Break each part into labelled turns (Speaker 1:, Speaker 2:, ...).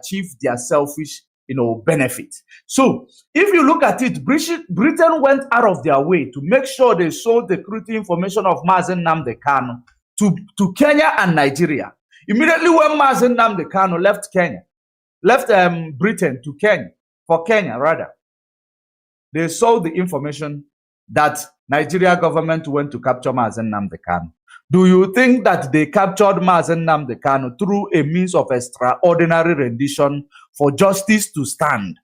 Speaker 1: achieve their selfish, benefit. So if you look at it, Britain went out of their way to make sure they sold the security information of Mazi Nnamdi Kanu to Kenya and Nigeria. Immediately when Mazi Nnamdi Kanu left Britain to Kenya, they sold the information that Nigeria government went to capture Mazi Nnamdi Kanu. Do you think that they captured Mazi Nnamdi Kanu through a means of extraordinary rendition for justice to stand?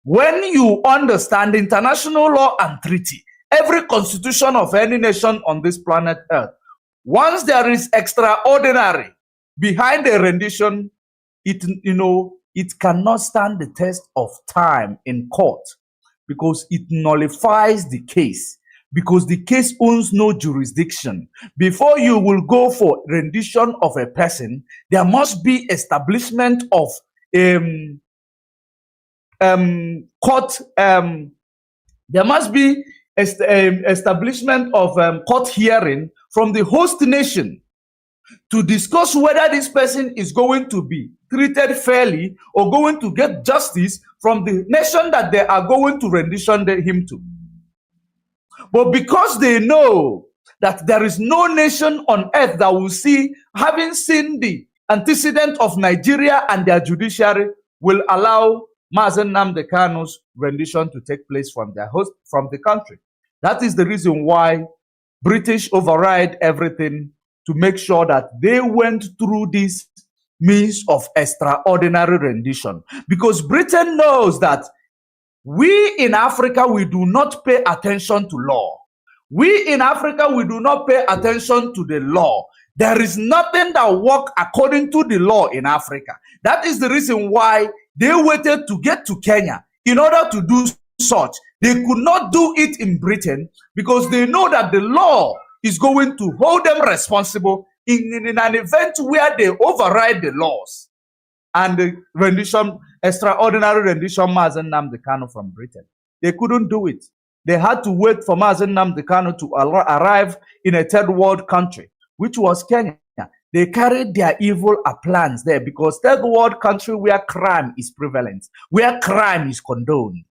Speaker 1: When you understand international law and treaty, every constitution of any nation on this planet Earth, once there is extraordinary behind a rendition, it cannot stand the test of time in court because it nullifies the case, because the case owns no jurisdiction. Before you will go for rendition of a person, there must be establishment of court. There must be establishment of court hearing from the host nation to discuss whether this person is going to be treated fairly or going to get justice from the nation that they are going to rendition him to. But because they know that there is no nation on earth that will see, having seen the antecedent of Nigeria and their judiciary, will allow Mazi Nnamdi Kanu's rendition to take place from the country. That is the reason why British override everything to make sure that they went through this means of extraordinary rendition. Because Britain knows that we in Africa, we do not pay attention to law. We in Africa, we do not pay attention to the law. There is nothing that works according to the law in Africa. That is the reason why they waited to get to Kenya in order to do such. They could not do it in Britain because they know that the law is going to hold them responsible in an event where they override the laws. And the extraordinary rendition Mazi Nnamdi Kanu from Britain. They couldn't do it. They had to wait for Mazi Nnamdi Kanu to arrive in a third world country, which was Kenya. They carried their evil plans there because third world country where crime is prevalent, where crime is condoned.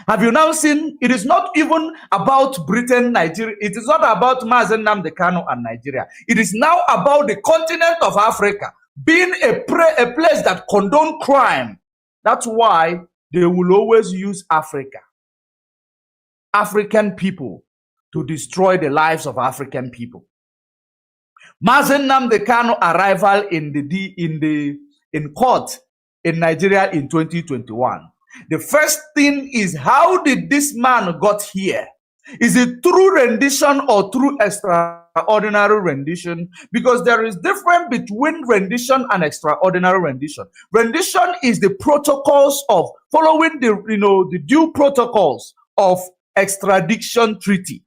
Speaker 1: Have you now seen, it is not even about Britain, Nigeria. It is not about Mazi Nnamdi Kanu and Nigeria. It is now about the continent of Africa being a place that condones crime. That's why they will always use African people, to destroy the lives of African people. Mazi Nnamdi Kanu arrival in court in Nigeria in 2021. The first thing is, how did this man got here? Is it through rendition or through extraordinary rendition? Because there is difference between rendition and extraordinary rendition. Rendition is the protocols of following the due protocols of extradition treaty.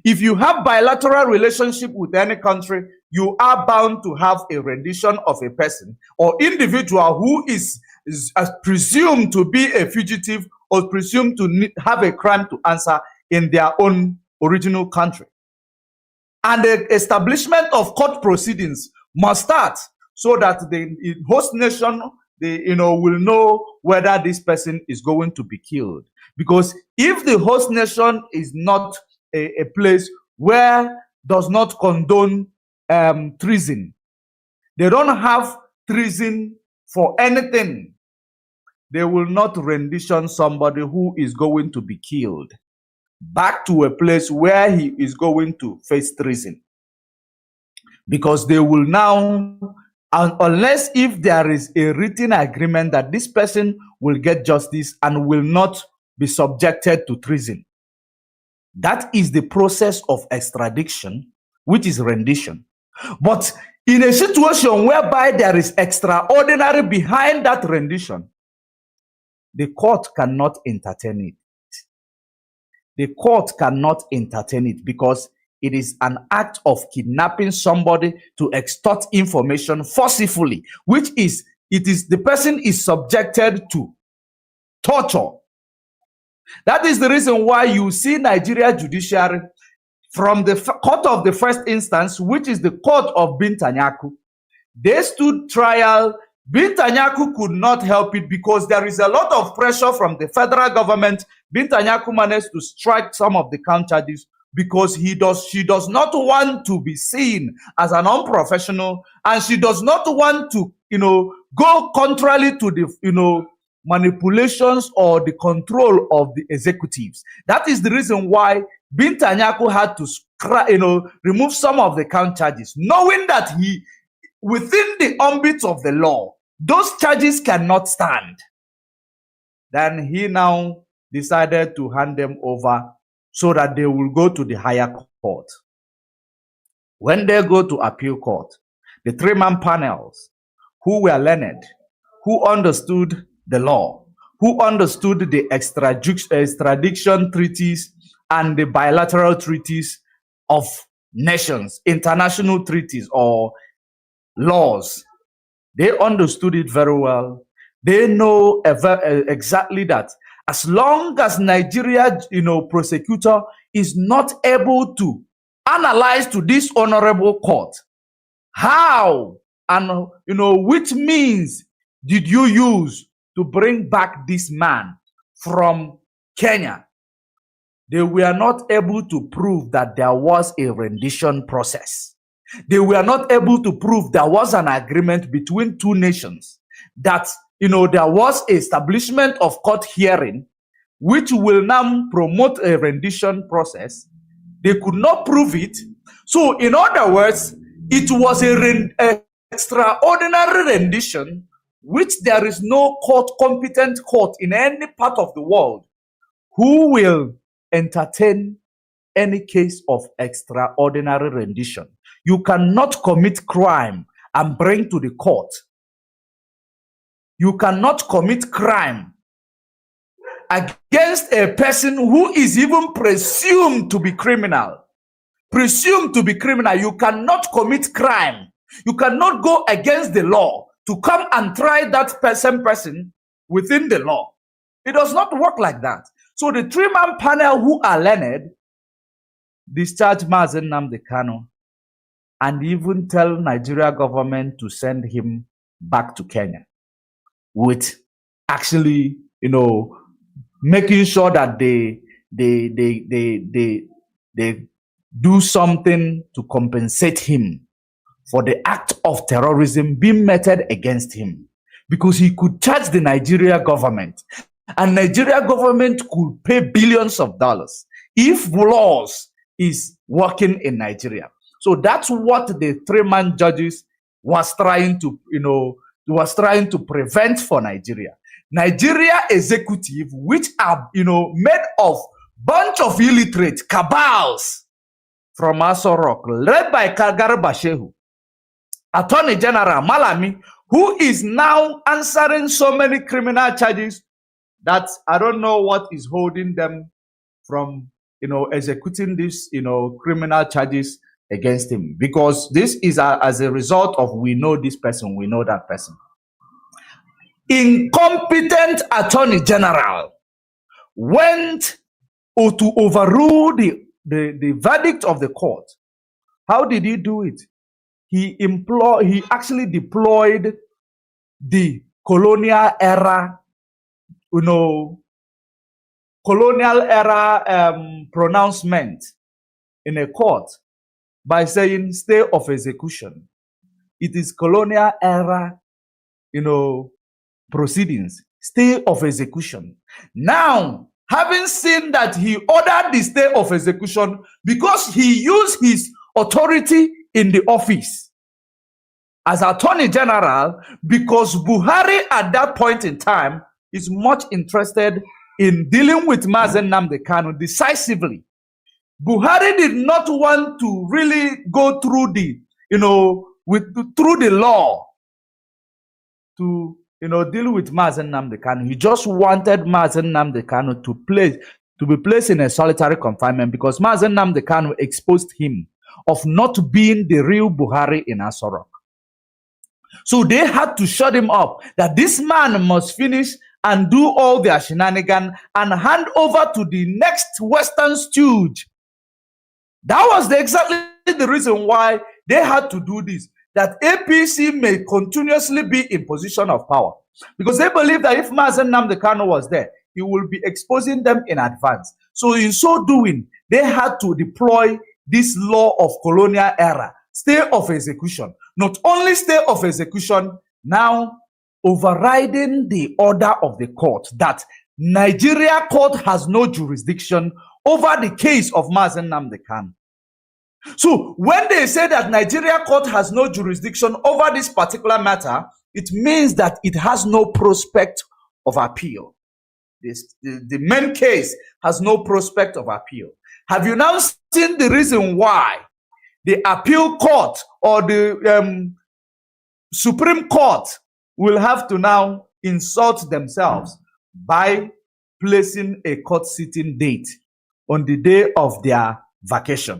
Speaker 1: If you have bilateral relationship with any country, you are bound to have a rendition of a person or individual who is presumed to be a fugitive or presumed to have a crime to answer in their own original country. And the establishment of court proceedings must start so that the host nation will know whether this person is going to be killed. Because if the host nation is not a place where does not condone treason, they don't have treason for anything, they will not rendition somebody who is going to be killed back to a place where he is going to face treason. Because they will now, unless if there is a written agreement that this person will get justice and will not be subjected to treason. That is the process of extradition, which is rendition. But in a situation whereby there is extraordinary behind that rendition, the court cannot entertain it. The court cannot entertain it because it is an act of kidnapping somebody to extort information forcibly, which is, the person is subjected to torture. That is the reason why you see Nigeria judiciary from the court of the first instance, which is the court of Bintanyaku. They stood trial Bintanyaku could not help it because there is a lot of pressure from the federal government. Bintanyaku managed to strike some of the count charges because she does not want to be seen as an unprofessional, and she does not want to, go contrary to the, manipulations or the control of the executives. That is the reason why Bintanyaku had to, remove some of the count charges, knowing that within the ambit of the law, those charges cannot stand. Then he now decided to hand them over so that they will go to the higher court. When they go to appeal court, the three-man panels who were learned, who understood the law, who understood the extradition treaties and the bilateral treaties of nations, international treaties or laws, they understood it very well. They know exactly that as long as Nigeria, prosecutor is not able to analyze to this honorable court, how and, which means did you use to bring back this man from Kenya? They were not able to prove that there was a rendition process. They were not able to prove there was an agreement between two nations, that, there was establishment of court hearing, which will now promote a rendition process. They could not prove it. So, in other words, it was a extraordinary rendition, which there is no competent court in any part of the world who will entertain any case of extraordinary rendition. You cannot commit crime and bring to the court. You cannot commit crime against a person who is even presumed to be criminal. Presumed to be criminal. You cannot commit crime. You cannot go against the law to come and try that person within the law. It does not work like that. So the three-man panel who are learned discharge Mazi Nnamdi Kanu and even tell Nigeria government to send him back to Kenya, with actually, making sure that they do something to compensate him for the act of terrorism being meted against him, because he could charge the Nigeria government, and Nigeria government could pay billions of dollars if laws is working in Nigeria. So that's what the three-man judges was trying to prevent for Nigeria. Nigeria executive, which are, made of bunch of illiterate cabals from Aso Rock, led by Kagara Bashehu, Attorney General Malami, who is now answering so many criminal charges that I don't know what is holding them from, executing these, criminal charges against him, because this is as a result of, we know this person, we know that person. Incompetent Attorney General went to overrule the verdict of the court. How did he do it? He actually deployed the colonial era, pronouncement in a court by saying stay of execution. It is colonial era, proceedings, stay of execution. Now, having seen that he ordered the stay of execution because he used his authority in the office as Attorney General, because Buhari at that point in time is much interested in dealing with Mazi Nnamdi Kanu decisively. Buhari did not want to really go through the, through the law to, deal with Mazi Nnamdi Kanu. He just wanted Mazi Nnamdi Kanu to be placed in a solitary confinement, because Mazi Nnamdi Kanu exposed him of not being the real Buhari in Aso Rock. So they had to shut him up, that this man must finish and do all their shenanigans and hand over to the next Western stooge. That was exactly the reason why they had to do this. that APC may continuously be in position of power. Because they believe that if Mazi Nnamdi Kanu was there, he will be exposing them in advance. So in so doing, they had to deploy this law of colonial era, stay of execution. Not only stay of execution, now overriding the order of the court that Nigeria court has no jurisdiction over the case of Mazi Nnamdi Kanu. So when they say that Nigeria court has no jurisdiction over this particular matter, it means that it has no prospect of appeal. The main case has no prospect of appeal. Have you now seen the reason why the appeal court or the Supreme Court will have to now insult themselves by placing a court sitting date on the day of their vacation?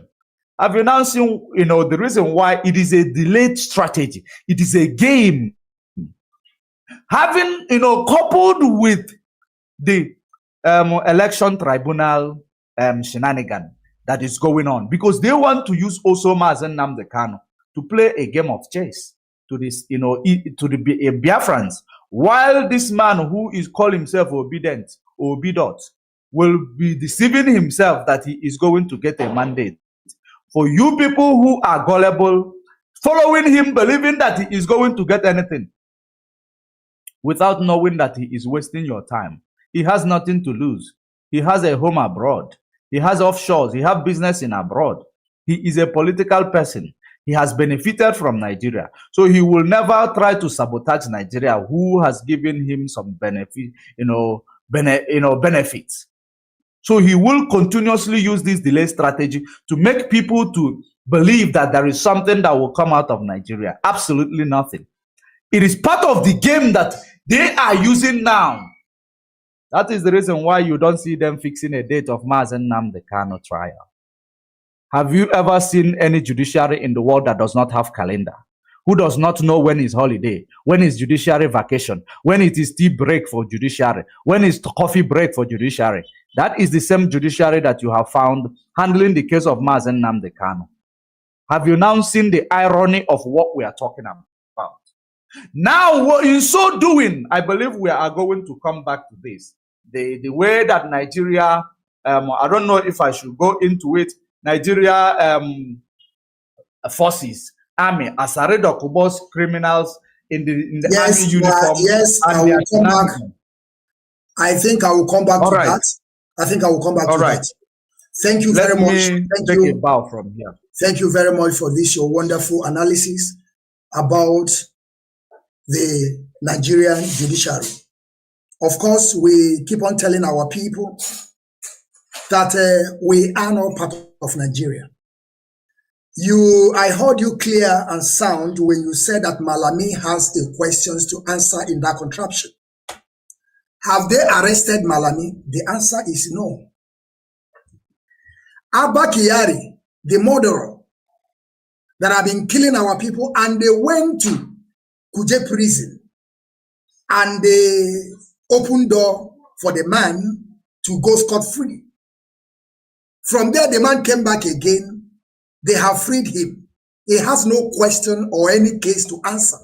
Speaker 1: Have you now seen, the reason why it is a delayed strategy? It is a game. Having, coupled with the election tribunal shenanigan that is going on, because they want to use also Mazi Nnamdi Kanu to play a game of chess to this, to the Biafrans, while this man who is called himself obedient, Obidot, will be deceiving himself that he is going to get a mandate. For you people who are gullible, following him, believing that he is going to get anything, without knowing that he is wasting your time. He has nothing to lose. He has a home abroad. He has offshores. He has business in abroad. He is a political person. He has benefited from Nigeria. So he will never try to sabotage Nigeria, who has given him some benefit, benefits. So he will continuously use this delay strategy to make people to believe that there is something that will come out of Nigeria. Absolutely nothing. It is part of the game that they are using now. That is the reason why you don't see them fixing a date of Mazi Nnamdi Kanu trial. Have you ever seen any judiciary in the world that does not have calendar? Who does not know when is holiday, when is judiciary vacation, when it is tea break for judiciary, when is coffee break for judiciary? That is the same judiciary that you have found handling the case of Mazi Nnamdi Kanu. Have you now seen the irony of what we are talking about? Now, in so doing, I believe we are going to come back to this. The way that Nigeria, I don't know if I should go into it, Nigeria forces, army, Asare Dokubos criminals in the army uniform.
Speaker 2: Yes, I will come back. I think I will come back to that. I think I will come back to that. Thank you very much.
Speaker 1: Take a bow from here.
Speaker 2: Thank you very much for this, your wonderful analysis about the Nigerian judiciary. Of course, we keep on telling our people that we are not part of Nigeria. I heard you clear and sound when you said that Malami has the questions to answer in that contraption. Have they arrested Malami? The answer is no. Abba Kyari, the murderer that have been killing our people, and they went to Kuje prison and they opened door for the man to go scot-free. From there, the man came back again. They have freed him. He has no question or any case to answer.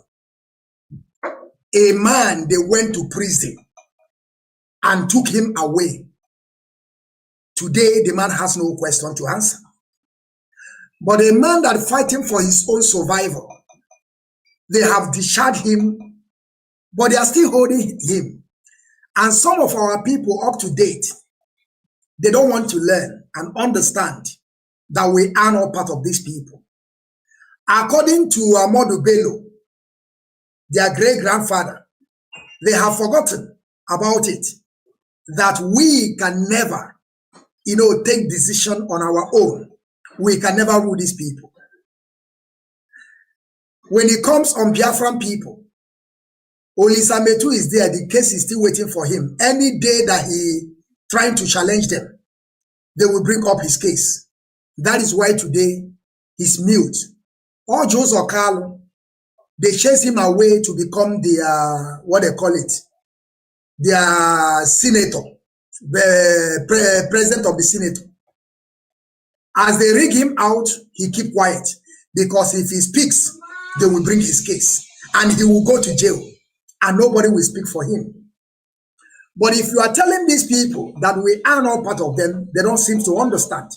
Speaker 2: A man, they went to prison and took him away. Today, the man has no question to answer. But a man that fighting for his own survival, they have discharged him, but they are still holding him. And some of our people up to date, they don't want to learn and understand that we are not part of these people. According to Ahmadu Bello, their great-grandfather, they have forgotten about it, that we can never, take decision on our own. We can never rule these people. When it comes on Biafran people, Olisametu is there. The case is still waiting for him. Any day that he trying to challenge them, they will bring up his case. That is why today he's mute. Or Jose Okalo, they chase him away to become the, what they call it, the senator, the president of the Senate. As they rig him out, he keep quiet. Because if he speaks, they will bring his case and he will go to jail and nobody will speak for him. But if you are telling these people that we are not part of them, they don't seem to understand.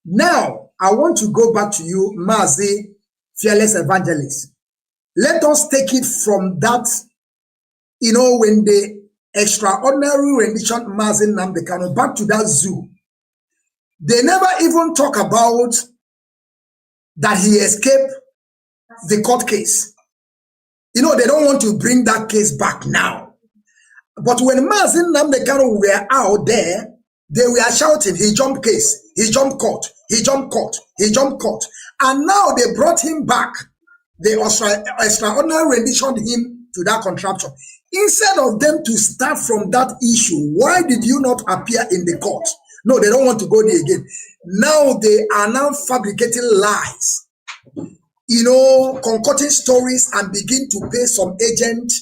Speaker 2: Now, I want to go back to you, Mazi, fearless evangelist. Let us take it from that, when the extraordinary rendition Mazi Nnamdi Kanu back to that zoo. They never even talk about that he escaped the court case. They don't want to bring that case back now. But when Mazi Nnamdi Kanu were out there, they were shouting, he jumped case, he jumped court, he jumped court, he jumped court. And now they brought him back. They extraordinary rendition him to that contraption. Instead of them to start from that issue, why did you not appear in the court? No, they don't want to go there again. Now they are now fabricating lies, concocting stories and begin to pay some agent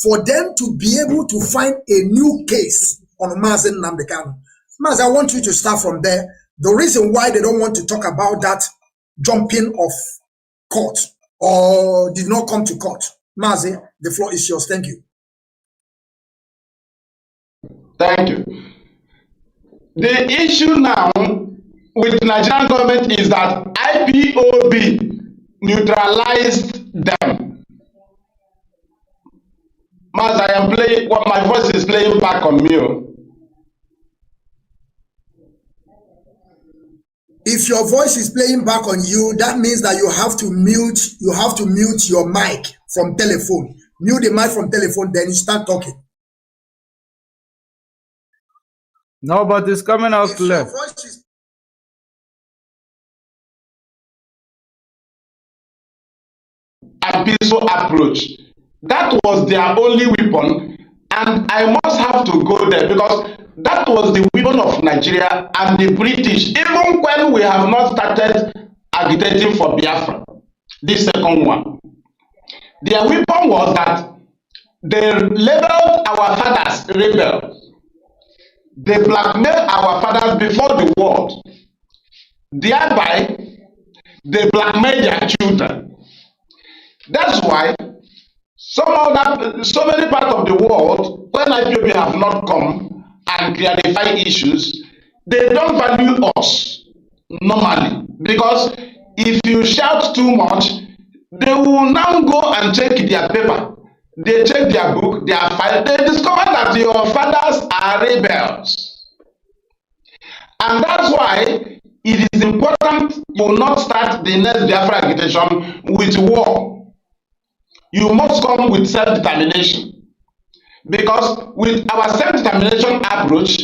Speaker 2: for them to be able to find a new case on Mazi Nnamdi Kanu. Mazi, I want you to start from there. The reason why they don't want to talk about that jumping of court or did not come to court. Mazi, the floor is yours. Thank you.
Speaker 3: Thank you. The issue now with the Nigerian government is that IPOB neutralized them. Mazi, I am playing, my voice is playing back on me.
Speaker 2: If your voice is playing back on you, that means that you have to mute your mic from telephone. Mute the mic from telephone, then you start talking.
Speaker 1: No, but it's coming out clear.
Speaker 3: A peaceful approach. That was their only weapon, and I must have to go there because that was the weapon of Nigeria and the British, even when we have not started agitating for Biafra, this second one. Their weapon was that they labeled our fathers rebels. They blackmailed our fathers before the world. Thereby, they blackmailed their children. That's why so many parts of the world, when IPOB have not come and clarify issues, they don't value us normally. Because if you shout too much, they will now go and check their paper. They check their book, their file. They discover that your fathers are rebels. And that's why it is important you not start the next Biafra agitation with war. You must come with self-determination. Because with our self-determination approach,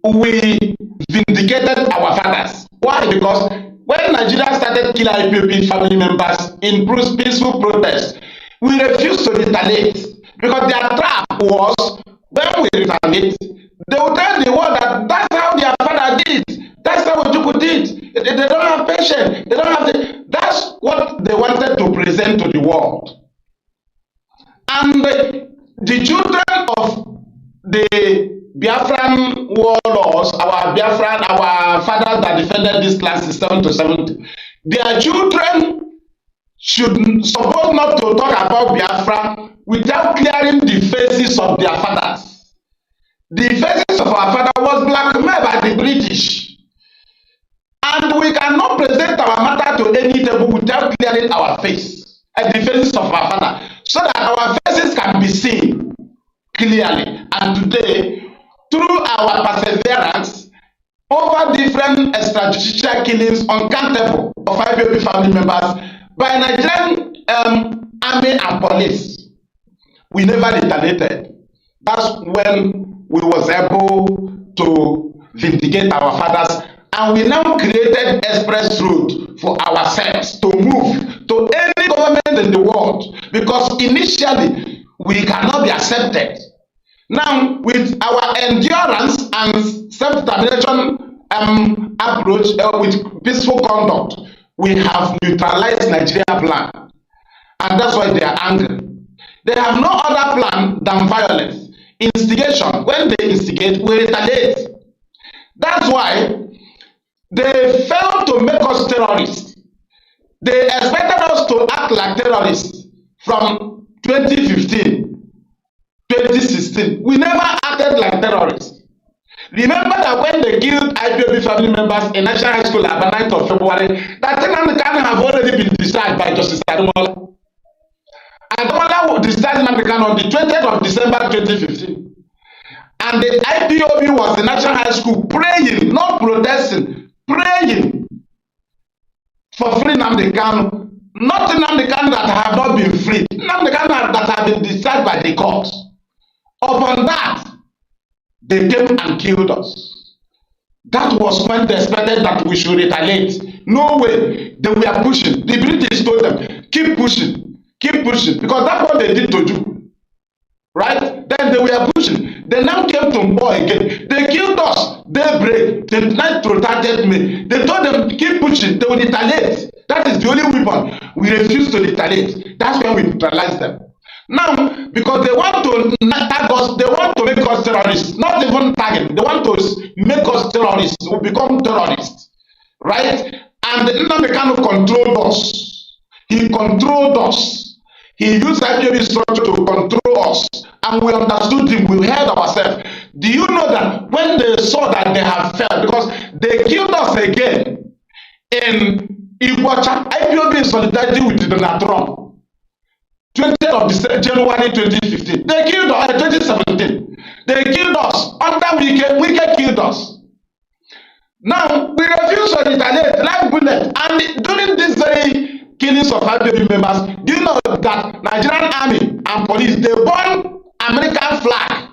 Speaker 3: we vindicated our fathers. Why? Because when Nigeria started killing IPOB family members in peaceful protest, we refused to retaliate. Because their trap was, when we retaliate, they will tell the world that that's how their father did. That's how Ojukwu did. They don't have patience. They don't have that's what they wanted to present to the world. And the children of the Biafran warlords, our fathers that defended this land in 1770, their children should suppose not to talk about Biafra without clearing the faces of their fathers. The faces of our father was blackmailed by the British. And we cannot present our matter to any table without clearing our face and the faces of our father, so that our faces can be seen clearly. And today, through our perseverance over different extrajudicial killings uncountable of IPOB family members by Nigerian army and police, we never retaliated. That's when we was able to vindicate our fathers, and we now created express road for ourselves to move to any government in the world, because initially we cannot be accepted. Now, with our endurance and self-determination approach with peaceful conduct, we have neutralized Nigeria plan, and that's why they are angry. They have no other plan than violence, instigation. When they instigate, we retaliate. That's why they failed to make us terrorists. They expected us to act like terrorists. from 2015, 2016. We never acted like terrorists. Remember that when they killed IPOB family members in National High School at the 9th of February, that Nnamdi Kanu have already been discharged by Justice Ademola. Ademola was discharged Nnamdi Kanu on the 20th of December 2015. And the IPOB was in National High School praying, not protesting, praying for free Nnamdi Kanu. Not Nnamdi Kanu that have not been freed. Nnamdi Kanu that have been discharged by the courts. Upon that, they came and killed us. That was when they expected that we should retaliate. No way. They were pushing. The British told them, keep pushing, because that's what they did to you. Right? Then they were pushing. They now came to Mbo again. They killed us. Daybreak. They tried to target me. They told them, keep pushing. They will retaliate. That is the only weapon. We refuse to retaliate. That's when we neutralize them. Now, because they want to tag us, they want to make us terrorists, not even tagging. They want to make us terrorists. We become terrorists, right? And Nnamdi Kanu controlled us. He controlled us. He used IPOB structure to control us, and we understood him. We heard ourselves. Do you know that when they saw that they have failed, because they killed us again in Iguacha, IPOB in solidarity with Donald Trump. 20th of January 2015. They killed us. 2017. They killed us. Under Wike killed us. Now, we refuse to retaliate like bullet. And during this very killings of IPOB members, do you know that Nigerian army and police, they burn American flag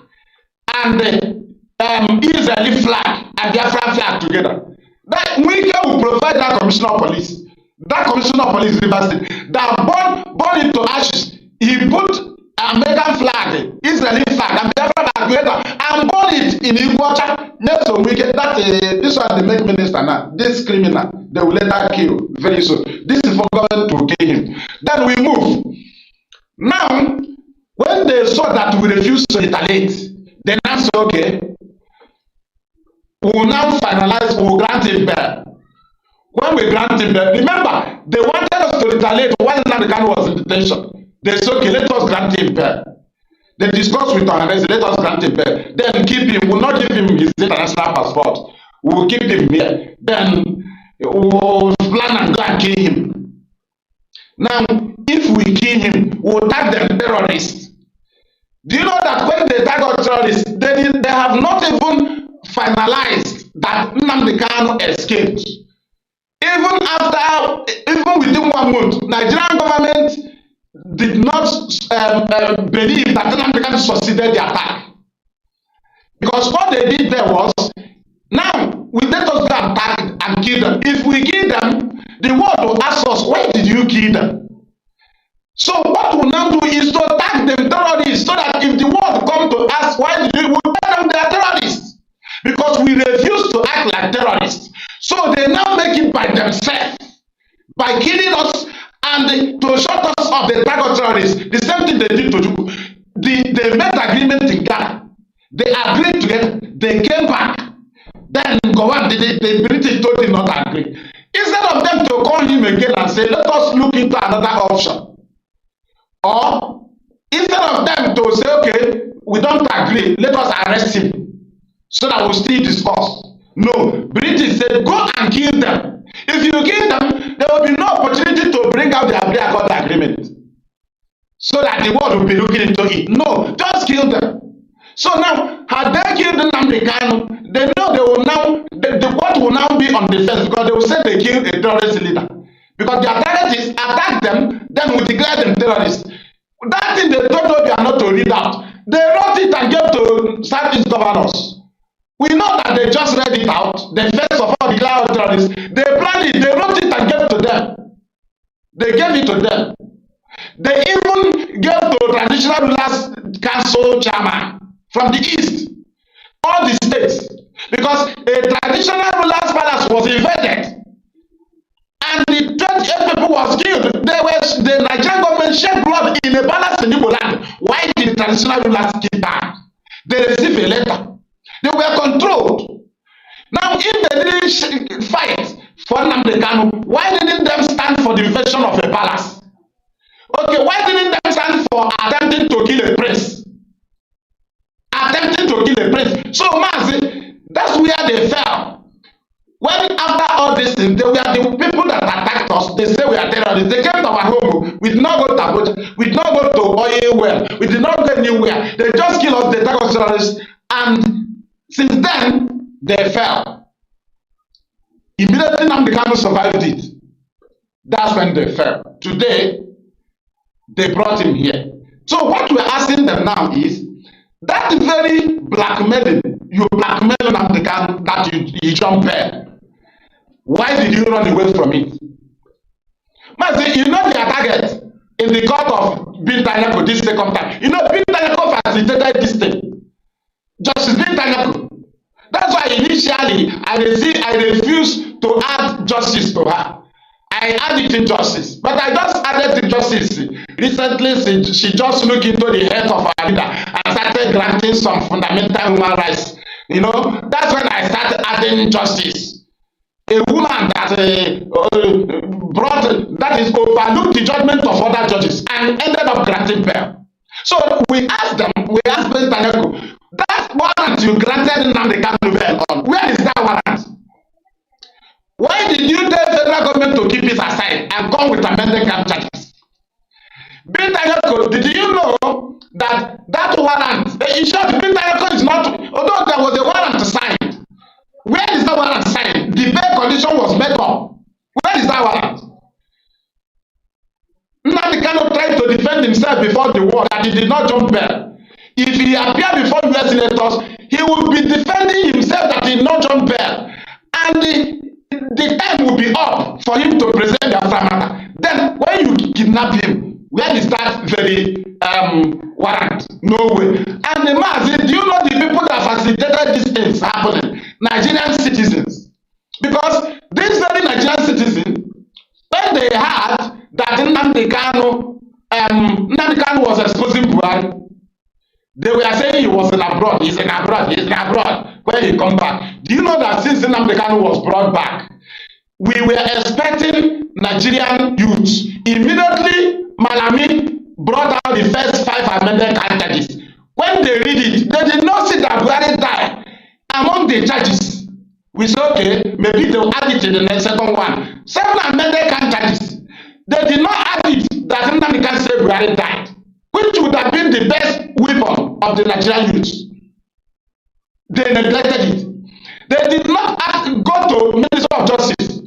Speaker 3: and the Israeli flag and Biafra flag together? That Wike will provide that commissioner of police. That commissioner of police Rivers State that burn it to ashes. He put American flag, Israeli flag, and Biafra flag together and burn it in Iguacha next to Wike. That this one they make minister now. This criminal they will later kill very soon. This is for government to kill him. Then we move. Now, when they saw that we refuse to retaliate, they now say, okay, we will now finalize. We will grant him bail. When we grant him bail, remember they wanted us to retaliate while Nnamdi Kanu was in detention. They said, okay, let us grant him bail. They discussed with our let us grant him bail. Then keep him, we'll not give him his international passport. We'll keep him here. Then we'll plan and go and kill him. Now, if we kill him, we'll tag them terrorists. Do you know that when they tag us terrorists, they have not even finalized that Nnamdi Kanu escaped. Even within 1 month, Nigerian government did not believe that Nnamdi Kanu succeeded the attack. Because what they did there was, now we let us go and attack and kill them. If we kill them, the world will ask us, why did you kill them? So what we'll now do is to attack them terrorists, so that if the world come to ask, why did you, we'll tell them they are terrorists. Because we refuse to act like terrorists. So they now make it by themselves, by killing us and to shut us up the target terrorists. The same thing they did to you. They made agreement in Ghana. They agreed together. They came back. Then go on. The British told him not to agree. Instead of them to call him again and say, let us look into another option. Or instead of them to say, okay, we don't agree, let us arrest him so that we'll still discuss. No, British said, go and kill them. If you kill them, there will be no opportunity to bring out the Accord agreement so that the world will be looking into it. No, just kill them. So now, had they killed Nnamdi Kanu, they know they will now, the world will now be on the fence because they will say they killed a terrorist leader. Because their target is attack them, then we declare them terrorists. That thing they told us they are not to read out. They wrote it and gave to Southeast governors. We know that they just read it out. They first of all declared terrorists. They planned it, they wrote it and gave it to them. They gave it to them. They even gave to Traditional Rulers Council chairman from the East, all the states, because a Traditional Rulers Palace was invaded and the 28 people was killed. The Nigerian government shed blood in a palace in Igbo land. Why did the Traditional Rulers kill them? They received a letter. They were controlled. Now, if they didn't fight for Nnamdi Kanu, why didn't they stand for the invasion of a palace? Okay, why didn't they stand for attempting to kill a prince? Attempting to kill a prince. So, Mazi, that's where they fell. When after all this thing, they were the people that attacked us. They say we are terrorists. They came to our home. We did not go to Abuja. We did not go to oil well. We did not go anywhere. They just killed us. They attacked us terrorists. And since then, they fell. Immediately, Nnamdi Kanu survived it. That's when they fell. Today, they brought him here. So what we're asking them now is, that very blackmailing, you blackmail Nnamdi Kanu that you jump there. Why did you run away from it? Mazi, you know their target in the court of Bintanyako this second time. You know Bintanyako facilitated this thing. Justice Bintanyako. That's why initially I refused to add justice to her. I added injustice, but I just added injustice. Recently, she just looked into the head of our leader and started granting some fundamental human rights. You know, that's when I started adding justice. A woman that that is overlooked the judgment of other judges and ended up granting bail. So we asked President Tanyako, that warrant you granted Nnamdi Kanu bail on, where is that warrant? Why did you tell federal government to keep it aside and come with amended camp charges? Bintanyako, did you know that warrant, in short, Bintanyako is not, although there was a warrant signed, where is that warrant signed? The bail condition was made up. Where is that warrant? Nnamdi Kanu tried to defend himself before the war that he did not jump bail. If he appeared before US senators, he would be defending himself that he did not jump bail. And the time will be up for him to present the matter. Then when you kidnap him, where is that very warrant? No way. And the Mazi, do you know the people that facilitated these things happening? Nigerian citizens. Because these very Nigerian citizens, when they heard that Nnamdi Kanu was exposing Buhari, they were saying he was in abroad, he's in abroad, when he come back. Do you know that since Nnamdi Kanu was brought back, we were expecting Nigerian youths. Immediately, Malami brought out the first 5 amended charges. When they read it, they did not see that Buhari died among the charges. We said, okay, maybe they'll add it in the next second one. 7 amended charges. They did not add it that Nnamdi Kanu said Buhari died, which would have been the best weapon of the Nigerian youths. They neglected it. They did not go to Minister of Justice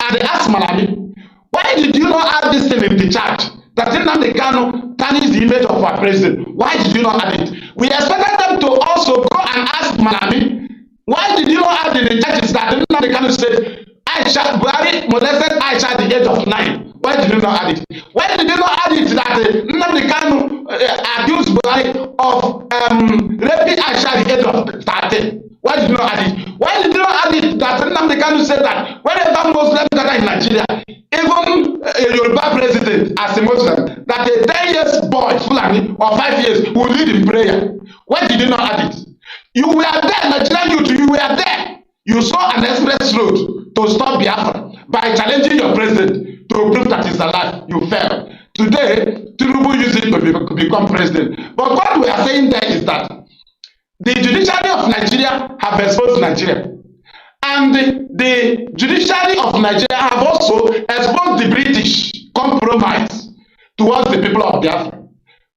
Speaker 3: and they asked Malami, why did you not add this thing in the charge? That Nnamdi Kanu tarnished the image of our president. Why did you not add it? We expected them to also go and ask Malami, why did you not add in the charges that Nnamdi Kanu said Buhari molested Aisha at the age of 9? Why did you not add it? Why did you not add it that Nnamdi Kanu accused Buhari of raping Aisha at the age of 13? Why did you not add it? Why did you not add it that Nnamdi Kanu said that whenever Muslims gather in Nigeria, even a Yoruba president as a Muslim, that a 10 years boy, Fulani, or 5 years will lead in prayer? Why did you not add it? You were there, Nigerian youth, you were there. You saw an express road to stop Biafra by challenging your president to prove that he's alive. You failed. Today, Tinubu used it to become president. But what we are saying there is that the judiciary of Nigeria have exposed Nigeria. And the judiciary of Nigeria have also exposed the British compromise towards the people of Biafra.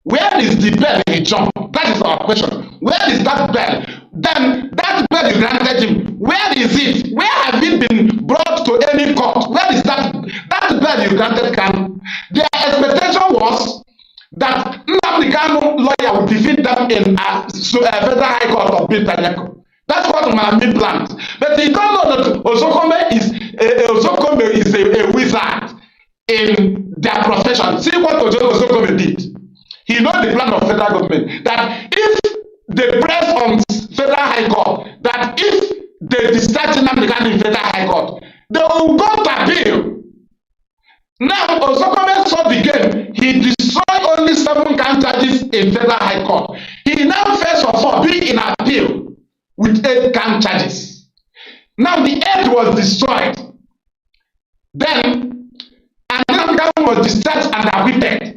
Speaker 3: Where is the bell he jumped? That is our question. Where is that bell? Then that bell you granted him, where is it? Where have it been brought to any court? Where is that bell you granted Kanu? Their expectation was that Nnamdi Kanu lawyer would defeat them in a federal high court of Bintanyako. That's what Malami planned. But they don't know that Osokome is a wizard in their profession. See what Osokome did. He knows the plan of federal government, that if they press on federal high court, that if they discharge Nnamdi Kanu in federal high court, they will go to appeal. Now, Osokome saw the game. He destroyed only 7 count charges in federal high court. He now first of all be in appeal with 8 count charges. Now the 8 was destroyed. Then, Nnamdi Kanu was discharged and acquitted.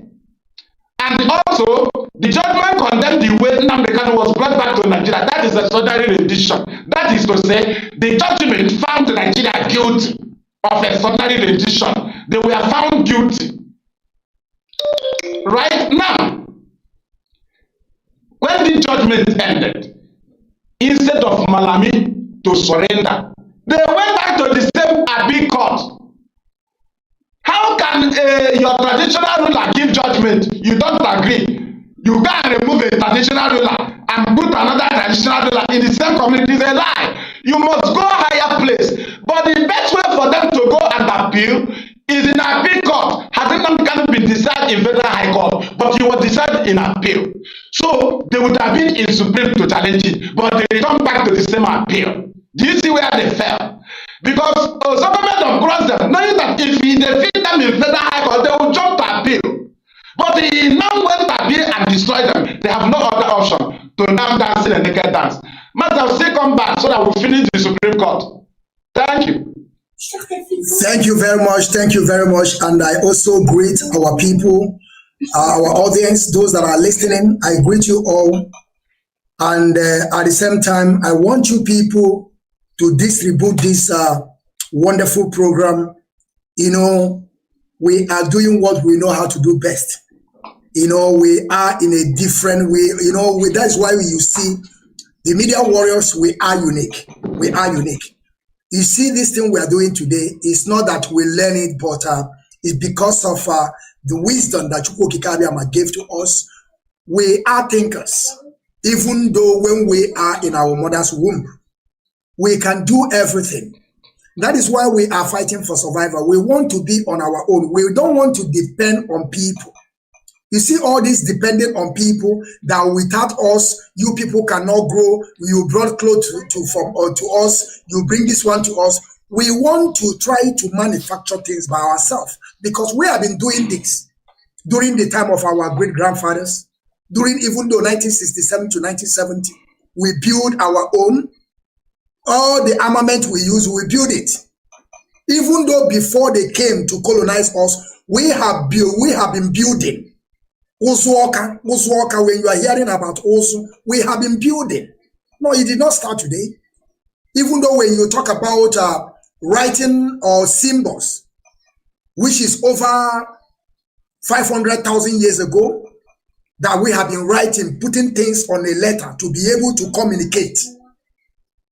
Speaker 3: And also, the judgment condemned the way Nnamdi Kanu was brought back to Nigeria. That is a extraordinary rendition. That is to say, the judgment found Nigeria guilty of extraordinary rendition. They were found guilty. Right now, when the judgment ended, instead of Malami to surrender, they went back to the same appeal court. How can your traditional ruler give judgment? You don't agree. You go and remove a traditional ruler and put another traditional ruler in the same community. It's a lie. You must go higher place. But the best way for them to go and appeal is in appeal court. Has it not been decided in federal high court? But you were decided in appeal. So they would have been in supreme to challenge it, but they returned back to the same appeal. Do you see where they fell? Because government of cross them, knowing that if he defeat them in federal high court, they will jump to appeal. But he now went to appeal and destroy them. They have no other option to now dance in a naked dance. Must have still come back so that we finish the Supreme Court. Thank you.
Speaker 2: Thank you very much. Thank you very much. And I also greet our people, our audience, those that are listening. I greet you all. And at the same time, I want you people to distribute this wonderful program. You know, we are doing what we know how to do best. You know, we are in a different way. You know, that's why you see the media warriors, we are unique. We are unique. You see, this thing we are doing today is not that we learn it, but it's because of the wisdom that Chukwu Abiyama gave to us. We are thinkers. Even though when we are in our mother's womb, we can do everything. That is why we are fighting for survival. We want to be on our own. We don't want to depend on people. You see all this depending on people that without us, you people cannot grow. You brought clothes to us. You bring this one to us. We want to try to manufacture things by ourselves because we have been doing this during the time of our great-grandfathers, even though 1967 to 1970, we build our own. All the armament we use, we build it. Even though before they came to colonize us, we have been building. Usuoka, when you are hearing about Osu, we have been building. No, it did not start today. Even though when you talk about writing or symbols, which is over 500,000 years ago, that we have been writing, putting things on a letter to be able to communicate.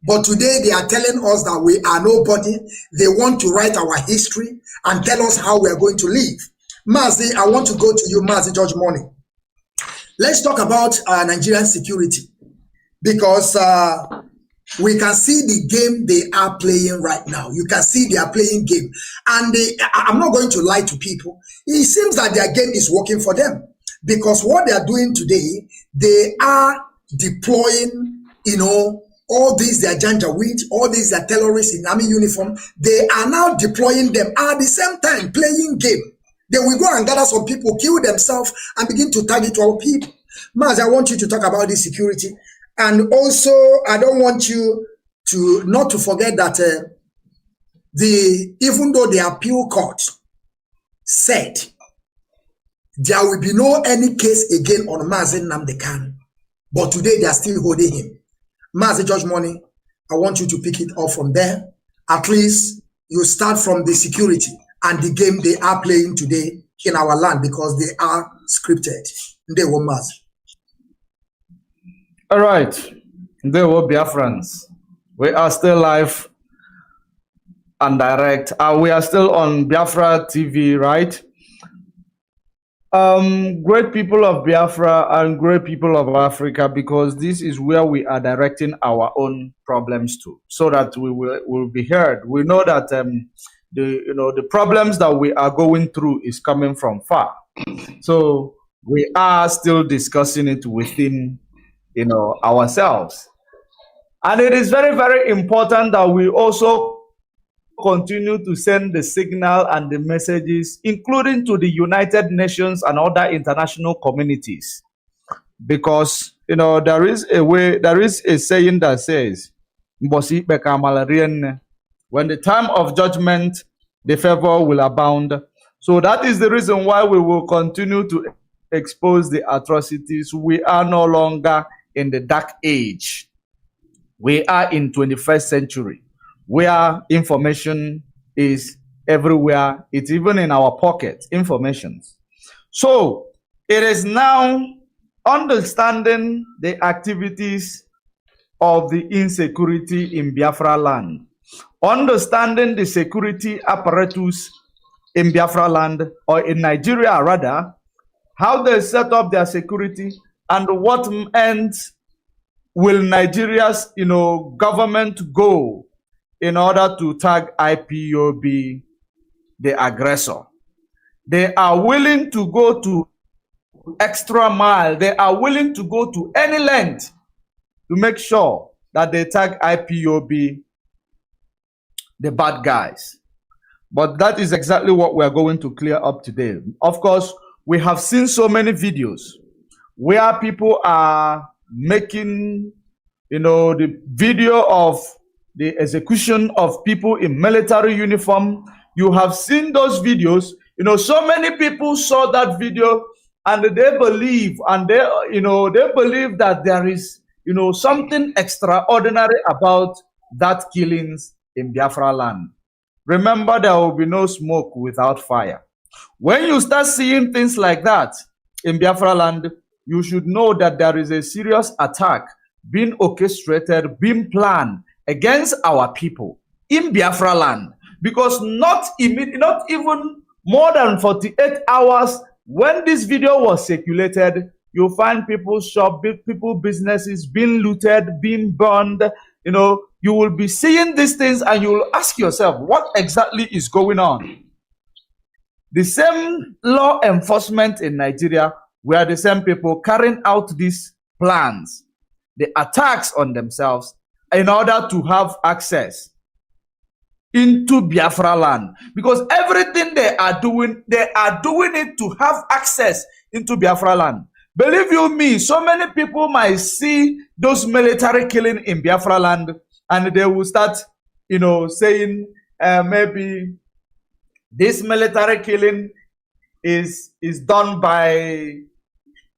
Speaker 2: But today they are telling us that we are nobody. They want to write our history and tell us how we are going to live. Mazi, I want to go to you, Mazi George Money. Let's talk about Nigerian security because we can see the game they are playing right now. You can see they are playing game. And I'm not going to lie to people. It seems that their game is working for them because what they are doing today, they are deploying, you know, all these, they are Janjaweed, all these are terrorists in army uniform. They are now deploying them at the same time, playing game. They will go and gather some people, kill themselves, and begin to target our people. Maz, I want you to talk about this security. And also, I don't want you to not to forget that even though the appeal court said there will be no any case again on Mazi Nnamdi Kanu, but today they are still holding him. Mazi George Money, I want you to pick it up from there. At least you start from the security and the game they are playing today in our land because they are scripted. They were Mazi.
Speaker 1: All right. They were Biafrans. We are still live and direct. We are still on Biafra TV, right? Great people of Biafra and great people of Africa, because this is where we are directing our own problems to, so that we will be heard. We know that the problems that we are going through is coming from far, so we are still discussing it within ourselves, and it is very, very important that we also continue to send the signal and the messages, including to the United Nations and other international communities, because there is a saying that says, when the time of judgment, the favor will abound. So that is the reason why we will continue to expose the atrocities. We are no longer in the dark age. We are in 21st century, where information is everywhere. It's even in our pocket, information. So it is now understanding the activities of the insecurity in Biafra land, understanding the security apparatus in Biafra land, or in Nigeria rather, how they set up their security, and what ends will Nigeria's government go in order to tag IPOB, the aggressor. They are willing to go to extra mile. They are willing to go to any length to make sure that they tag IPOB, the bad guys. But that is exactly what we're going to clear up today. Of course, we have seen so many videos where people are making, the video of the execution of people in military uniform. You have seen those videos. So many people saw that video and they believe, they believe that there is, something extraordinary about that killings in Biafra land. Remember, there will be no smoke without fire. When you start seeing things like that in Biafra land, you should know that there is a serious attack being orchestrated, being planned against our people in Biafra land. Because not even more than 48 hours when this video was circulated, you find people's shop, people businesses being looted, being burned. You will be seeing these things and you will ask yourself, what exactly is going on? The same law enforcement in Nigeria were the same people carrying out these plans, the attacks on themselves, in order to have access into Biafra land. Because everything they are doing it to have access into Biafra land. Believe you me, so many people might see those military killing in Biafra land and they will start, saying maybe this military killing is done by,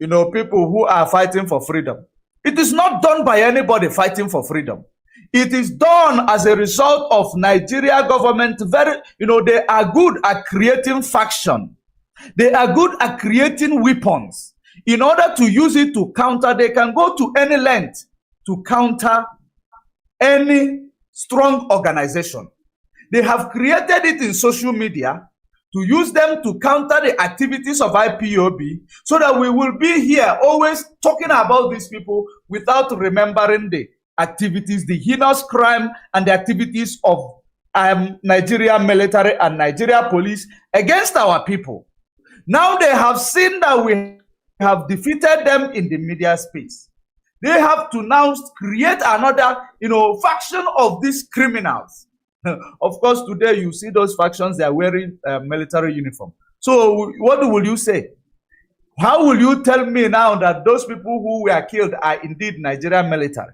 Speaker 1: people who are fighting for freedom. It is not done by anybody fighting for freedom. It is done as a result of Nigeria government. They are good at creating faction. They are good at creating weapons. In order to use it to counter, they can go to any length to counter any strong organization. They have created it in social media to use them to counter the activities of IPOB, so that we will be here always talking about these people without remembering the activities, the heinous crime and the activities of Nigeria military and Nigeria police against our people. Now they have seen that we have defeated them in the media space. They have to now create another, faction of these criminals. Of course, today you see those factions, they are wearing military uniform. So what will you say? How will you tell me now that those people who were killed are indeed Nigerian military,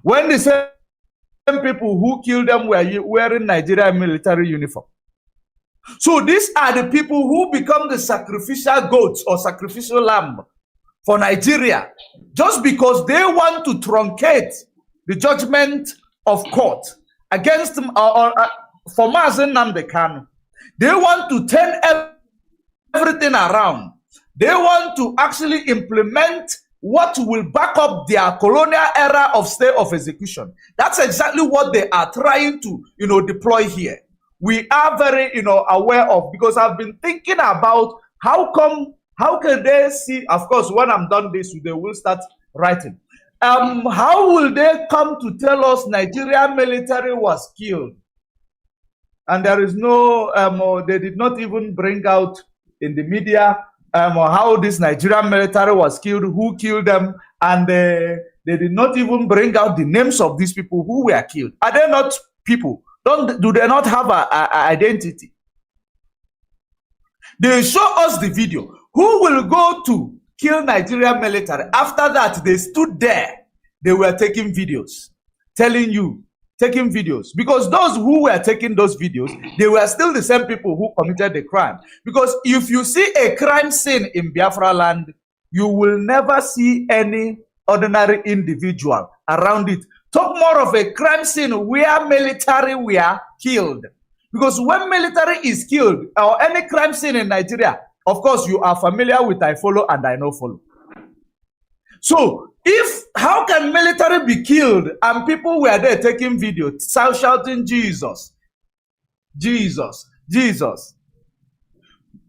Speaker 1: when the same people who killed them were wearing Nigerian military uniform? So these are the people who become the sacrificial goats or sacrificial lamb for Nigeria, just because they want to truncate the judgment of court against for Mazi Nnamdi Kanu. They want to turn everything around. They want to actually implement what will back up their colonial era of state of execution. That's exactly what they are trying to, deploy here. We are very, aware of, because I've been thinking about how can they see, of course, when I'm done this, they will start writing. How will they come to tell us Nigerian military was killed? And there is no, they did not even bring out in the media how this Nigerian military was killed, who killed them, and they did not even bring out the names of these people who were killed. Are they not people? Do they not have an identity? They show us the video. Who will go to kill Nigerian military? After that, they stood there. They were taking videos, telling you taking videos, because those who were taking those videos, they were still the same people who committed the crime. Because if you see a crime scene in Biafra land, you will never see any ordinary individual around it. Talk more of a crime scene where military were killed. Because when military is killed, or any crime scene in Nigeria, of course, you are familiar with I follow and I no follow. So, how can military be killed and people were there taking video, shouting Jesus, Jesus, Jesus?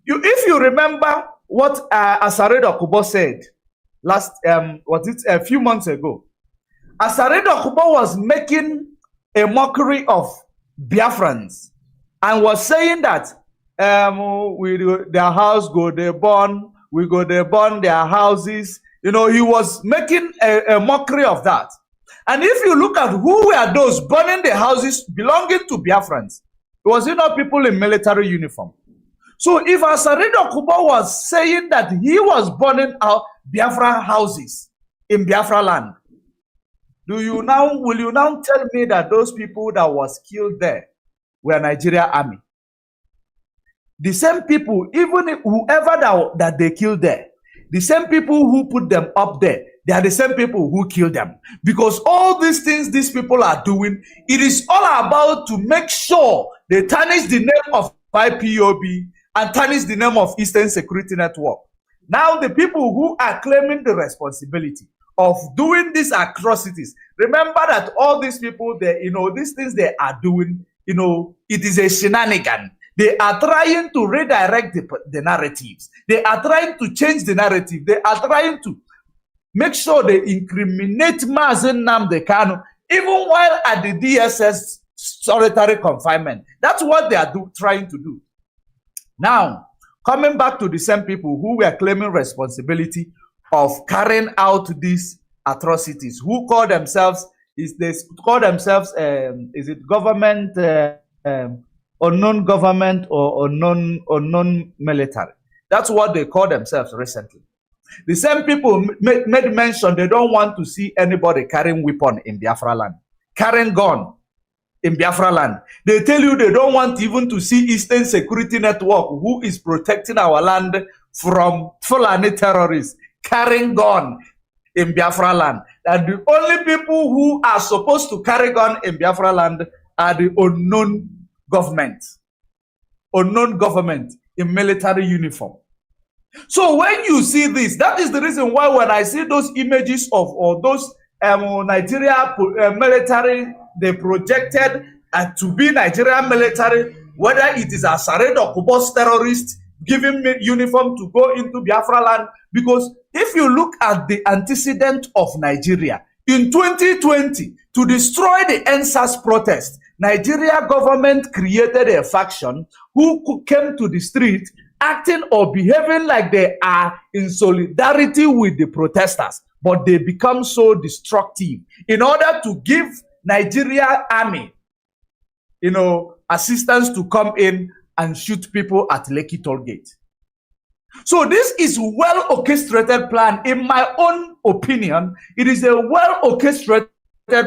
Speaker 1: If you remember what Asaredo Kubo said a few months ago, Asaredo Kubo was making a mockery of Biafrans and was saying that their house go they burn, we go they burn their houses. You know, he was making a mockery of that. And if you look at who were those burning the houses belonging to Biafrans, it was not people in military uniform. So if Asaredo Kubo was saying that he was burning out Biafra houses in Biafra land, will you now tell me that those people that was killed there were Nigeria army? The same people, even whoever that they killed there, the same people who put them up there, they are the same people who killed them. Because all these things these people are doing, it is all about to make sure they tarnish the name of IPOB and tarnish the name of Eastern Security Network. Now the people who are claiming the responsibility of doing these atrocities, remember that all these people, these things they are doing, it is a shenanigan. They are trying to redirect the narratives. They are trying to change the narrative. They are trying to make sure they incriminate Mazi Nnamdi Kanu, even while at the DSS solitary confinement. That's what they are trying to do. Now, coming back to the same people who were claiming responsibility of carrying out these atrocities, who call themselves, is it government, unknown government or unknown military? That's what they call themselves recently. The same people made mention they don't want to see anybody carrying weapon in Biafra land, carrying gun in Biafra land. They tell you they don't want even to see Eastern Security Network, who is protecting our land from Fulani terrorists, carrying gun in Biafra land. That the only people who are supposed to carry gun in Biafra land are the unknown government in military uniform. So when you see this, that is the reason why when I see those images of those Nigeria military, they projected to be Nigerian military, whether it is a Asaredo Kubo's terrorist giving me uniform to go into Biafra land. Because if you look at the antecedent of Nigeria in 2020 to destroy the NSAS protest, Nigeria government created a faction who came to the street acting or behaving like they are in solidarity with the protesters, but they become so destructive in order to give Nigeria army, assistance to come in and shoot people at Lekki toll gate. So this is well orchestrated plan. In my own opinion, it is a well orchestrated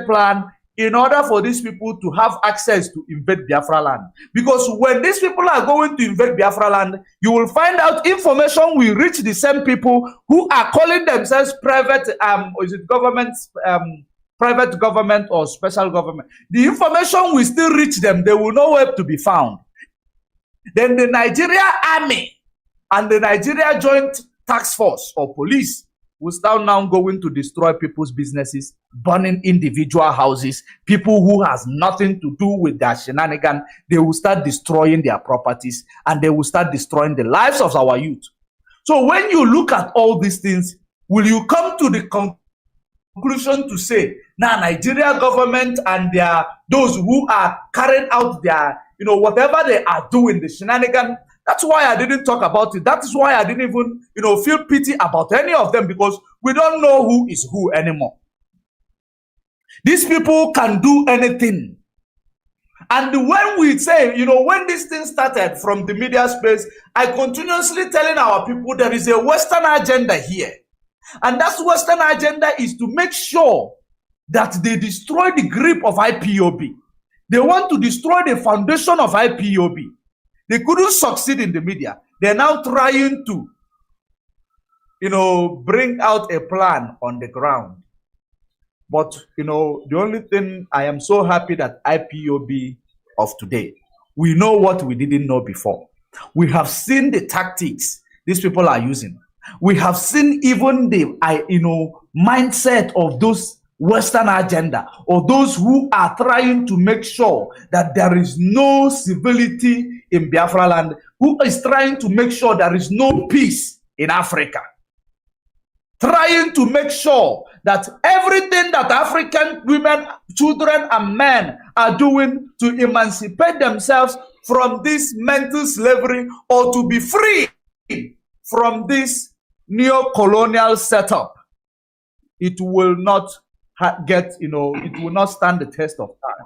Speaker 1: plan in order for these people to have access to invade Biafra land. Because when these people are going to invade Biafra land, you will find out information will reach the same people who are calling themselves private, private government or special government. The information will still reach them. They will know where to be found. Then the Nigeria army and the Nigeria Joint Task Force or police will start now going to destroy people's businesses, burning individual houses, people who has nothing to do with their shenanigan. They will start destroying their properties and they will start destroying the lives of our youth. So when you look at all these things, will you come to the conclusion to say, now Nigeria government and those who are carrying out their, whatever they are doing, the shenanigan? That's why I didn't talk about it. That is why I didn't even, feel pity about any of them, because we don't know who is who anymore. These people can do anything. And when we say, when this thing started from the media space, I continuously telling our people there is a Western agenda here. And that Western agenda is to make sure that they destroy the grip of IPOB. They want to destroy the foundation of IPOB. They couldn't succeed in the media. They're now trying to, bring out a plan on the ground. But, the only thing, I am so happy that IPOB of today, we know what we didn't know before. We have seen the tactics these people are using. We have seen even the, mindset of those Western agenda, or those who are trying to make sure that there is no civility in Biafra land, who is trying to make sure there is no peace in Africa. Trying to make sure that everything that African women, children, and men are doing to emancipate themselves from this mental slavery, or to be free from this neo-colonial setup, it will not it will not stand the test of time.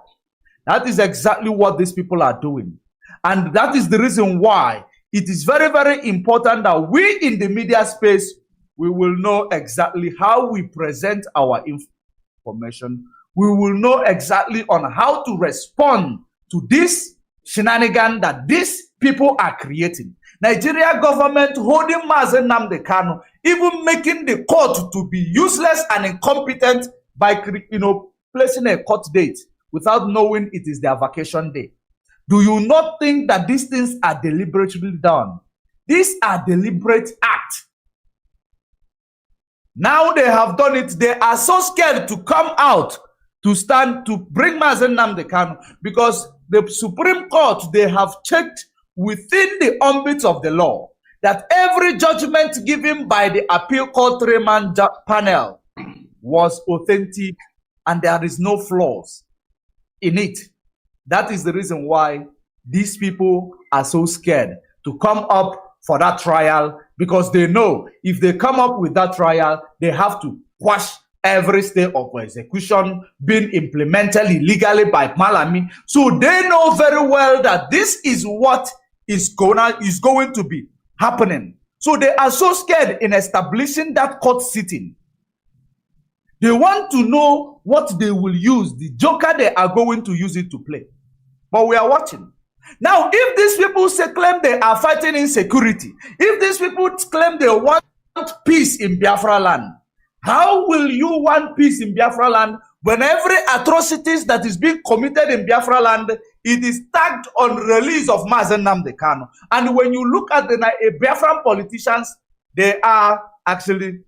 Speaker 1: That is exactly what these people are doing. And that is the reason why it is very, very important that we in the media space, we will know exactly how we present our information. We will know exactly on how to respond to this shenanigan that these people are creating. Nigeria government holding Mazi Nnamdi Kanu, even making the court to be useless and incompetent by placing a court date without knowing it is their vacation day. Do you not think that these things are deliberately done? These are deliberate acts. Now they have done it. They are so scared to come out to stand to bring Mazi Nnamdi Kanu, because the Supreme Court, they have checked within the ambit of the law that every judgment given by the appeal court 3-man panel was authentic and there is no flaws in it. That is the reason why these people are so scared to come up for that trial, because they know if they come up with that trial, they have to quash every state of execution being implemented illegally by Malami. So they know very well that this is what is going to be happening. So they are so scared in establishing that court sitting. They want to know what they will use, the joker they are going to use it to play. But we are watching. Now, if these people claim they are fighting insecurity, if these people claim they want peace in Biafra land, how will you want peace in Biafra land when every atrocities that is being committed in Biafra land, it is tagged on release of Mazi Nnamdi Kanu? And when you look at the Biafran politicians, they are actually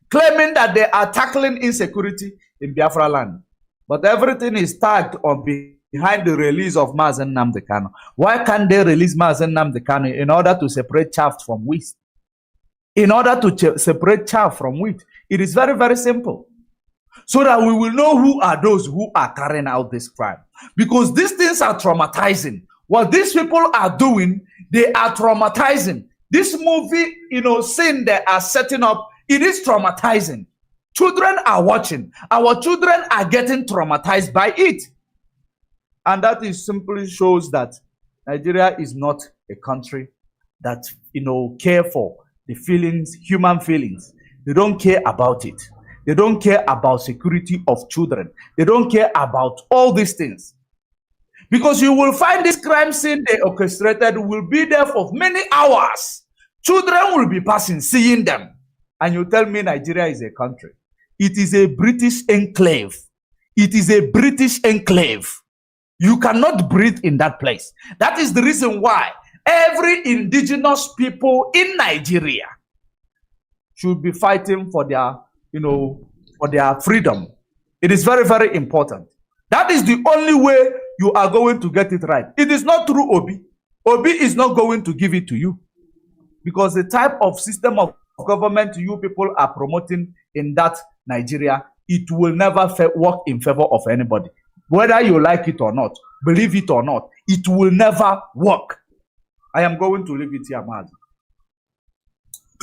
Speaker 1: claiming that they are tackling insecurity in Biafra land. But everything is tagged on behind the release of Mazi Nnamdi Kanu. Why can't they release Mazi Nnamdi Kanu in order to separate chaff from wheat? In order to separate chaff from wheat, it is very, very simple. So that we will know who are those who are carrying out this crime. Because these things are traumatizing. What these people are doing, they are traumatizing. This movie, scene they are setting up, it is traumatizing. Children are watching. Our children are getting traumatized by it. And that is simply shows that Nigeria is not a country that, care for the feelings, human feelings. They don't care about it. They don't care about security of children. They don't care about all these things. Because you will find this crime scene they orchestrated will be there for many hours. Children will be passing, seeing them. And you tell me Nigeria is a country. It is a British enclave. It is a British enclave. You cannot breathe in that place. That is the reason why every indigenous people in Nigeria should be fighting for their, for their freedom. It is very, very important. That is the only way you are going to get it right. It is not through Obi. Obi is not going to give it to you. Because the type of system of government you people are promoting in that Nigeria, it will never work in favor of anybody. Whether you like it or not, believe it or not, it will never work. I am going to leave it here, Mazi.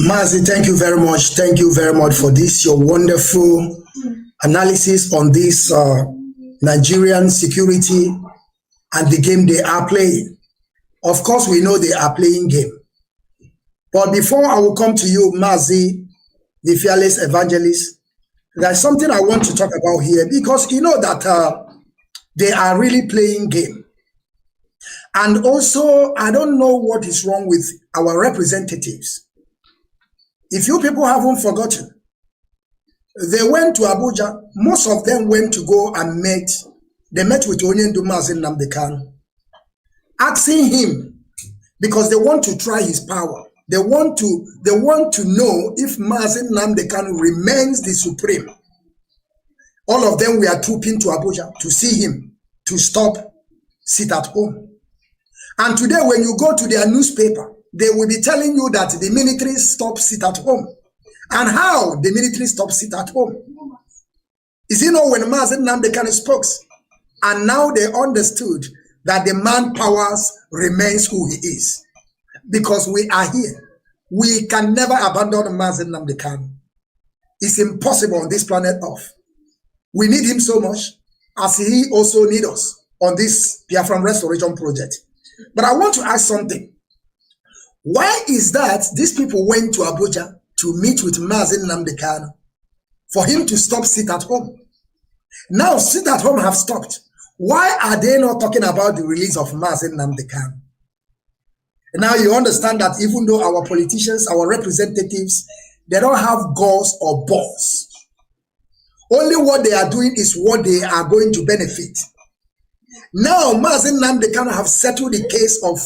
Speaker 2: Mazi, thank you very much. Thank you very much for this, your wonderful analysis on this Nigerian security and the game they are playing. Of course, we know they are playing game. But before I will come to you, Mazi, the fearless evangelist, There's something I want to talk about here because you know that they are really playing game. And also, I don't know what is wrong with our representatives. If you people haven't forgotten, they went to Abuja. Most of them went to go and met. They met with Mazi Nnamdi, asking him because they want to try his power. They want to know if Mazi Nnamdi remains the supreme. All of them were trooping to Abuja to see him, to stop, sit at home. And today, when you go to their newspaper, they will be telling you that the military stopped sit at home. And how the military stopped sit at home? Is it not when Mazi Nnamdi spoke? And now they understood that the man powers remains who he is. Because we are here. We can never abandon Mazi Nnamdi. It's impossible on this planet Earth. We need him so much as he also needs us on this Biafra restoration project. But I want to ask something. Why is that these people went to Abuja to meet with Mazi Nnamdi for him to stop sit at home? Now sit at home have stopped. Why are they not talking about the release of Mazi Nnamdi? Now you understand that even though our politicians, our representatives, they don't have goals or balls. Only what they are doing is what they are going to benefit. Now, Mazi Nnamdi have settled the case of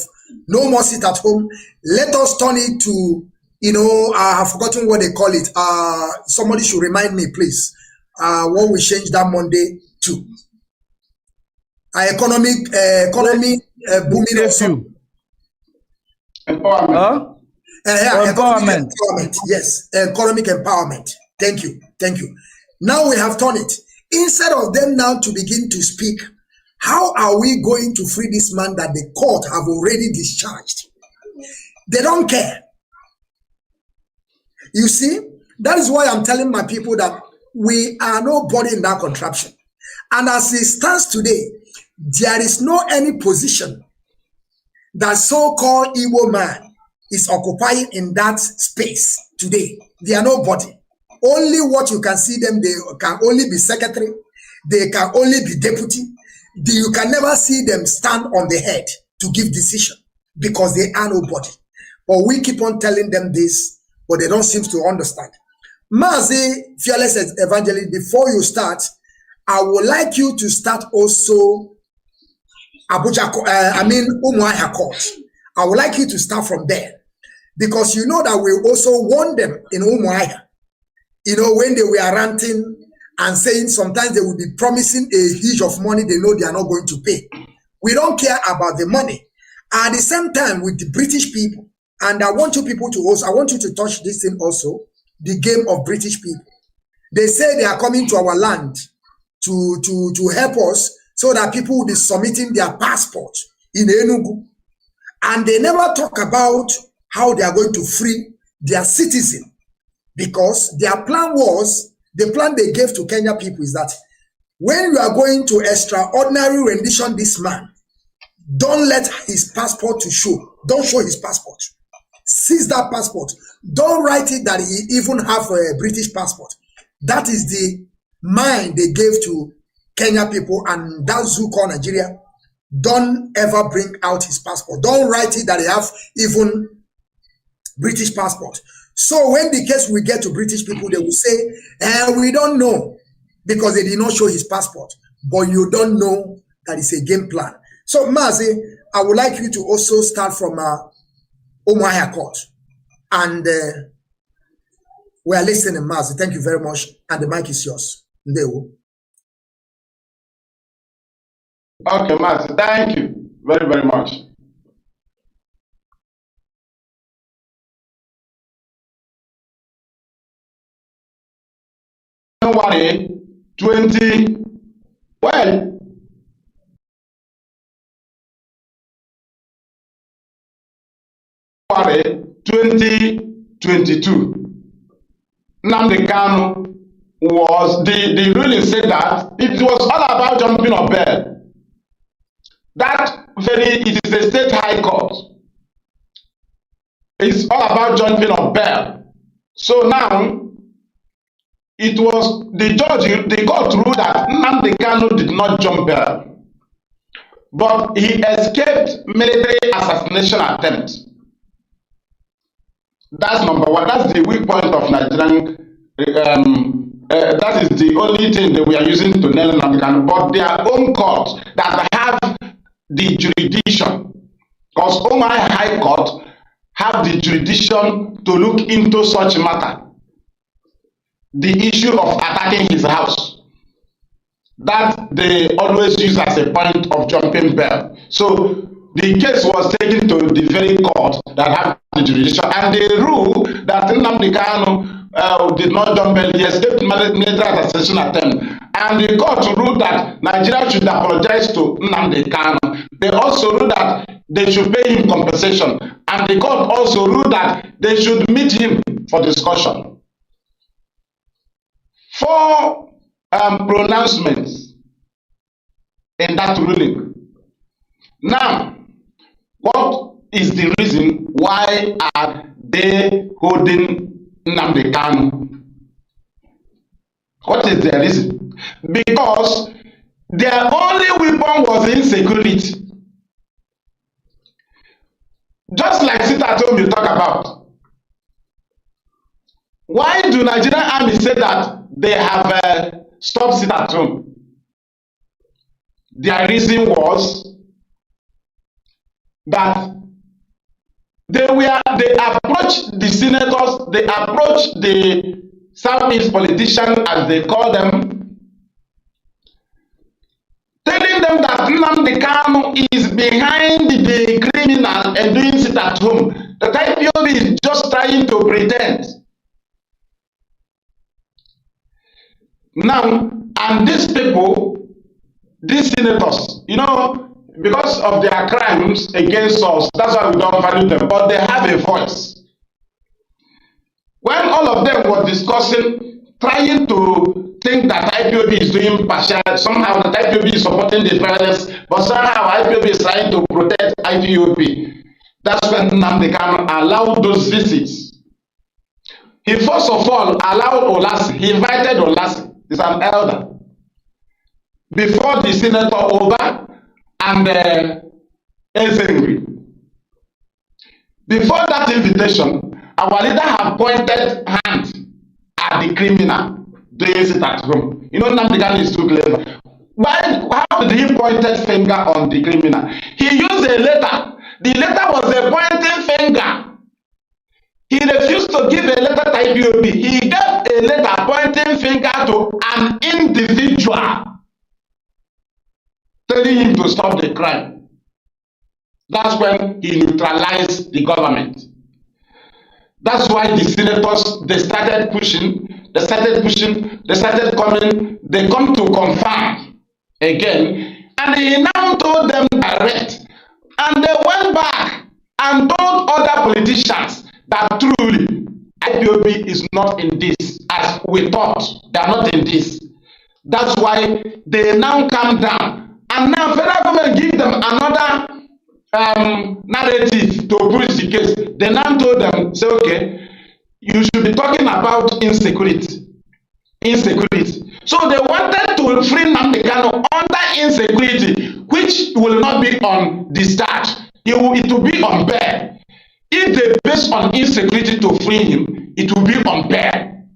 Speaker 2: no more sit at home. Let us turn it to, you know, I have forgotten what they call it. Somebody should remind me, please. What we changed that Monday to. Economy booming also.
Speaker 1: Empowerment.
Speaker 2: Empowerment. Yes, economic empowerment. Thank you. Thank you. Now we have turned it. Instead of them now to begin to speak, how are we going to free this man that the court have already discharged? They don't care. You see, that is why I'm telling my people that we are nobody in that contraption. And as it stands today, there is no any position that so-called Igbo man is occupying in that space today. They are nobody. Only what you can see them, they can only be secretary, they can only be deputy. You can never see them stand on the head to give decision because they are nobody. But we keep on telling them this, but they don't seem to understand. Mazi, fearless evangelist, before you start, I would like you to start also Abuja, Umuahia Court. I would like you to start from there because you know that we also warned them in Umuahia. You know, when they were ranting and saying sometimes they will be promising a huge of money they know they are not going to pay. We don't care about the money. At the same time, with the British people, and I want you people to also, I want you to touch this thing also, the game of British people. They say they are coming to our land to help us so that people will be submitting their passport in Enugu. And they never talk about how they are going to free their citizens. Because their plan was, the plan they gave to Kenya people is that when you are going to extraordinary rendition this man, don't let his passport to show. Don't show his passport. Seize that passport. Don't write it that he even have a British passport. That is the mind they gave to Kenya people, and that zoo called Nigeria. Don't ever bring out his passport. Don't write it that he have even British passport. So when the case will get to British people, they will say, we don't know because they did not show his passport. But you don't know that it's a game plan. So Mazi, I would like you to also start from Umuahia Court. And we are listening, Mazi. Thank you very much. And the mic is yours. Ndeo.
Speaker 3: Okay, Mazi, thank you very, very much. January 2022. Nnamdi Kanu was the ruling said that it was all about jumping on bail. It is a state high court. It's all about jumping on bail. So now it was the judge, the court ruled that Nnamdi Kanu did not jump bail, but he escaped military assassination attempt. That's number one. That's the weak point of Nigerian. That is the only thing that we are using to nail Nnamdi Kanu. But their own court that have the jurisdiction, because Omar High Court have the jurisdiction to look into such matter. The issue of attacking his house, that they always use as a point of jumping bail. So the case was taken to the very court that have the jurisdiction, and they ruled that Nnamdi Kanu did not jump bail. He escaped military assassination attempt, and the court ruled that Nigeria should apologize to Nnamdi Kanu. They also ruled that they should pay him compensation, and the court also ruled that they should meet him for discussion. 4 pronouncements in that ruling. Now, what is the reason why are they holding Nnamdi Kanu? What is the reason? Because their only weapon was insecurity. Just like sit at home you talk about. Why do Nigerian army say that they have stopped sit at home? Their reason was that they approached the senators, they approached the Southeast politicians, as they call them, telling them that Nnamdi Kanu is behind the criminal and doing sit at home. The IPOB is just trying to pretend. Now, and these people, these senators, you know, because of their crimes against us, that's why we don't value them, but they have a voice. When all of them were discussing, trying to think that IPOB is doing partial, somehow that IPOB is supporting the violence, but somehow IPOB is trying to protect IPOB. That's when Nnamdi Kanu allowed those visits. He first of all allowed Olasi, he invited Olasi, he's an elder, before the Senator Oba and Ezengri. Before that invitation, our leader had pointed hand at the criminal doing sit at home. You know, Nnamdi Kanu is too clever. How did he point a finger on the criminal? He used a letter. The letter was a pointing finger. He refused to give a letter to IPOB. He gave a letter pointing finger to an individual, telling him to stop the crime. That's when he neutralized the government. That's why the senators, they started coming, they come to confirm again, and he now told them direct, and they went back and told other politicians that truly IPOB is not in this, as we thought, they are not in this. That's why they now calm down, and now federal government give them another narrative to push the case. They now told them, say, okay, you should be talking about insecurity. So they wanted to free Nnamdi Kanu under insecurity, which will not be on discharge. It will be on bail. If they base on insecurity to free him, it will be on bail.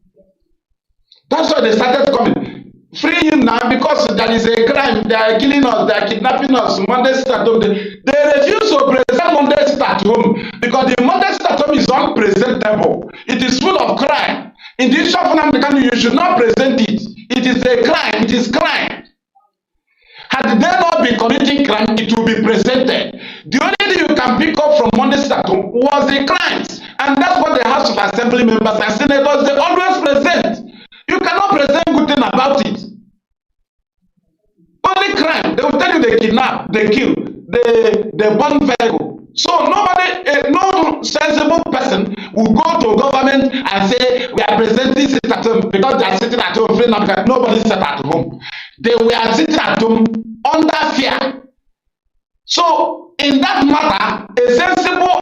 Speaker 3: That's why they started coming. Free him now because there is a crime. They are killing us. They are kidnapping us. Monday sit at home. They refuse to present Monday sit at home because the Monday sit at home is unpresentable. It is full of crime. In the issue of Nnamdi Kanu, you should not present it. It is a crime. It is crime. Had they not been committing crime, it will be presented. The only thing you can pick up from Monday sit at home was the crimes, and that's what the House of Assembly members and senators they always present. You cannot present good thing about it. Only crime. They will tell you they kidnap, they kill, they burn vehicle. So nobody, no sensible person will go to government and say we are presenting sit at home because they are sitting at home. Nobody sat at home. They were sitting at home under fear. So in that matter, a sensible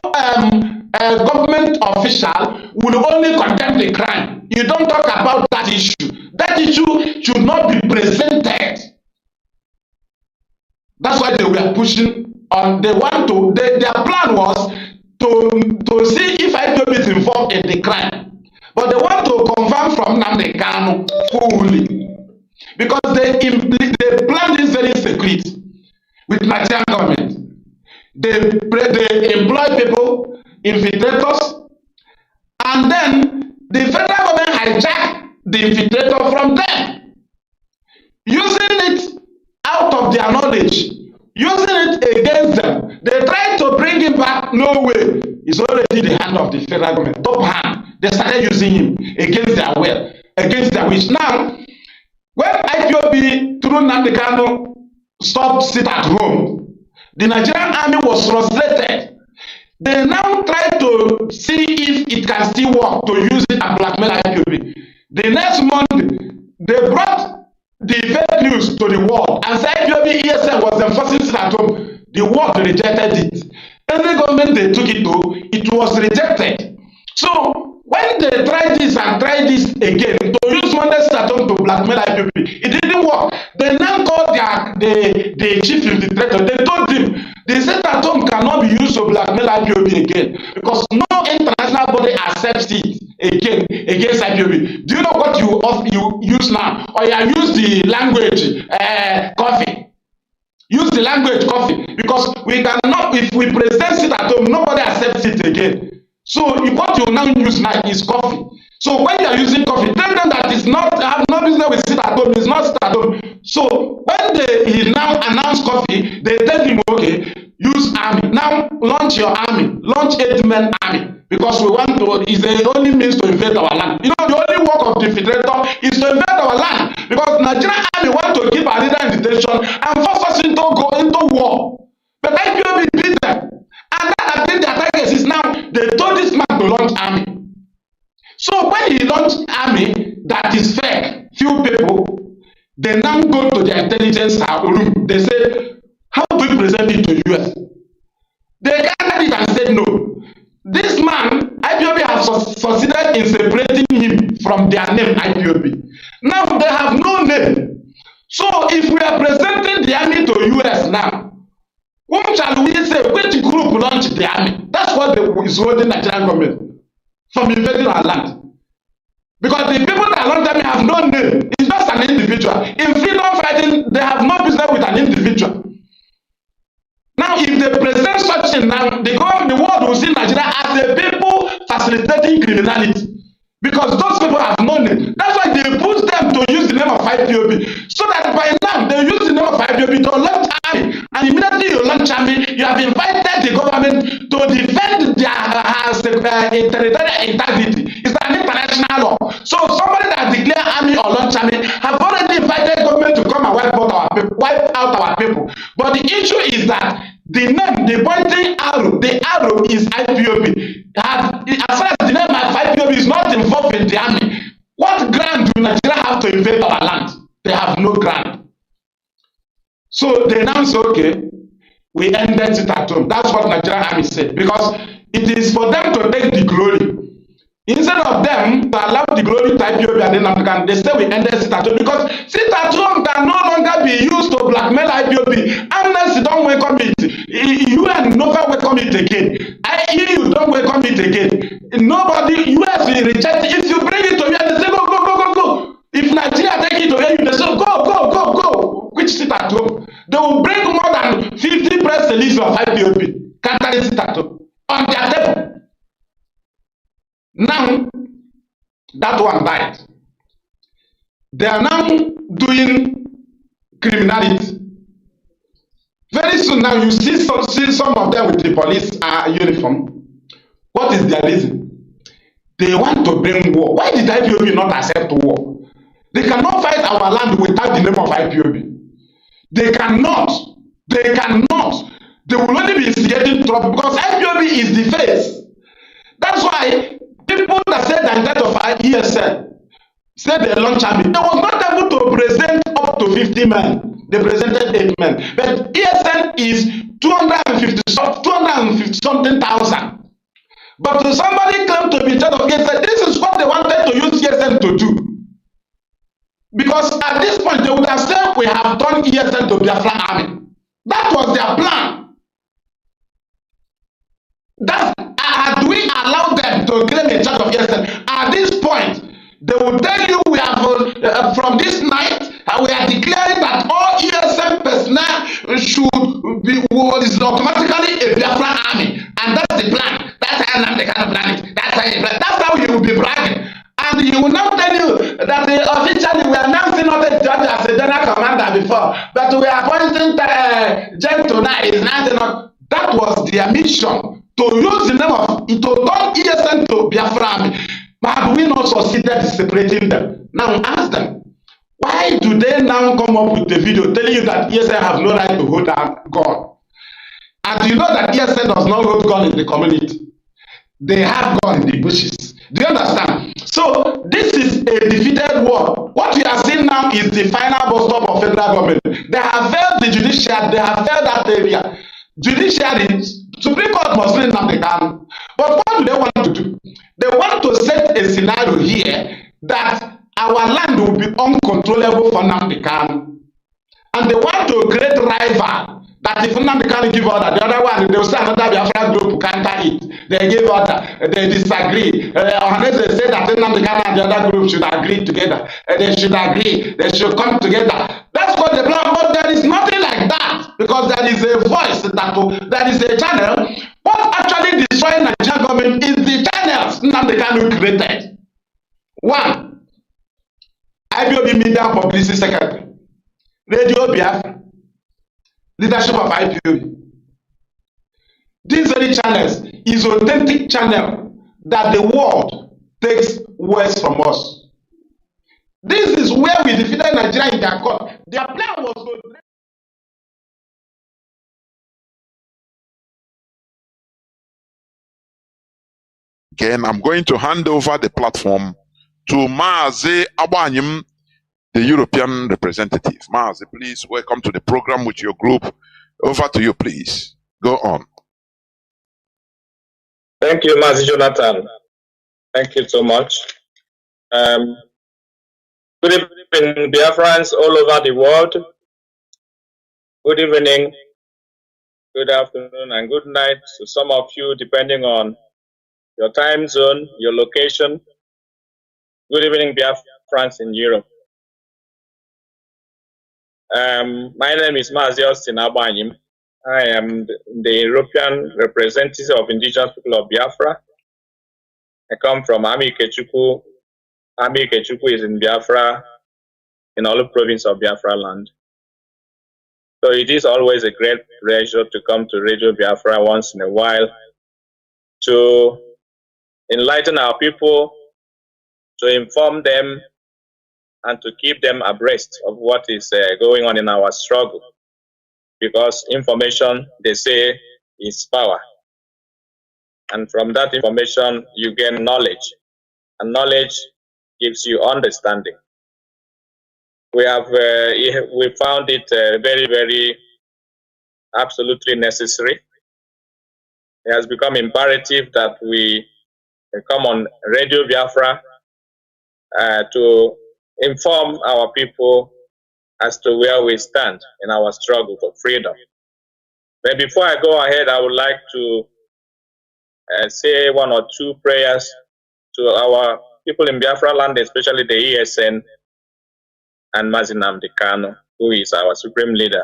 Speaker 3: government official will only condemn the crime. You don't talk about that issue. That issue should not be presented. That's why they were pushing on. They want to. Their plan was to see if IPOB is involved in the crime, but they want to confirm from Nnamdi Kanu fully, because they plan this very secret with Nigerian government. They employ people, infiltrators, and then the federal government hijack the infiltrator from them, using it out of their knowledge, using it against them. They try to bring him back. No way. It's already the hand of the federal government, top hand. They started using him against their will, against their wish. Now, when IPOB through Nnamdi Kanu stopped sit at home, the Nigerian army was frustrated. They now try to see if it can still work to use it and blackmail IPOB. The next Monday, they brought the fake news to the world and said IPOB ESN was enforcing sit at home. The world rejected it. Every government they took it to, it was rejected. So when they tried this and tried this again to use Monday sit at home to blackmail IPOB, it didn't work. They now called the chief infiltrator. They told him the sit at home cannot be used to blackmail IPOB again, because no international body accepts it again against IPOB. Do you know what you use now? Or you use the language coffee. Use the language coffee, because we cannot, if we present sit at home, nobody accepts it again. So what you now use now is coffee. So when you are using coffee, tell them that it's not, have no business with sit at home, it's not sit at home. So when he now announce coffee, they tell him, okay, use army. Now launch your army, launch 8-man army, because we want to, is the only means to invade our land. You know, the only work of the infiltrator is to invade our land, because Nigerian army want to keep our leader in detention and force us into war. But IPOB beat them. And that has been their target is now, they told this man to launch army. So when he launched army that is fake, few people, they now go to their intelligence room. They say, how do we present it to US? They gathered it and said no. This man, IPOB has succeeded in separating him from their name, IPOB. Now they have no name. So if we are presenting the army to US now, whom shall we say, which group launched the army? That's what is holding the Nigerian government from invading our land. Because the people that launched the army have no name. It's just an individual. In freedom fighting, they have no business with an individual. Now, if they present such thing now, the world will see Nigeria as the people facilitating criminality. Because those people have no name. That's why they push them to use the name of IPOB. So that by now, they use the name of IPOB to launch army. And immediately you launch army, you have invited the government to defend their territorial integrity. It's an international law. So somebody that declares army or launch army have already invited government to come and wipe out our people. But the issue is that the name, the pointing arrow, the arrow is IPOB. As far as the name of IPOB is not involved in the army, what ground do Nigeria have to invade our land? They have no ground. So they now say, okay, we ended it at home. That's what Nigerian army said, because it is for them to take the glory. Instead of them to allow the glory to IPOB and then they say we ended sit at home, because sit at home can no longer be used to blackmail IPOB. Amnesty don't welcome it. UN never welcome it again. EU don't welcome it again. Nobody, US will reject it. If you bring it to me, they say go, go, go, go, go. If Nigeria take it to you, they say go, go, go, go. Which sit at home? They will bring more than 50 press releases of IPOB. Can't sit at home on their table. Now, that one died. They are now doing criminality. Very soon now, you see some of them with the police uniform. What is their reason? They want to bring war. Why did IPOB not accept war? They cannot fight our land without the name of IPOB. They cannot. They cannot. They will only be instigating trouble, because IPOB is the face. That's why people that said the intent of ESN said they launch army. They was not able to present up to 50 men. They presented 8 men. But ESN is 250 something thousand. But somebody claimed to be in charge of ESN. This is what they wanted to use ESN to do. Because at this point, they would have said, we have done ESN to Biafra army. That was their plan. Had we allowed them to claim in charge of ESN, at this point, they will tell you we have, from this night, we are declaring that all ESN personnel is automatically a Biafra army. And that's the plan. That's how Nnamdi kind of plan it. That's how you will be bragging. And he will not tell you that officially we are now seeing not a judge as a general commander before, but we are appointing Gen tonight. That was their mission, to use the name of, to turn ESN to Biafra army. But have we not succeeded in separating them? Now ask them, why do they now come up with a video telling you that ESN have no right to hold a gun? And you know that ESN does not hold gun in the community. They have gun in the bushes. Do you understand? So this is a defeated war. What we are seeing now is the final bus stop of federal government. They have failed the judiciary. They have failed that area. Judiciary, Supreme Court must lean Nnamdi Kanu. But what do they want to do? They want to set a scenario here that our land will be uncontrollable for Nnamdi Kanu. And they want to create rival. That if Nnamdi Kanu give order, the other one, they will say another Biafra group counter it. They give order, they disagree. Unless they say that Nnamdi Kanu and the other group should agree together. They should agree, they should come together. That's what they plan, but there is nothing like that. Because there is a voice, that is a channel. What actually destroys Nigerian government is the channels Nnamdi Kanu created. One, IPOB Media Publicity Secretary, Radio Biafra, leadership of IPOB. These very channels is authentic channel that the world takes words from us. This is where we defeated Nigeria in their court. Their plan was to...
Speaker 4: Again, I'm going to hand over the platform to Mazi Abanyim, the European representative. Mazi, please welcome to the program with your group. Over to you, please. Go on.
Speaker 5: Thank you, Mazi Jonathan. Thank you so much. Good evening, Biafrans all over the world. Good evening, good afternoon, and good night to some of you, depending on your time zone, your location. Good evening, Biafrans in Europe. My name is Mazi Abanyim. I am the European representative of indigenous people of Biafra. I come from Ami Ikechukwu. Ami Ikechukwu is in Biafra, in Olu province of Biafra land. So it is always a great pleasure to come to Radio Biafra once in a while to enlighten our people, to inform them, and to keep them abreast of what is going on in our struggle. Because information, they say, is power. And from that information, you gain knowledge. And knowledge gives you understanding. We found it very, very absolutely necessary. It has become imperative that we come on Radio Biafra to inform our people as to where we stand in our struggle for freedom. But before I go ahead, I would like to say one or two prayers to our people in Biafra land, especially the ESN and Mazi Nnamdi Kanu, who is our supreme leader.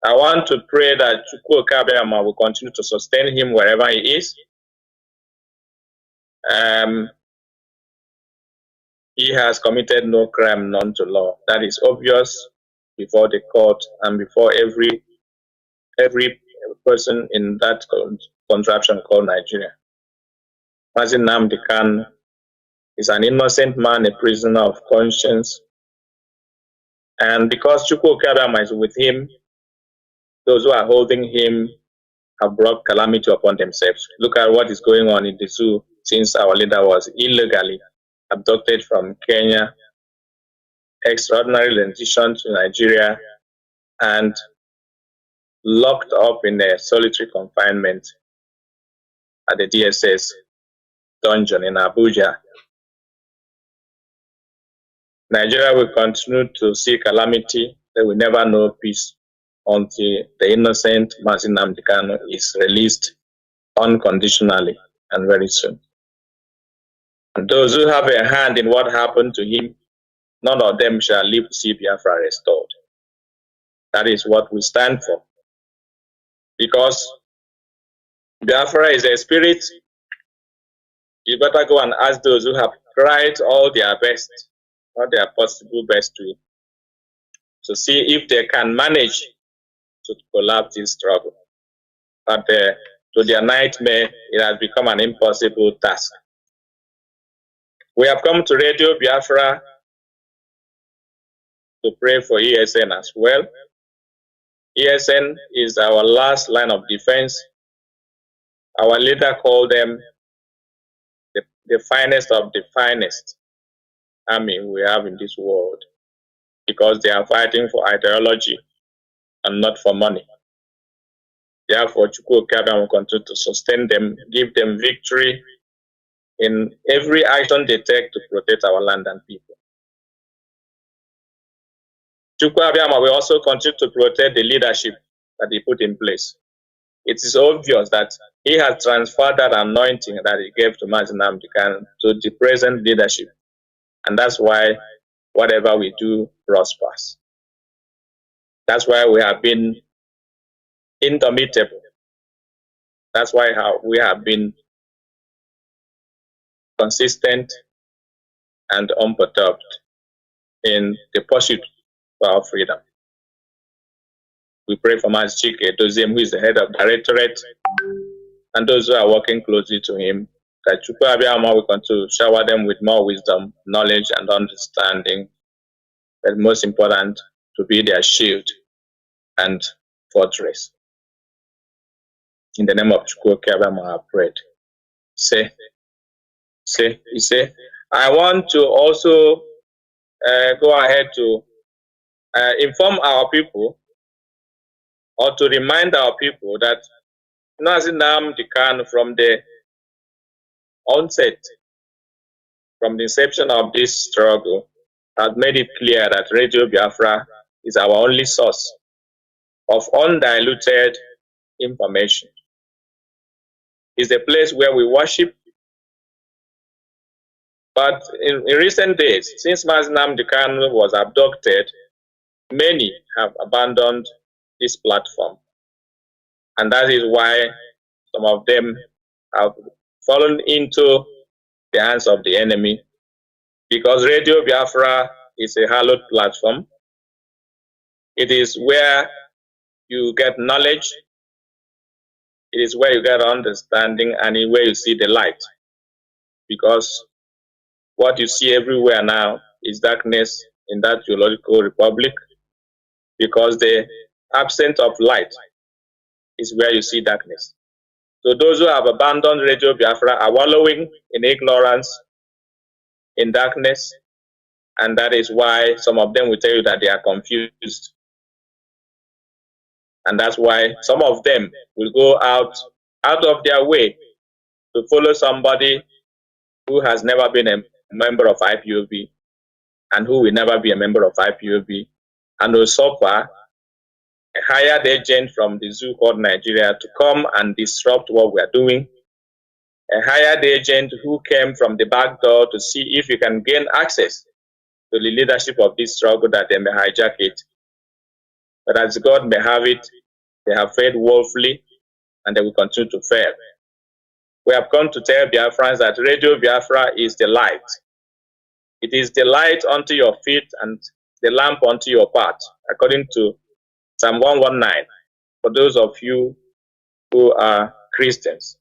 Speaker 5: I want to pray that Chukwu Okabiyama will continue to sustain him wherever he is. He has committed no crime known to law. That is obvious before the court and before every person in that contraption called Nigeria. Mazi Nnamdi Kanu is an innocent man, a prisoner of conscience. And because Chukwu Okabiyama is with him, those who are holding him have brought calamity upon themselves. Look at what is going on in the zoo since our leader was illegally abducted from Kenya, extraordinary rendition to Nigeria, and locked up in a solitary confinement at the DSS dungeon in Abuja. Nigeria will continue to see calamity. They will never know peace until the innocent Mazi Nnamdi Kanu is released unconditionally and very soon. And those who have a hand in what happened to him, none of them shall live to see Biafra restored. That is what we stand for. Because Biafra is a spirit, you better go and ask those who have tried all their best, all their possible best to see if they can manage to collapse this struggle. But to their nightmare, it has become an impossible task. We have come to Radio Biafra to pray for ESN as well. ESN is our last line of defense. Our leader called them the finest of the finest army we have in this world, because they are fighting for ideology and not for money. Therefore, Chukwu Okabia will continue to sustain them, give them victory in every action they take to protect our land and people. Chukwu Okabia will also continue to protect the leadership that he put in place. It is obvious that he has transferred that anointing that he gave to Mazi Nnamdi Kanu to the present leadership. And that's why whatever we do prospers. That's why we have been indomitable. That's why we have been consistent and unperturbed in the pursuit for our freedom. We pray for Mazi Chinedu, who is the head of directorate, and those who are working closely to him, that Chukwu Abiyama will continue to shower them with more wisdom, knowledge, and understanding, but most important, to be their shield and fortress. In the name of Chukwu Abiyama, I have prayed. Say, I want to also go ahead to inform our people, or to remind our people, that Mazi Nnamdi Kanu, from the onset, from the inception of this struggle, has made it clear that Radio Biafra is our only source of undiluted information. It's a place where we worship. But in recent days, since Mazi Nnamdi Kanu was abducted, many have abandoned this platform. And that is why some of them have fallen into the hands of the enemy, because Radio Biafra is a hallowed platform. It is where you get knowledge, it is where you get understanding, and where you see the light. Because what you see everywhere now is darkness in that geological republic, because the absence of light is where you see darkness. So those who have abandoned Radio Biafra are wallowing in ignorance, in darkness, and that is why some of them will tell you that they are confused. And that's why some of them will go out of their way to follow somebody who has never been a member of IPOB and who will never be a member of IPOB, and will suffer a hired agent from the zoo called Nigeria to come and disrupt what we are doing, a hired agent who came from the back door to see if you can gain access to the leadership of this struggle, that they may hijack it. But as God may have it, they have failed woefully, and they will continue to fail. We have come to tell Biafrans that Radio Biafra is the light. It is the light unto your feet and the lamp unto your path, according to Psalm 119, for those of you who are Christians.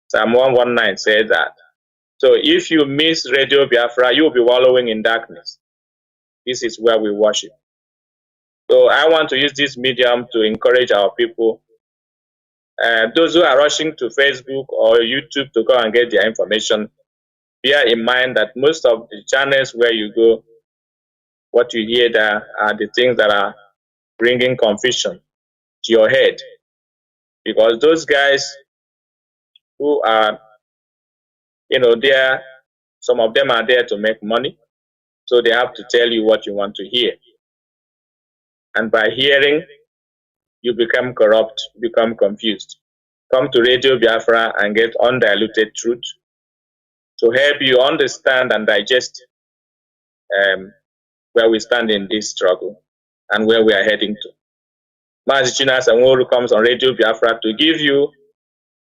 Speaker 5: Psalm 119 says that. So if you miss Radio Biafra, you will be wallowing in darkness. This is where we worship. So I want to use this medium to encourage our people. Those who are rushing to Facebook or YouTube to go and get their information, bear in mind that most of the channels where you go, what you hear there are the things that are bringing confusion to your head. Because those guys who are some of them are there to make money, so they have to tell you what you want to hear. And by hearing, you become corrupt, become confused. Come to Radio Biafra and get undiluted truth to help you understand and digest where we stand in this struggle and where we are heading to. Mazi Chinedu comes on Radio Biafra to give you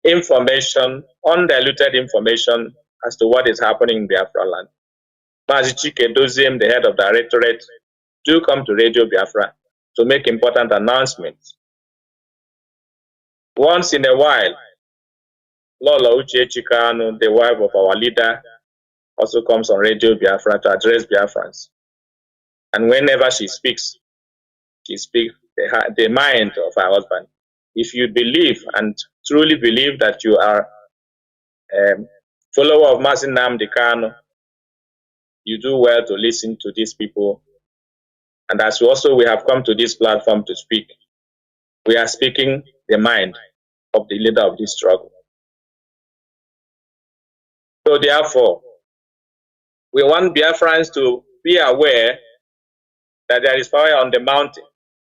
Speaker 5: information, undiluted information as to what is happening in Biafra land. Mazi Chinedu, the head of directorate, do come to Radio Biafra to make important announcements. Once in a while, Lola Kanu, the wife of our leader, also comes on Radio Biafra to address Biafrans. And whenever she speaks the mind of her husband. If you believe and truly believe that you are a follower of Mazi Nnamdi Kanu, you do well to listen to these people. And as we have come to this platform to speak, we are speaking the mind of the leader of this struggle. So therefore, we want Biafrans to be aware that there is fire on the mountain.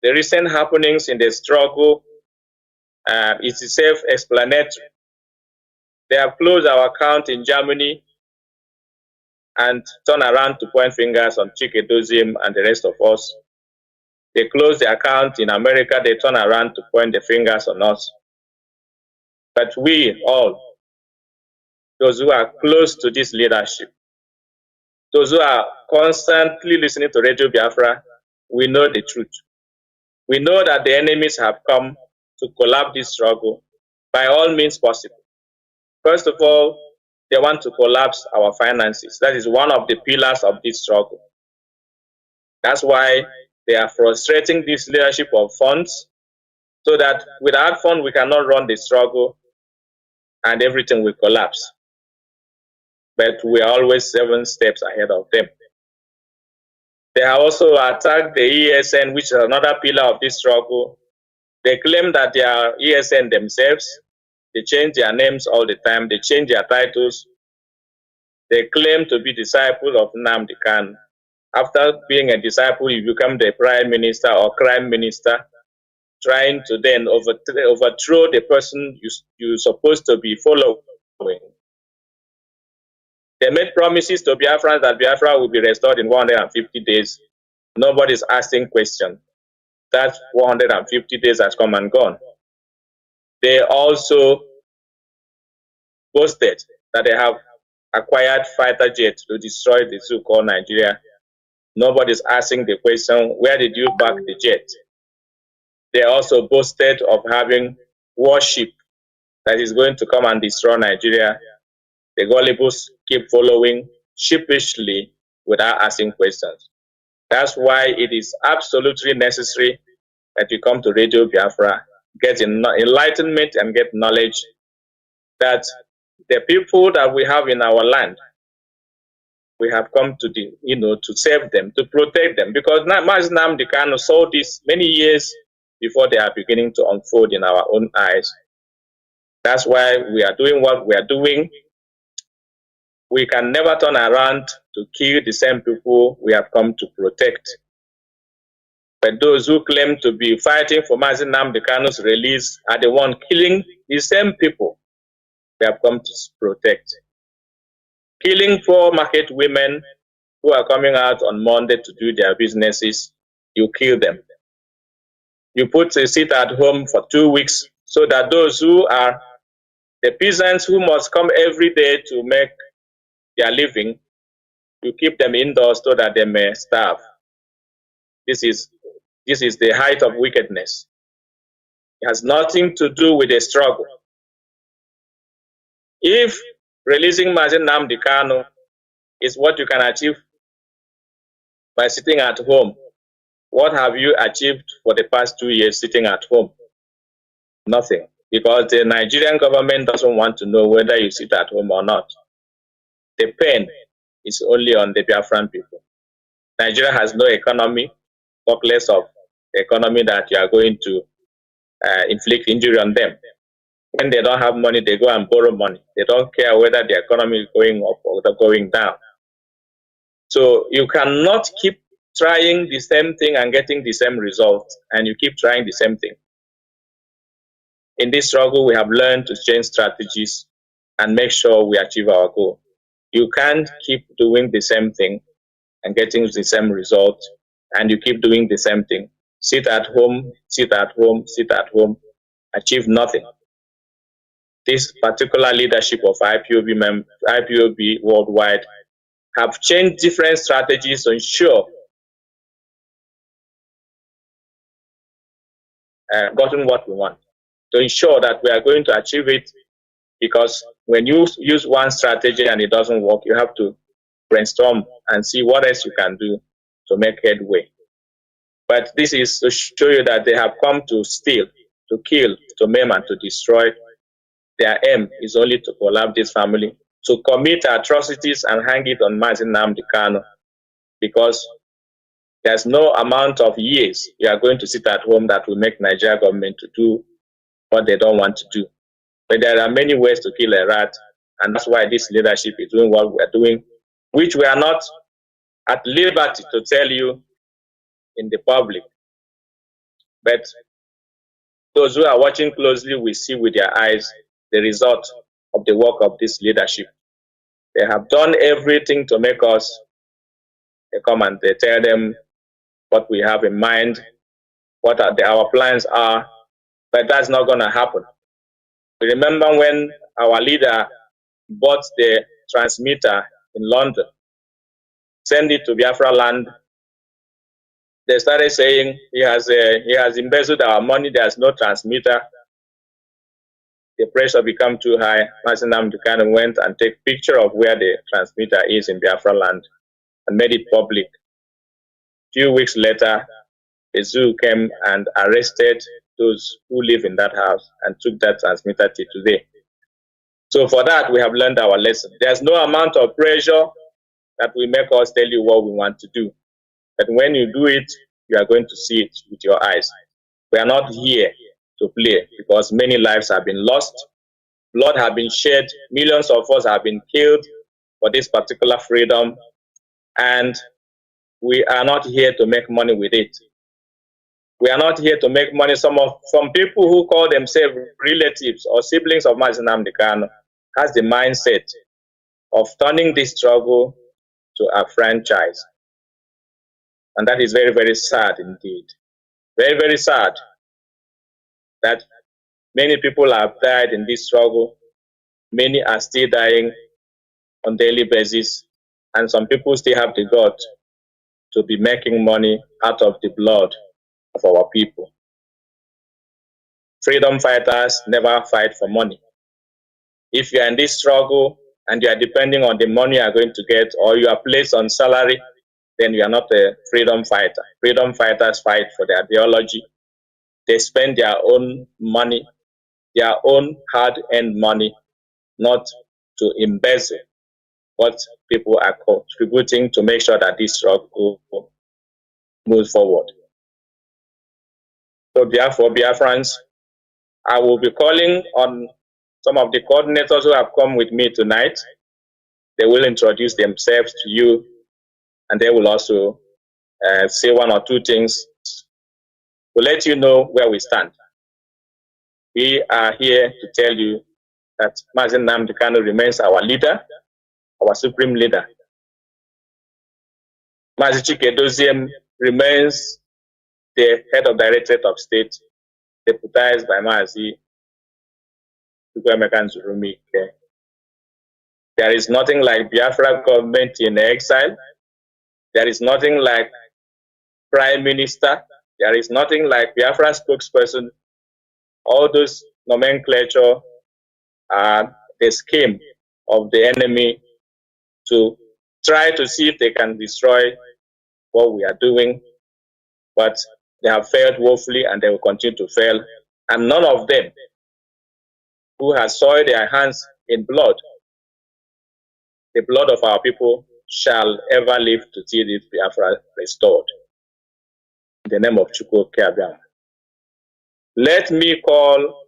Speaker 5: The recent happenings in the struggle is self-explanatory. They have closed our account in Germany and turn around to point fingers on Chinedu and the rest of us. They closed the account in America, they turn around to point the fingers on us. But we all, those who are close to this leadership, those who are constantly listening to Radio Biafra, we know the truth. We know that the enemies have come to collapse this struggle by all means possible. First of all, they want to collapse our finances. That is one of the pillars of this struggle. That's why they are frustrating this leadership of funds, so that without funds we cannot run the struggle and everything will collapse. But we are always 7 steps ahead of them. They have also attacked the ESN, which is another pillar of this struggle. They claim that they are ESN themselves. They change their names all the time. They change their titles. They claim to be disciples of Nnamdi Kanu. After being a disciple, you become the prime minister or crime minister, trying to then overthrow the person you're supposed to be following. They made promises to Biafrans that Biafra will be restored in 150 days. Nobody's asking questions. That 150 days has come and gone. They also boasted that they have acquired fighter jets to destroy the zoo called Nigeria. Nobody's asking the question, where did you back the jet? They also boasted of having warship that is going to come and destroy Nigeria. The gullibles keep following sheepishly without asking questions. That's why it is absolutely necessary that you come to Radio Biafra, get enlightenment and get knowledge that the people that we have in our land, we have come to to save them, to protect them. Because Mazi Nnamdi Kanu saw this many years before they are beginning to unfold in our own eyes. That's why we are doing what we are doing. We can never turn around to kill the same people we have come to protect. But those who claim to be fighting for Mazi Nnamdi Kanu's release are the ones killing the same people we have come to protect. Killing poor market women who are coming out on Monday to do their businesses, you kill them. You put a seat at home for 2 weeks so that those who are the peasants who must come every day to make their living, you keep them indoors so that they may starve. This is the height of wickedness. It has nothing to do with the struggle. If releasing Mazi Nnamdi Kanu is what you can achieve by sitting at home, what have you achieved for the past 2 years sitting at home? Nothing. Because the Nigerian government doesn't want to know whether you sit at home or not. The pain is only on the Biafran people. Nigeria has no economy, talk less of the economy that you are going to inflict injury on them. When they don't have money, they go and borrow money. They don't care whether the economy is going up or going down. So you cannot keep trying the same thing and getting the same result, and you keep trying the same thing. In this struggle, we have learned to change strategies and make sure we achieve our goal. You can't keep doing the same thing and getting the same result, and you keep doing the same thing. Sit at home, sit at home, sit at home, achieve nothing. This particular leadership of IPOB worldwide have changed different strategies to ensure gotten what we want, to ensure that we are going to achieve it, because when you use one strategy and it doesn't work, you have to brainstorm and see what else you can do to make headway. But this is to show you that they have come to steal, to kill, to maim, and to destroy. Their aim is only to collapse this family, to commit atrocities and hang it on Mazi Nnamdi Kanu, because there's no amount of years you are going to sit at home that will make Nigeria government to do what they don't want to do. But there are many ways to kill a rat, and that's why this leadership is doing what we are doing, which we are not at liberty to tell you in the public. But those who are watching closely will see with their eyes the result of the work of this leadership. They have done everything to make us, they come and they tell them what we have in mind, what our plans are, but that's not going to happen. We remember when our leader bought the transmitter in London, sent it to Biafra land. They started saying he has embezzled our money, there's no transmitter. The pressure became too high. Mazi Nnamdi Kanu went and took a picture of where the transmitter is in Biafra land and made it public. A few weeks later, the zoo came and arrested those who live in that house and took that transmitter till today. So for that, we have learned our lesson. There's no amount of pressure that will make us tell you what we want to do. But when you do it, you are going to see it with your eyes. We are not here to play, because many lives have been lost, blood have been shed, millions of us have been killed for this particular freedom, and we are not here to make money with it. We are not here to make money. Some people who call themselves relatives or siblings of Mazi Nnamdi Kanu has the mindset of turning this struggle to a franchise. And that is very, very sad indeed. Very, very sad that many people have died in this struggle. Many are still dying on a daily basis. And some people still have the guts to be making money out of the blood of our people. Freedom fighters never fight for money. If you are in this struggle and you are depending on the money you are going to get, or you are placed on salary, then you are not a freedom fighter. Freedom fighters fight for their ideology. They spend their own money, their own hard-earned money, not to embezzle what people are contributing to make sure that this struggle moves forward. So therefore, Biafrans, I will be calling on some of the coordinators who have come with me tonight. They will introduce themselves to you, and they will also say one or two things to let you know where we stand. We are here to tell you that Mazi Nnamdi Kanu remains our leader, our supreme leader. Mazi Chinedu remains the head of Directorate of State, deputized by Mazi Zurumi. There is nothing like Biafra government in exile. There is nothing like Prime Minister. There is nothing like Biafra spokesperson. All those nomenclature are the scheme of the enemy to try to see if they can destroy what we are doing. But they have failed woefully, and they will continue to fail. And none of them who has soiled their hands in blood, the blood of our people, shall ever live to see this Biafra restored. In the name of Chukwu Keabiam. Let me call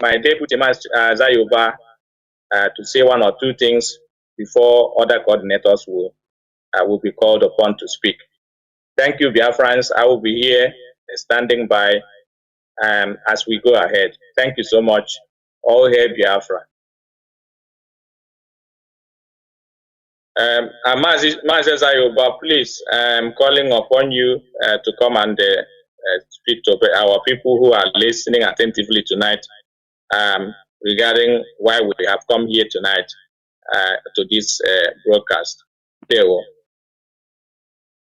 Speaker 5: my deputy Zayoba to say one or two things before other coordinators will be called upon to speak. Thank you, Biafrans. I will be here standing by as we go ahead. Thank you so much. All hail Biafra. Mazi Zayoba, please, I'm calling upon you to come and speak to our people who are listening attentively tonight regarding why we have come here tonight to this broadcast.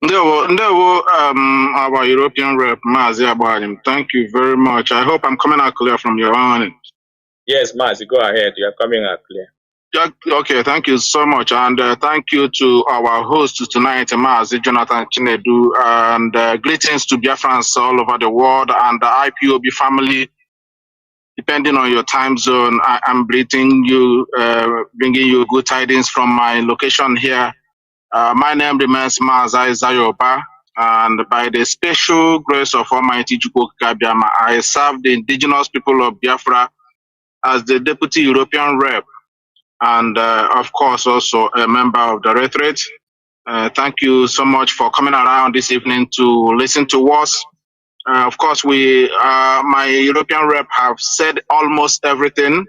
Speaker 6: Our European rep, Mazi Abalim. Thank you very much. I hope I'm coming out clear from your end.
Speaker 5: Yes, Mazi, go ahead. You are coming out clear.
Speaker 6: Okay, thank you so much. And thank you to our host tonight, Mazi Jonathan Chinedu. And greetings to Biafrans all over the world and the IPOB family. Depending on your time zone, I'm greeting you, bringing you good tidings from my location here. My name remains Mazi Zayoba, and by the special grace of Almighty Chukwukabiama, I serve the indigenous people of Biafra as the Deputy European Rep, and of course also a member of the Directorate. Thank you so much for coming around this evening to listen to us. Of course, my European Rep have said almost everything.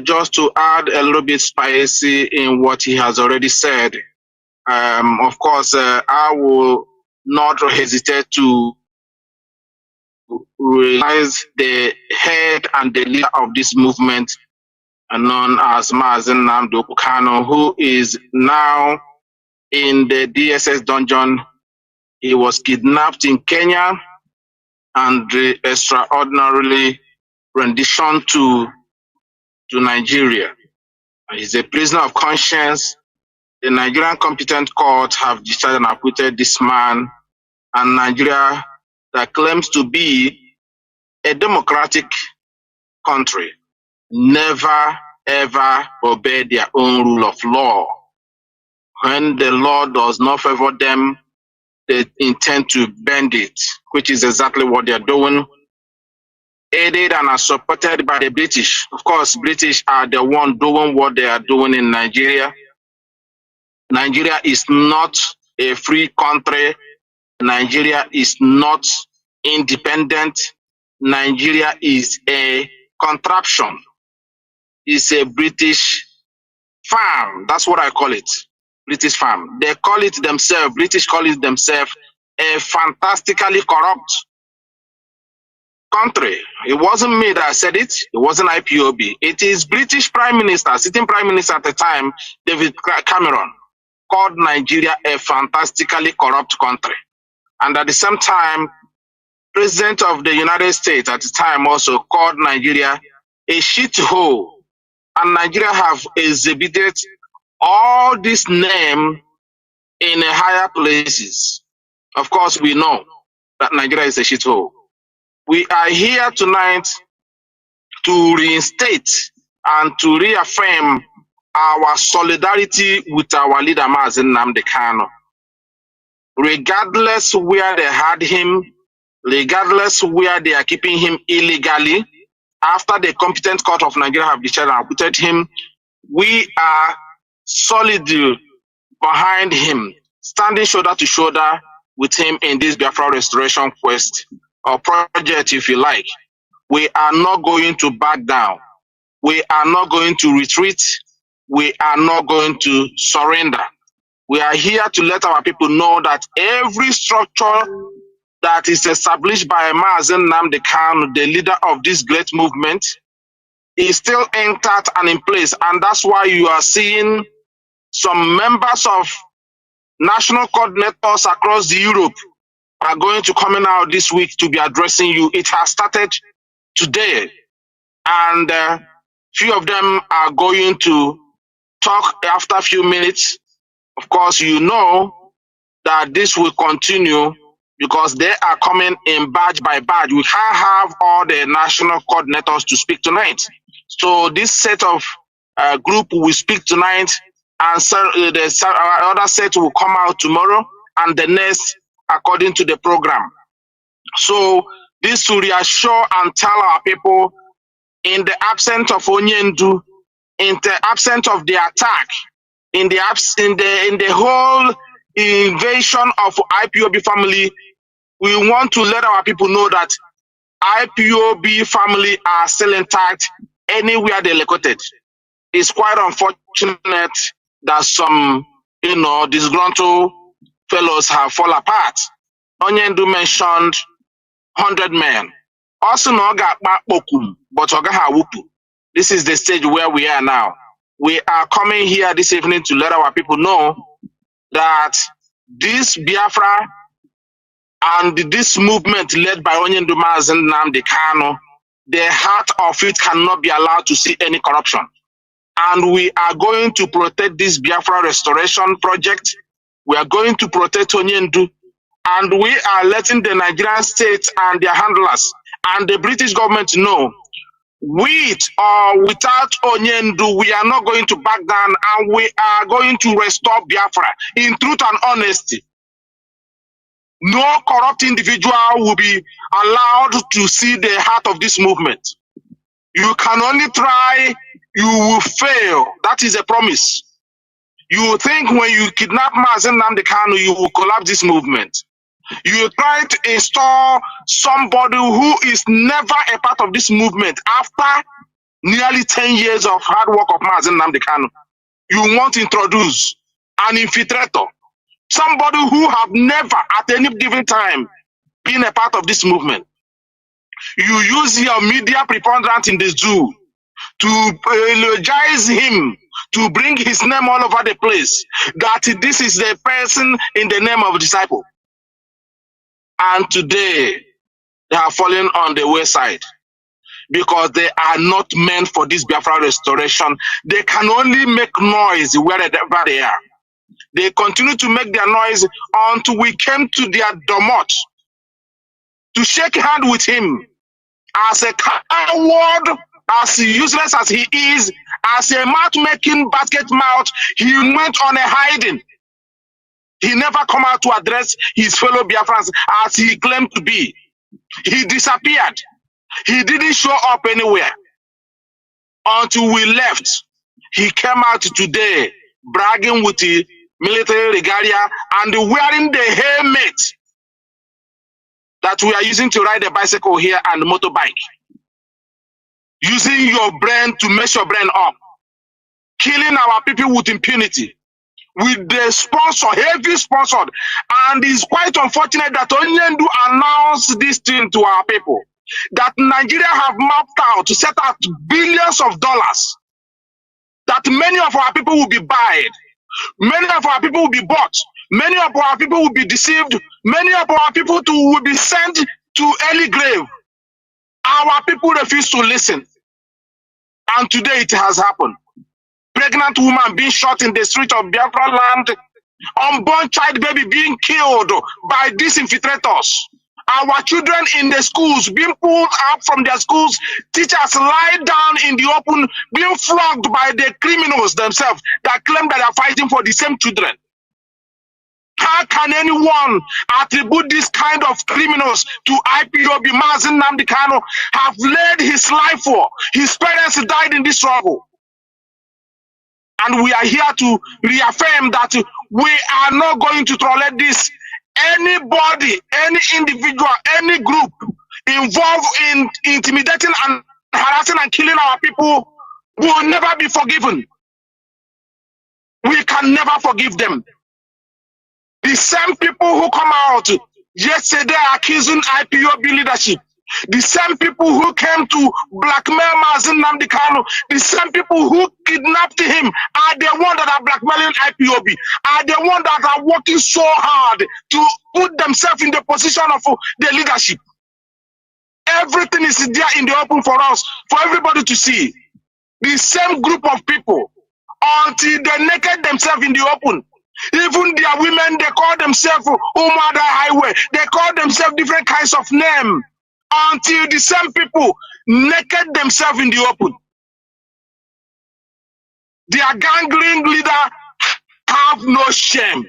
Speaker 6: Just to add a little bit spicy in what he has already said. Of course, I will not hesitate to realize the head and the leader of this movement, known as Mazi Nnamdi Kanu, who is now in the DSS dungeon. He was kidnapped in Kenya and extraordinarily renditioned to Nigeria. He's a prisoner of conscience. The Nigerian competent court have decided and acquitted this man, and Nigeria, that claims to be a democratic country, never ever obey their own rule of law. When the law does not favor them, they intend to bend it, which is exactly what they're doing, aided and are supported by the British. Of course, British are the one doing what they are doing in Nigeria. Nigeria is not a free country. Nigeria is not independent. Nigeria is a contraption. It's a British farm. That's what I call it. British farm. They call it themselves, British call it themselves, a fantastically corrupt country. It wasn't me that said it. It wasn't IPOB. It is British Prime Minister, sitting Prime Minister at the time, David Cameron, called Nigeria a fantastically corrupt country. And at the same time, President of the United States at the time also called Nigeria a shithole. And Nigeria have exhibited all this name in higher places. Of course, we know that Nigeria is a shithole. We are here tonight to reinstate and to reaffirm our solidarity with our leader Mazi Nnamdi Kanu. Regardless where they had him, regardless where they are keeping him illegally, after the competent court of Nigeria have decided and acquitted him, we are solid behind him, standing shoulder to shoulder with him in this Biafra restoration quest or project, if you like. We are not going to back down. We are not going to retreat. We are not going to surrender. We are here to let our people know that every structure that is established by Mazi Nnamdi Kanu, the leader of this great movement, is still intact and in place. And that's why you are seeing some members of national coordinators across Europe are going to coming out this week to be addressing you. It has started today. And few of them are going to talk after a few minutes. Of course, you know that this will continue because they are coming in badge by badge. We can't have all the national coordinators to speak tonight. So this set of group will speak tonight, and the other set will come out tomorrow, and the next according to the program. So this will reassure and tell our people in the absence of Onyendu, in the absence of the attack, in the whole invasion of IPOB family, we want to let our people know that IPOB family are still intact anywhere they're located. It's quite unfortunate that some, disgruntled fellows have fallen apart. Onyendu mentioned 100 men. Also, no but this is the stage where we are now. We are coming here this evening to let our people know that this Biafra and this movement led by Onyendu Mazi and Nnamdi Kanu, the heart of it cannot be allowed to see any corruption. And we are going to protect this Biafra restoration project. We are going to protect Onyendu. And we are letting the Nigerian state and their handlers and the British government know, with or without Onyendu, we are not going to back down, and we are going to restore Biafra in truth and honesty. No corrupt individual will be allowed to see the heart of this movement. You can only try, you will fail. That is a promise. You think when you kidnap Mazi and Nnamdi Kanu, you will collapse this movement. You try to install somebody who is never a part of this movement after nearly 10 years of hard work of Mazi and Nnamdi Kanu. You want to introduce an infiltrator, somebody who have never at any given time been a part of this movement. You use your media preponderance in the zoo to eulogize him, to bring his name all over the place, that this is the person in the name of a disciple. And today, they are falling on the wayside because they are not meant for this Biafra restoration. They can only make noise wherever they are. They continue to make their noise until we came to their domot to shake hand with him as a coward, as useless as he is, as a mouth-making basket mouth. He went on a hiding. He never come out to address his fellow Biafrans as he claimed to be. He disappeared. He didn't show up anywhere until we left. He came out today bragging with the military regalia and wearing the helmet that we are using to ride a bicycle here and motorbike. Using your brain to mess your brain up. Killing our people with impunity. With the sponsor, heavy sponsored. And it's quite unfortunate that Onyendu announced this thing to our people. That Nigeria have mapped out to set out billions of dollars. That many of our people will be buyed. Many of our people will be bought. Many of our people will be deceived. Many of our people will be sent to early grave. Our people refuse to listen. And today it has happened. Pregnant woman being shot in the street of Biafra land. Unborn child baby being killed by these infiltrators. Our children in the schools being pulled up from their schools. Teachers lie down in the open, being flogged by the criminals themselves that claim that they are fighting for the same children. How can anyone attribute this kind of criminals to IPOB? Mazi and Nnamdi Kanu have laid his life for. His parents died in this struggle. And we are here to reaffirm that we are not going to tolerate this. Anybody, any individual, any group involved in intimidating and harassing and killing our people will never be forgiven. We can never forgive them. The same people who come out yesterday accusing IPOB leadership, the same people who came to blackmail Mazi and Nnamdi Kanu, the same people who kidnapped him are the ones that are blackmailing IPOB, are the ones that are working so hard to put themselves in the position of the leadership. Everything is there in the open for us, for everybody to see. The same group of people, until they naked themselves in the open. Even their women, they call themselves Umada Highway. They call themselves different kinds of names. Until the same people naked themselves in the open. Their gangling leader have no shame.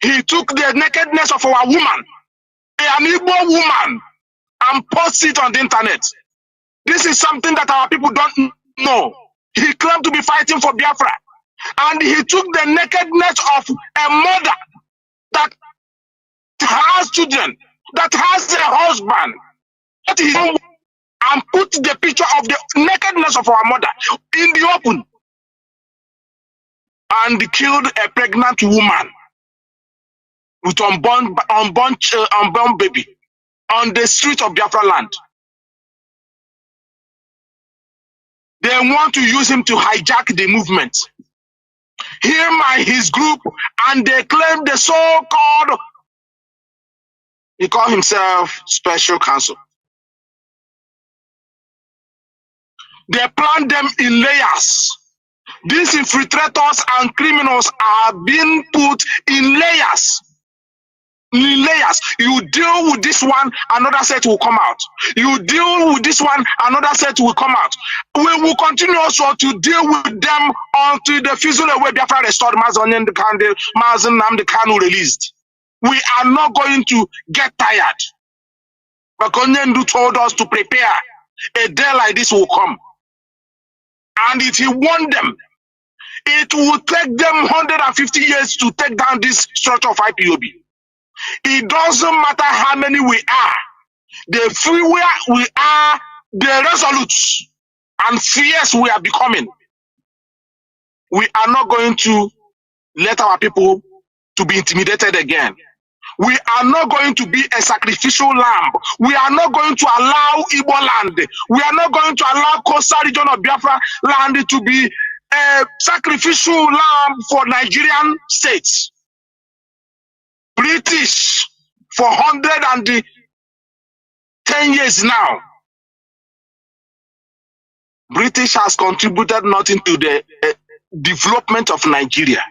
Speaker 6: He took the nakedness of our woman, an Igbo woman, and posted it on the internet. This is something that our people don't know. He claimed to be fighting for Biafra. And he took the nakedness of a mother that has children, that has a husband, that is, and put the picture of the nakedness of our mother in the open and killed a pregnant woman with unborn baby on the street of Biafra land. They want to use him to hijack the movement. Him and his group, and they claim the so-called, he called himself special counsel. They plan them in layers. These infiltrators and criminals are being put in layers. In layers. You deal with this one, another set will come out. You deal with this one, another set will come out. We will continue also to deal with them until the physical way Biafra restored Mazi Nnamdi Kanu released. We are not going to get tired. Because Chinedu told us to prepare. A day like this will come. And if he wants them, it will take them 150 years to take down this structure of IPOB. It doesn't matter how many we are. The freer we are, the resolute and fierce we are becoming. We are not going to let our people to be intimidated again. We are not going to be a sacrificial lamb. We are not going to allow Igbo land. We are not going to allow coastal region of Biafra land to be a sacrificial lamb for Nigerian states. British for 110 years now. British has contributed nothing to the development of Nigeria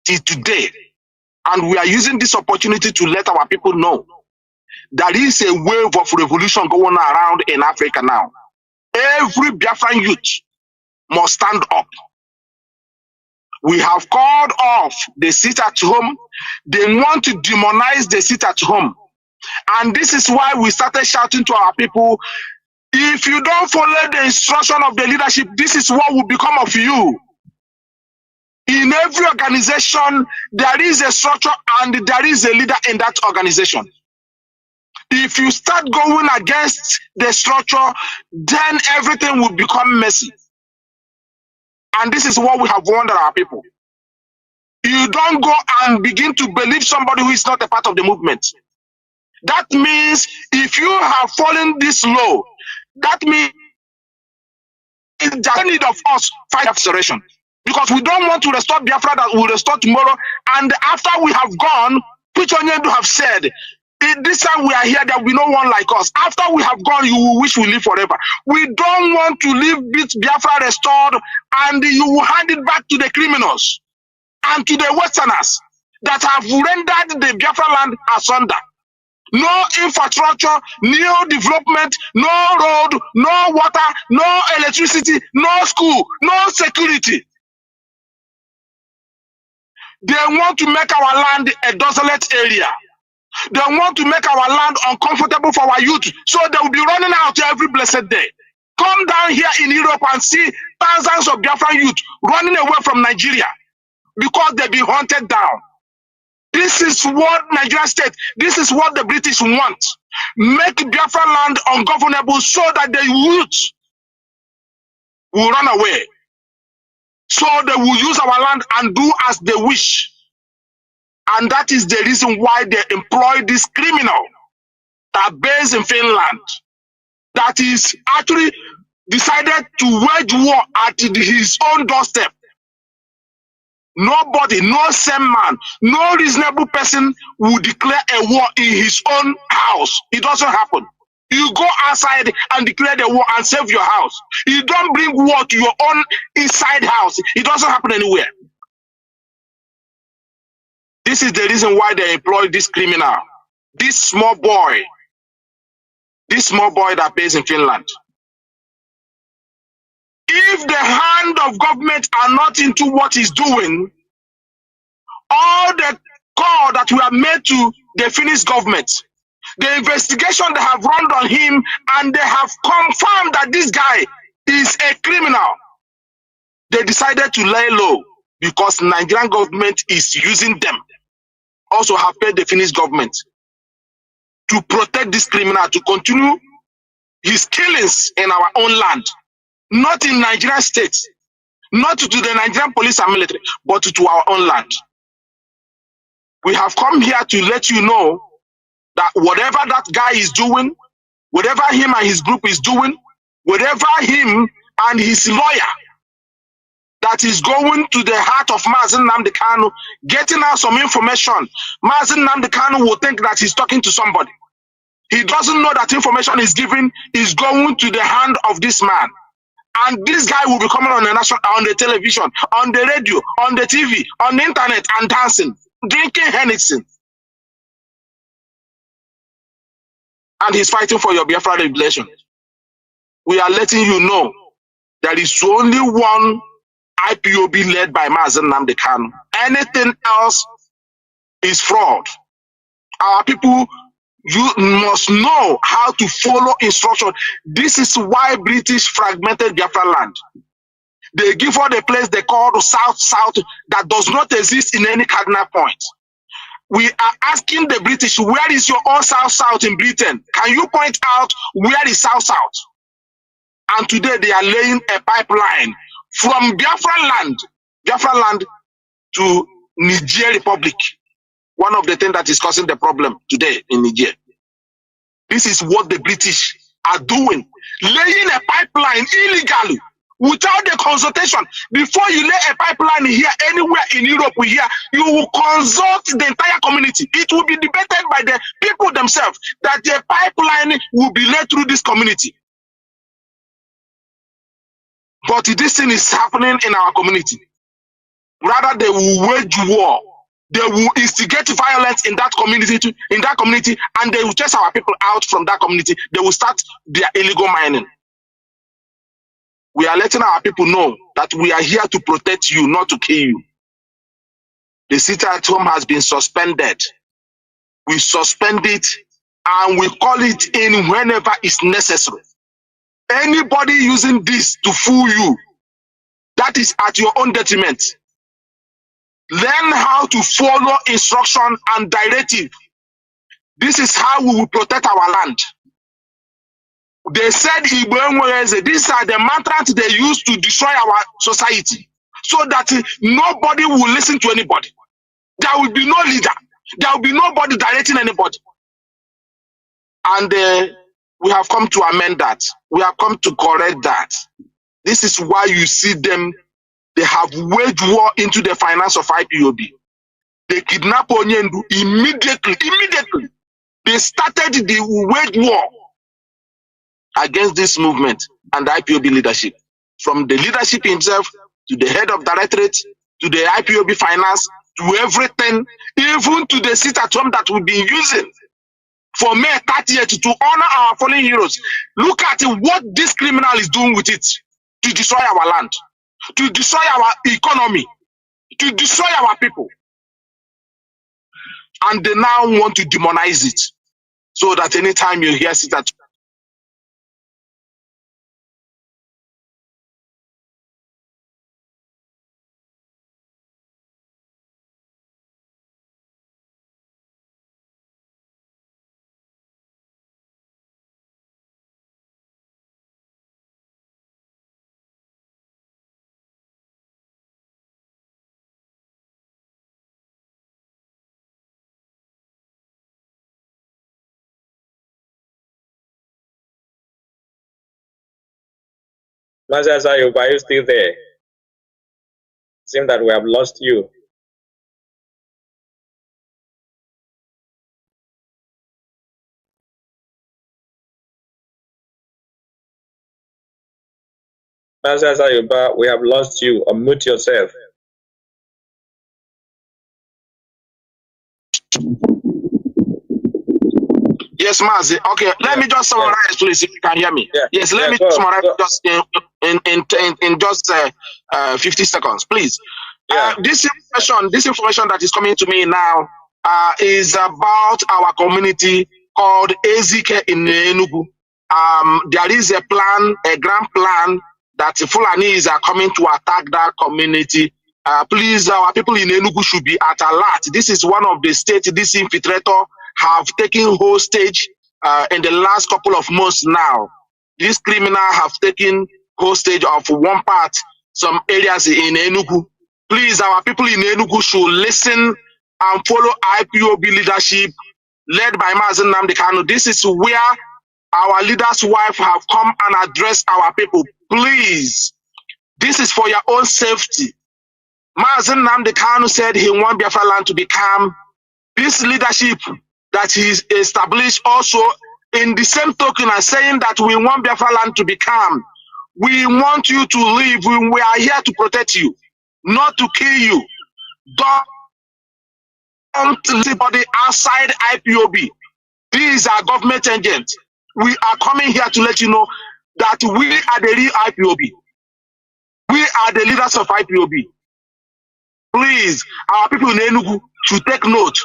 Speaker 6: till today. And we are using this opportunity to let our people know there is a wave of revolution going around in Africa now. Every Biafran youth must stand up. We have called off the sit at home. They want to demonize the sit at home. And this is why we started shouting to our people, if you don't follow the instruction of the leadership, this is what will become of you. In every organization, there is a structure and there is a leader in that organization. If you start going against the structure, then everything will become messy. And this is what we have warned our people. You don't go and begin to believe somebody who is not a part of the movement. That means if you have fallen this low, that means the need of us fight restoration. Because we don't want to restore Biafra that will restore tomorrow. And after we have gone, which Chinedu have said, this time we are here, there will be no one like us. After we have gone, you will wish we live forever. We don't want to leave Biafra restored and you will hand it back to the criminals and to the Westerners that have rendered the Biafra land asunder. No infrastructure, no development, no road, no water, no electricity, no school, no security. They want to make our land a desolate area. They want to make our land uncomfortable for our youth. So they will be running out every blessed day. Come down here in Europe and see thousands of Biafran youth running away from Nigeria because they've been hunted down. This is what Nigeria state, this is what the British want. Make Biafra land ungovernable so that the youth will run away. So they will use our land and do as they wish. And that is the reason why they employ this criminal that based in Finland, that is actually decided to wage war at his own doorstep. Nobody, no sane man, no reasonable person will declare a war in his own house. It doesn't happen. You go outside and declare the war and save your house. You don't bring war to your own inside house. It doesn't happen anywhere. This is the reason why they employ this criminal, this small boy that based in Finland. If the hand of government are not into what he's doing, all the call that we have made to the Finnish government The investigation they have run on him, and they have confirmed that this guy is a criminal. They decided to lay low because Nigerian government is using them. Also have paid the Finnish government to protect this criminal to continue his killings in our own land, not in Nigerian states, not to the Nigerian police and military, but to our own land. We have come here to let you know that whatever that guy is doing, whatever him and his group is doing, whatever him and his lawyer that is going to the heart of Mazi Nnamdi Kanu, getting out some information, Mazi Nnamdi Kanu will think that he's talking to somebody. He doesn't know that information is given is going to the hand of this man. And this guy will be coming on the television, on the radio, on the TV, on the internet, and dancing, drinking Hennessy. And he's fighting for your Biafra revelation. We are letting you know there is only one IPOB led by Mazi Nnamdi Kanu. Anything else is fraud. Our people, you must know how to follow instruction. This is why British fragmented Biafra land. They give all the place they call the South that does not exist in any cardinal point. We are asking the British, where is your own South in Britain? Can you point out where is South? And today they are laying a pipeline from Biafra land to Niger Republic. One of the things that is causing the problem today in Niger. This is what the British are doing. Laying a pipeline illegally without the consultation. Before you lay a pipeline here, anywhere in Europe here, you will consult the entire community. It will be debated by the people themselves that the pipeline will be laid through this community. But this thing is happening in our community. Rather, they will wage war. They will instigate violence in that community, and they will chase our people out from that community. They will start their illegal mining. We are letting our people know that we are here to protect you, not to kill you. The sit-at-home has been suspended. We suspend it and we call it in whenever it's necessary. Anybody using this to fool you, that is at your own detriment. Learn how to follow instruction and directive. This is how we will protect our land. They said these are the mantras they use to destroy our society, so that nobody will listen to anybody. There will be no leader. There will be nobody directing anybody. And we have come to amend that. We have come to correct that. This is why you see them. They have waged war into the finance of IPOB. They kidnap Onyendu immediately. They started the wage war against this movement and the IPOB leadership. From the leadership himself, to the head of directorate, to the IPOB finance, to everything, even to the sit-at-home that we've been using for May 30th to honor our fallen heroes. Look at what this criminal is doing with it to destroy our land, to destroy our economy, to destroy our people. And they now want to demonize it, so that anytime you hear sit-at-home,
Speaker 5: Mazi, are you still there? It seems that we have lost you. Mazi, we have lost you. Unmute yourself.
Speaker 6: Yes, Mazi. Okay, let me just summarize, please, if you can hear me.
Speaker 5: Yeah.
Speaker 6: Yes, let me summarize just in just 50 seconds, please.
Speaker 5: Yeah.
Speaker 6: This information that is coming to me now is about our community called Ezike in Enugu. There is a plan, a grand plan that Fulanis are coming to attack that community. Please, our people in Enugu should be at alert. This is one of the states this infiltrator have taken hostage in the last couple of months now. These criminals have taken hostage of one part, some areas in Enugu. Please, our people in Enugu should listen and follow IPOB leadership led by Mazi Nnamdi Kanu. This is where our leader's wife have come and addressed our people. Please, this is for your own safety. Mazi Nnamdi Kanu said he wants Biafra land to become this leadership that he's established also in the same token as saying that we want Biafra land to become. We want you to live. We are here to protect you, not to kill you. Don't let anybody outside IPOB. These are government agents. We are coming here to let you know that we are the real IPOB. We are the leaders of IPOB. Please, our people in Enugu should take note.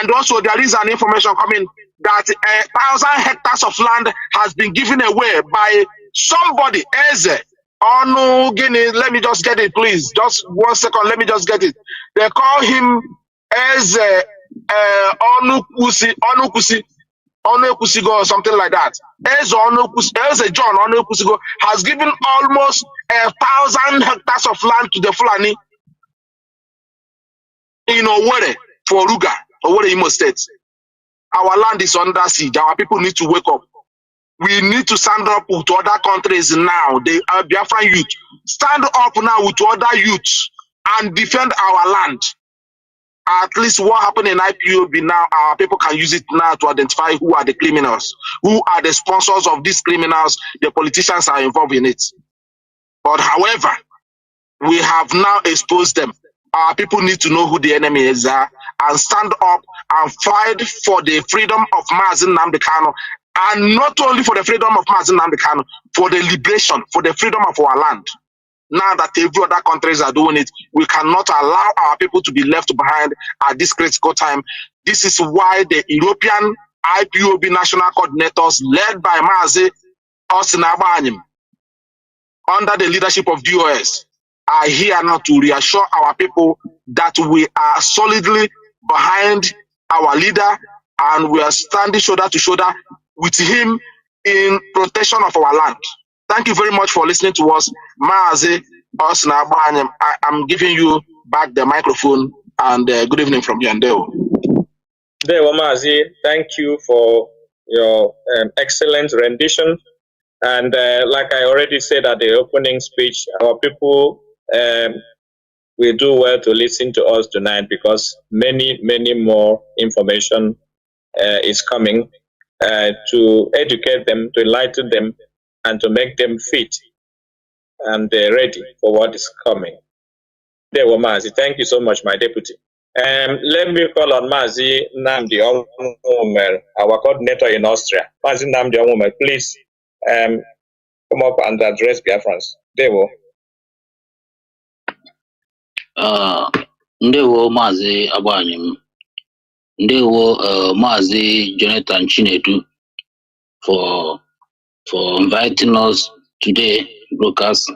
Speaker 6: And also there is an information coming that 1,000 hectares of land has been given away by somebody, Eze. Oh no, Guinea, let me just get it, please. Just 1 second, let me just get it. They call him Eze Onukusigo or something like that. Eze John Onukusigo has given almost 1,000 hectares of land to the Fulani in Owerri for Ruga, Owerri Imo State. Our land is under siege. Our people need to wake up. We need to stand up with other countries now. The Biafran youth. Stand up now with other youths and defend our land. At least what happened in IPOB now, our people can use it now to identify who are the criminals, who are the sponsors of these criminals. The politicians are involved in it. But however, we have now exposed them. Our people need to know who the enemy is and stand up and fight for the freedom of Mazi Nnamdi Kanu. And not only for the freedom of Mazi Nnamdi Kanu, for the liberation, for the freedom of our land. Now that every other countries are doing it, we cannot allow our people to be left behind at this critical time. This is why the European IPOB national coordinators led by Mazi Osinagbanyim under the leadership of DOS are here now to reassure our people that we are solidly behind our leader and we are standing shoulder to shoulder with him in protection of our land. Thank you very much for listening to us. Mazi Osinagbanyim, I am giving you back the microphone and good evening from Yandeo.
Speaker 5: Mazi, thank you for your excellent rendition. And like I already said at the opening speech, our people will do well to listen to us tonight because many more information is coming to educate them, to enlighten them, and to make them fit and ready for what is coming. Mazi, thank you so much, my deputy. Let me call on Mazi Nnamdi, our coordinator in Austria. Mazi Nnamdi, please come up and address Biafrans.
Speaker 7: Ndewo Mazi Agbanyim, Ndewo Mazi Jonathan Chinedu for inviting us today broadcast.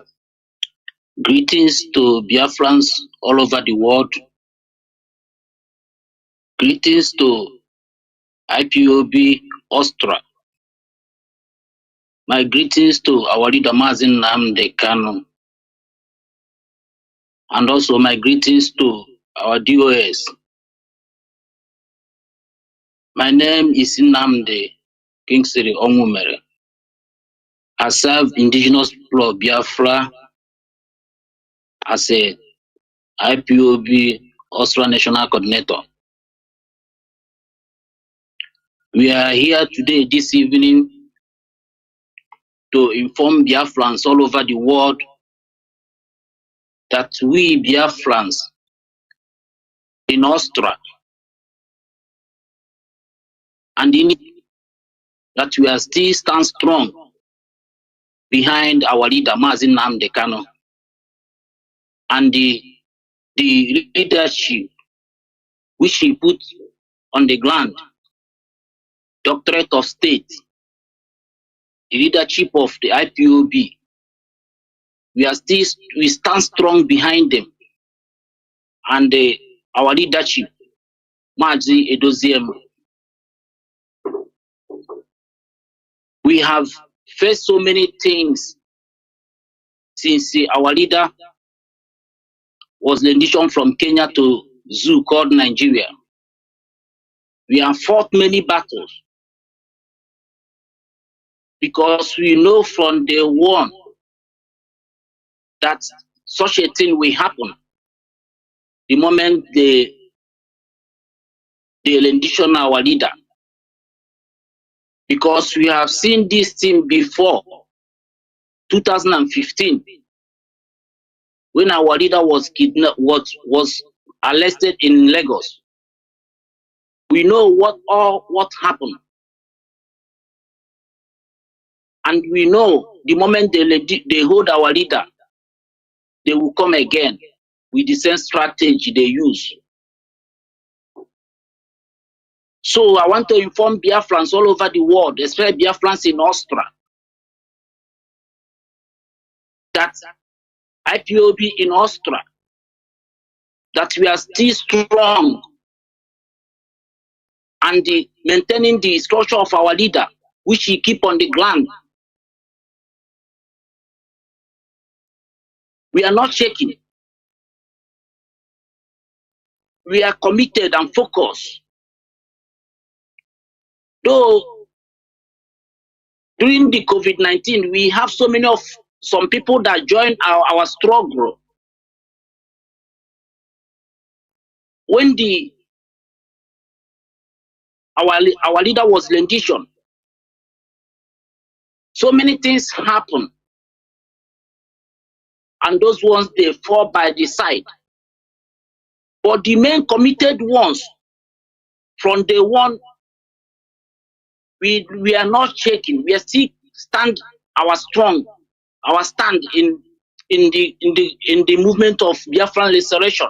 Speaker 7: Greetings to Biafrans all over the world. Greetings to IPOB Austria. My greetings to our leader Mazi Nnamdi Kanu. And also my greetings to our DOS. My name is Nnamdi Kingsley Onwumere. I serve indigenous people of Biafra as a IPOB Austria National Coordinator. We are here today, this evening, to inform Biafrans all over the world that we Biafrans in Austria and in that we are still stand strong behind our leader Mazi Nnamdi Kanu and the leadership which he put on the ground Doctorate of State, the leadership of the IPOB, we stand strong behind them, and our leadership, Mazi Edoziem. We have faced so many things since our leader was renditioned from Kenya to zoo called Nigeria. We have fought many battles because we know from day one that such a thing will happen the moment they rendition our leader. Because we have seen this thing before 2015, when our leader was kidnapped, was arrested in Lagos. We know what happened, and we know the moment they hold our leader, they will come again with the same strategy they use. So I want to inform Biafrans all over the world, especially Biafrans in Austria, that IPOB in Austria, that we are still strong and maintaining the structure of our leader, which he keep on the ground. We are not shaking. We are committed and focused. Though during the COVID-19, we have some people that joined our struggle. When our leader was renditioned, so many things happen, and those ones they fall by the side. But the main committed ones, from day one, we are not shaking. We are still stand our stand in the movement of Biafran restoration.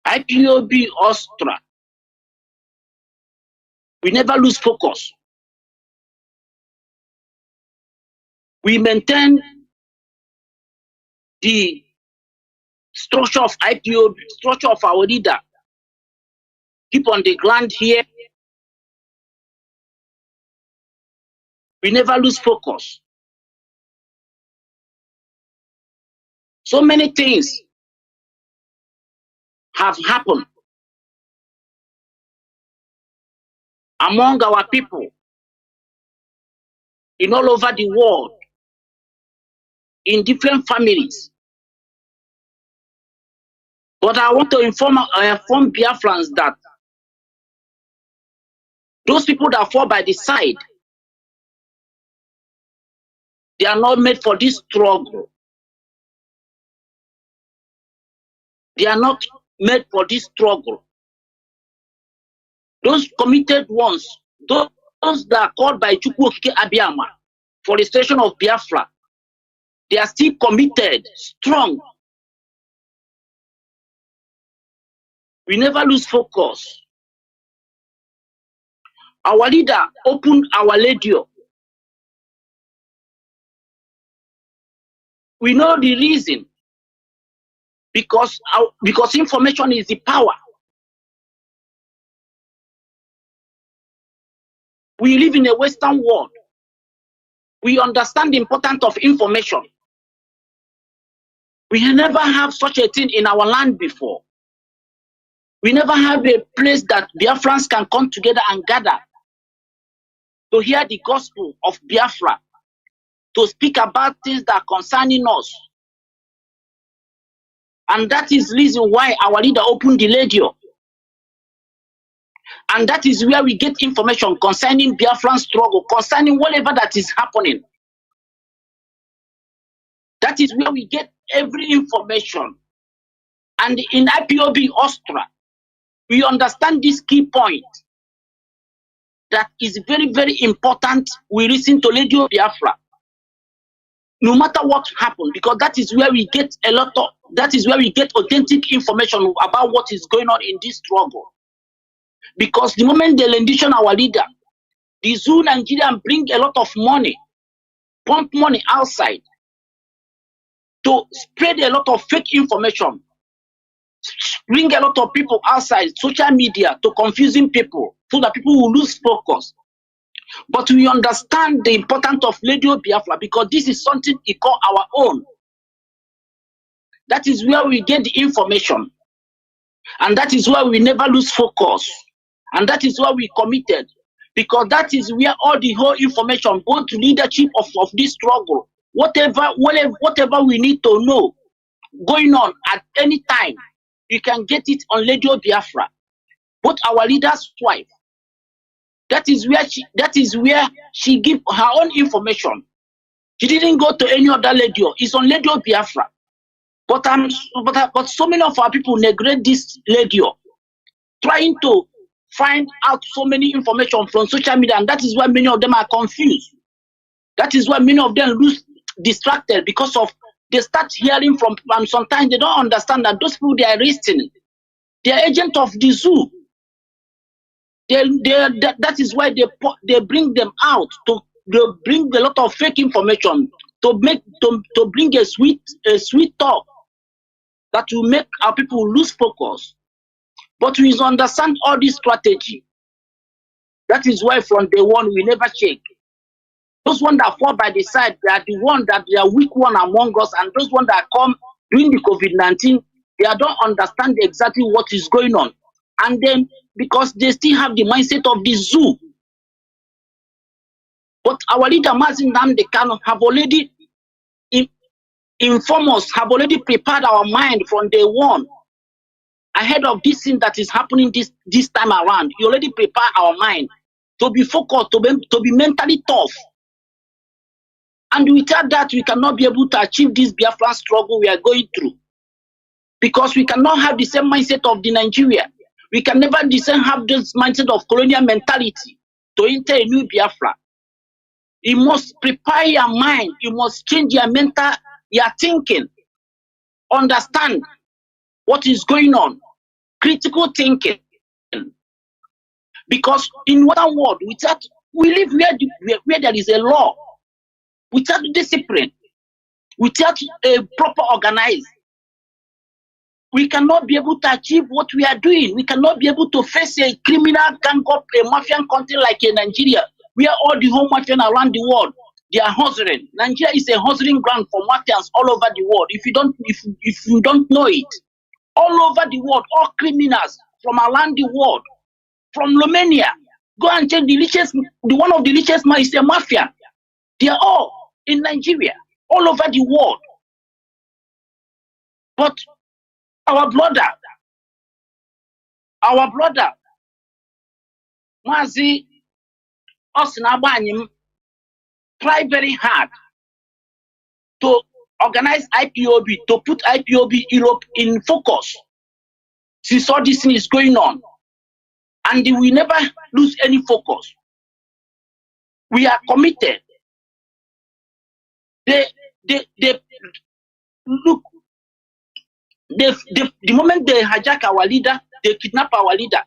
Speaker 7: IPOB Austria, we never lose focus. We maintain the structure of IPOB, structure of our leader. Keep on the ground here. We never lose focus. So many things have happened among our people in all over the world, in different families. But I want to inform Biafrans that those people that fall by the side, they are not made for this struggle. They are not made for this struggle. Those committed ones, those that are called by Chukwu Okike Abiyama for the restoration of Biafra, they are still committed, strong. We never lose focus. Our leader opened our radio. We know the reason. Because information is the power. We live in a Western world. We understand the importance of information. We never have such a thing in our land before. We never have a place that Biafrans can come together and gather to hear the gospel of Biafra, to speak about things that are concerning us. And that is the reason why our leader opened the radio. And that is where we get information concerning Biafran struggle, concerning whatever that is happening. That is where we get every information. And in IPOB Austria, we understand this key point that is very, very important. We listen to Radio Biafra, no matter what happens, because that is where we get that is where we get authentic information about what is going on in this struggle. Because the moment they rendition our leader, the Zoo Nigerian bring a lot of money, pump money outside to spread a lot of fake information, bring a lot of people outside social media to confusing people so that people will lose focus. But we understand the importance of Radio Biafra because this is something we call our own. That is where we get the information. And that is why we never lose focus. And that is why we committed. Because that is where all the whole information, both leadership of this struggle, whatever we need to know going on at any time, you can get it on Radio Biafra. Both our leader's wife. That is where she give her own information. She didn't go to any other radio. It's on Radio Biafra. But so many of our people neglect this radio, trying to find out so many information from social media, and that is why many of them are confused. That is why many of them lose distracted because of they start hearing from people, and sometimes they don't understand that those people they are listening, they are agents of the zoo. That is why they bring them out to bring a lot of fake information to bring a sweet talk that will make our people lose focus. But we understand all this strategy. That is why from day one we never shake. Those ones that fall by the side, they are the ones that they are weak one among us, and those ones that come during the COVID-19, they don't understand exactly what is going on. And then because they still have the mindset of the zoo. But our leader Mazi Nnamdi Kanu have already informed us, have already prepared our mind from day one ahead of this thing that is happening this time around. He already prepared our mind to be focused, to be mentally tough. And without that, we cannot be able to achieve this Biafran struggle we are going through. Because we cannot have the same mindset of the Nigeria. We can never have this mindset of colonial mentality to enter a new Biafra. You must prepare your mind. You must change your your thinking. Understand what is going on. Critical thinking. Because in one world, we live where there is a law. Without discipline, without a proper organized, we cannot be able to achieve what we are doing. We cannot be able to face a criminal gang up, a mafian country like in Nigeria, where all the whole mafian around the world, they are hustling. Nigeria is a hustling ground for mafians all over the world. If you don't know it, all over the world, all criminals from around the world, from Romania, go and check one of the richest man is a mafia. They are all in Nigeria, all over the world. But our brother, Mazi try very hard to organize IPOB, to put IPOB Europe in focus since all this thing is going on. And we never lose any focus. We are committed. The moment they hijack our leader, they kidnap our leader,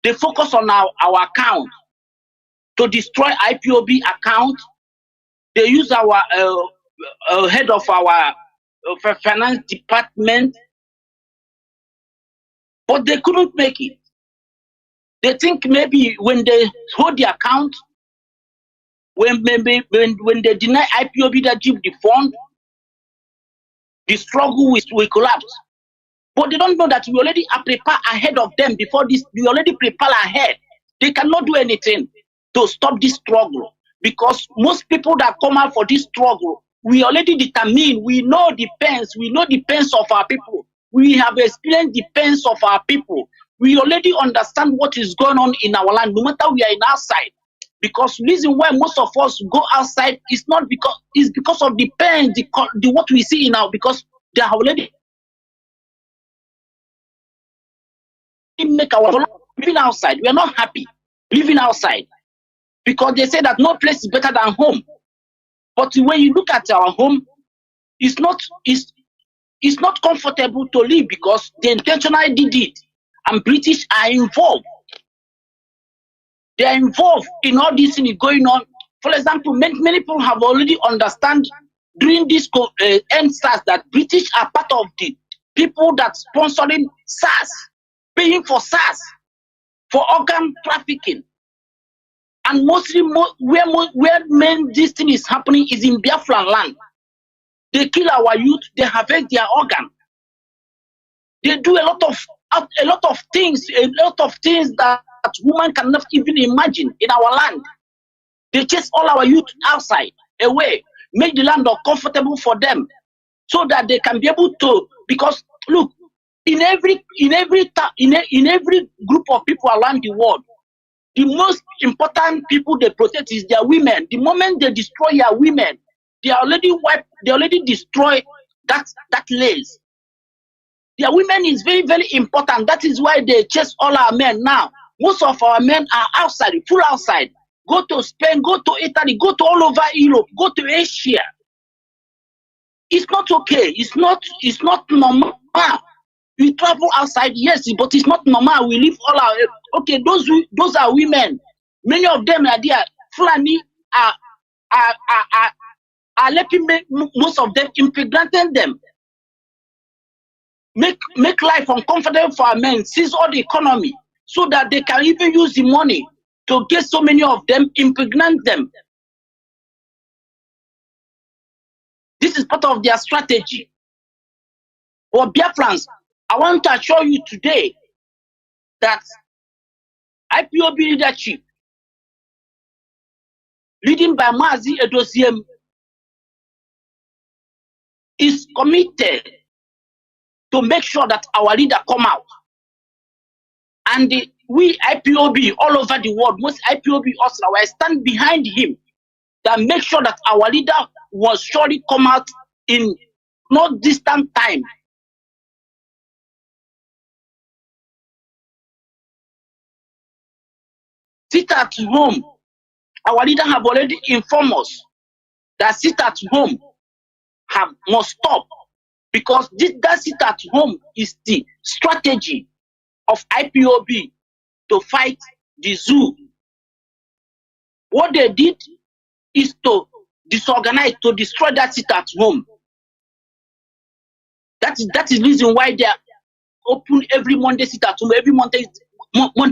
Speaker 7: they focus on our account to destroy IPOB account. They use our head of our finance department, but they couldn't make it. They think maybe when they hold the account, when they deny IPOB leadership the fund, the struggle will collapse. But they don't know that we already are prepared ahead of them before this. We already prepared ahead. They cannot do anything to stop this struggle because most people that come out for this struggle, we already determine. We know the pains. We know the pains of our people. We have experienced the pains of our people. We already understand what is going on in our land, no matter we are in outside. Because the reason why most of us go outside is not because of the pain, the what we see now, because they are already make our living outside. We are not happy living outside because they say that no place is better than home. But when you look at our home, it's not comfortable to live because they intentionally did it, and British are involved. They are involved in all this thing going on. For example, many people have already understand during this end SARS that British are part of the people that sponsoring SARS, paying for SARS, for organ trafficking. And mostly where main this thing is happening is in Biafra land. They kill our youth, they harvest their organ. They do a lot of things that women cannot even imagine in our land. They chase all our youth outside, away, make the land uncomfortable for them, so that they can be able to. Because look, in every group of people around the world, the most important people they protect is their women. The moment they destroy their women, they already destroy that lace. Their women is very, very important. That is why they chase all our men now. Most of our men are outside, full outside. Go to Spain, go to Italy, go to all over Europe, go to Asia. It's not okay. It's not normal. We travel outside, yes, but it's not normal. We leave all our okay. Those are women. Many of them are there. Fulani are letting most of them impregnating them. Make life uncomfortable for our men. Seize all the economy so that they can even use the money to get so many of them, impregnate them. This is part of their strategy. For Biafrans, I want to assure you today that IPOB leadership, leading by Mazi Edosiem, is committed to make sure that our leader come out. And we IPOB all over the world, most IPOB also, I stand behind him that make sure that our leader will surely come out in not distant time. Sit at home. Our leader have already informed us that sit at home must stop, because that sit at home is the strategy of IPOB to fight the zoo. What they did is to disorganize, to destroy that sit at home. That is the reason why they are open every Monday sit at home, every Monday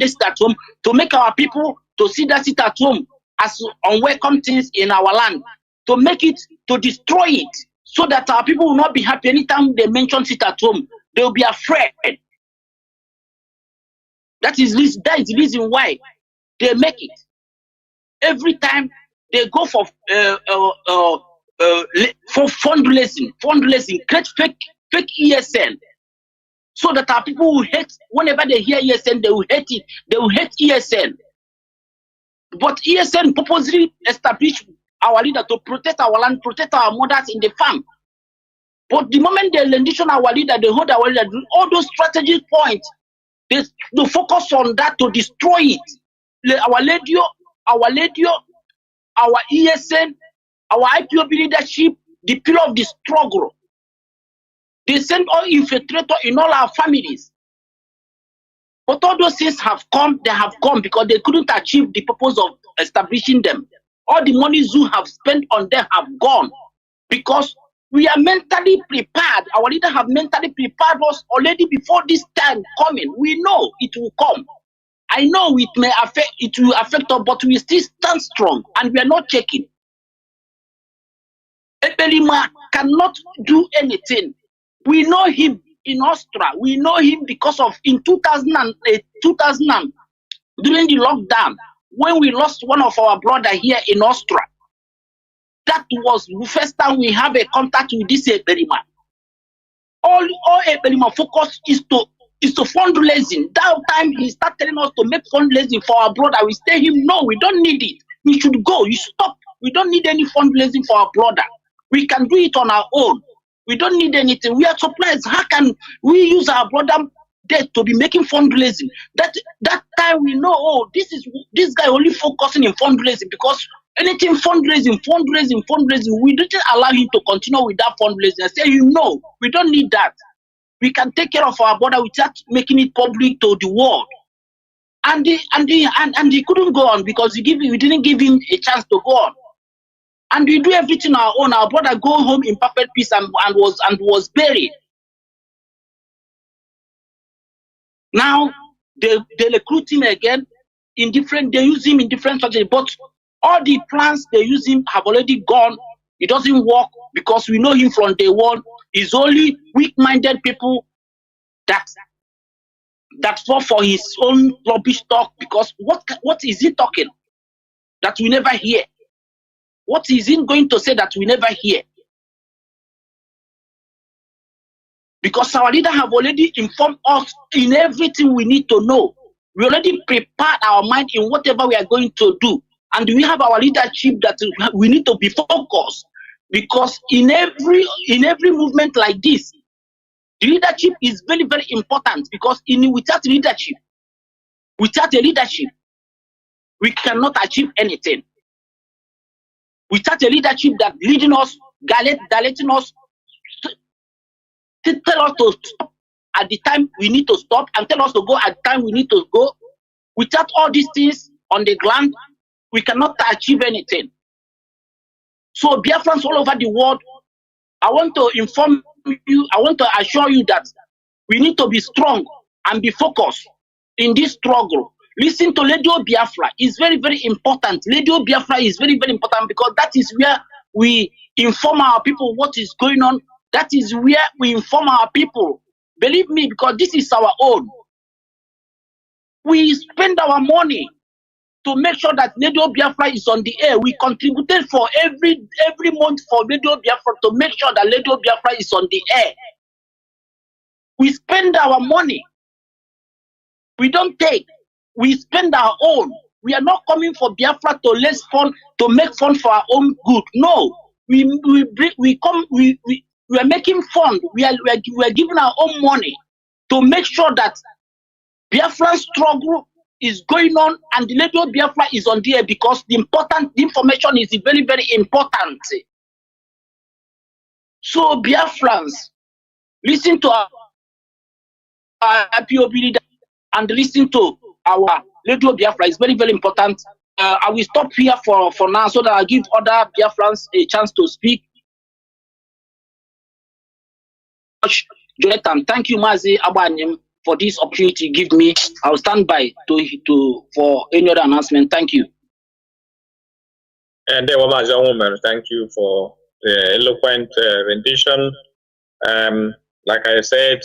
Speaker 7: sit at home, to make our people to see that sit at home as unwelcome things in our land, to make it, to destroy it, so that our people will not be happy anytime they mention sit at home. They will be afraid. That is the reason why they make it. Every time they go for fundraising, create fake ESN, so that our people will hate. Whenever they hear ESN, they will hate it. They will hate ESN. But ESN purposely established our leader to protect our land, protect our mothers in the farm. But the moment they rendition our leader, they hold our leader, all those strategic points, they focus on that to destroy it. Our radio, our ESN, our IPOB leadership, the pillar of the struggle. They send all infiltrators in all our families. But all those things have come, they have come because they couldn't achieve the purpose of establishing them. All the money Zoo have spent on them have gone, because we are mentally prepared. Our leader have mentally prepared us already before this time coming. We know it will come. I know it will affect us, but we still stand strong and we are not checking. Ebelima cannot do anything. We know him in Austria. We know him because of in 2008, during the lockdown, when we lost one of our brother here in Austria. That was the first time we have a contact with this Ebelima. All Ebelima focus is to fundraising. That time he started telling us to make fundraising for our brother. We tell him, no, we don't need it. We should go. You stop. We don't need any fundraising for our brother. We can do it on our own. We don't need anything. We are surprised. How can we use our brother debt to be making fundraising? That time we know, oh, this guy only focusing in fundraising, because anything fundraising, we didn't allow him to continue with that fundraising. I say, no, we don't need that. We can take care of our brother without making it public to the world. And he couldn't go on because we didn't give him a chance to go on. And we do everything our own. Our brother go home in perfect peace and was buried. Now they recruit him again in different. They use him in different strategies, but all the plans they use him have already gone. It doesn't work because we know him from day one. It's only weak-minded people that fall for his own rubbish talk. Because what is he talking that we never hear? What is he going to say that we never hear? Because our leader have already informed us in everything we need to know. We already prepared our mind in whatever we are going to do. And we have our leadership that we need to be focused. Because in every movement like this, the leadership is very, very important. Because without a leadership, we cannot achieve anything. Without a leadership that leading us, directing us, to tell us to stop at the time we need to stop and tell us to go at the time we need to go. Without all these things on the ground, we cannot achieve anything. So Biafrans all over the world, I want to inform you, I want to assure you that we need to be strong and be focused in this struggle. Listen to Radio Biafra. It's very, very important. Radio Biafra is very, very important because that is where we inform our people what is going on. That is where we inform our people. Believe me, because this is our own. We spend our money to make sure that Radio Biafra is on the air. We contributed for every month for Radio Biafra to make sure that Radio Biafra is on the air. We spend our money. We don't take. We spend our own. We are not coming for Biafra to raise fun, to make fun for our own good. No, we are making fun. We are giving our own money to make sure that Biafra struggle is going on and the Radio Biafra is on the air because the information is very, very important. So Biafrans, listen to our POB leader and listen to our Radio Biafra. Is very, very important. I will stop here for now so that I give other Biafrans a chance to speak. Jonathan, thank you, Mazi Abanim, for this opportunity. Give me. I'll stand by for any other announcement. Thank you.
Speaker 5: And then, Mazi, thank you for the eloquent rendition. Like I said,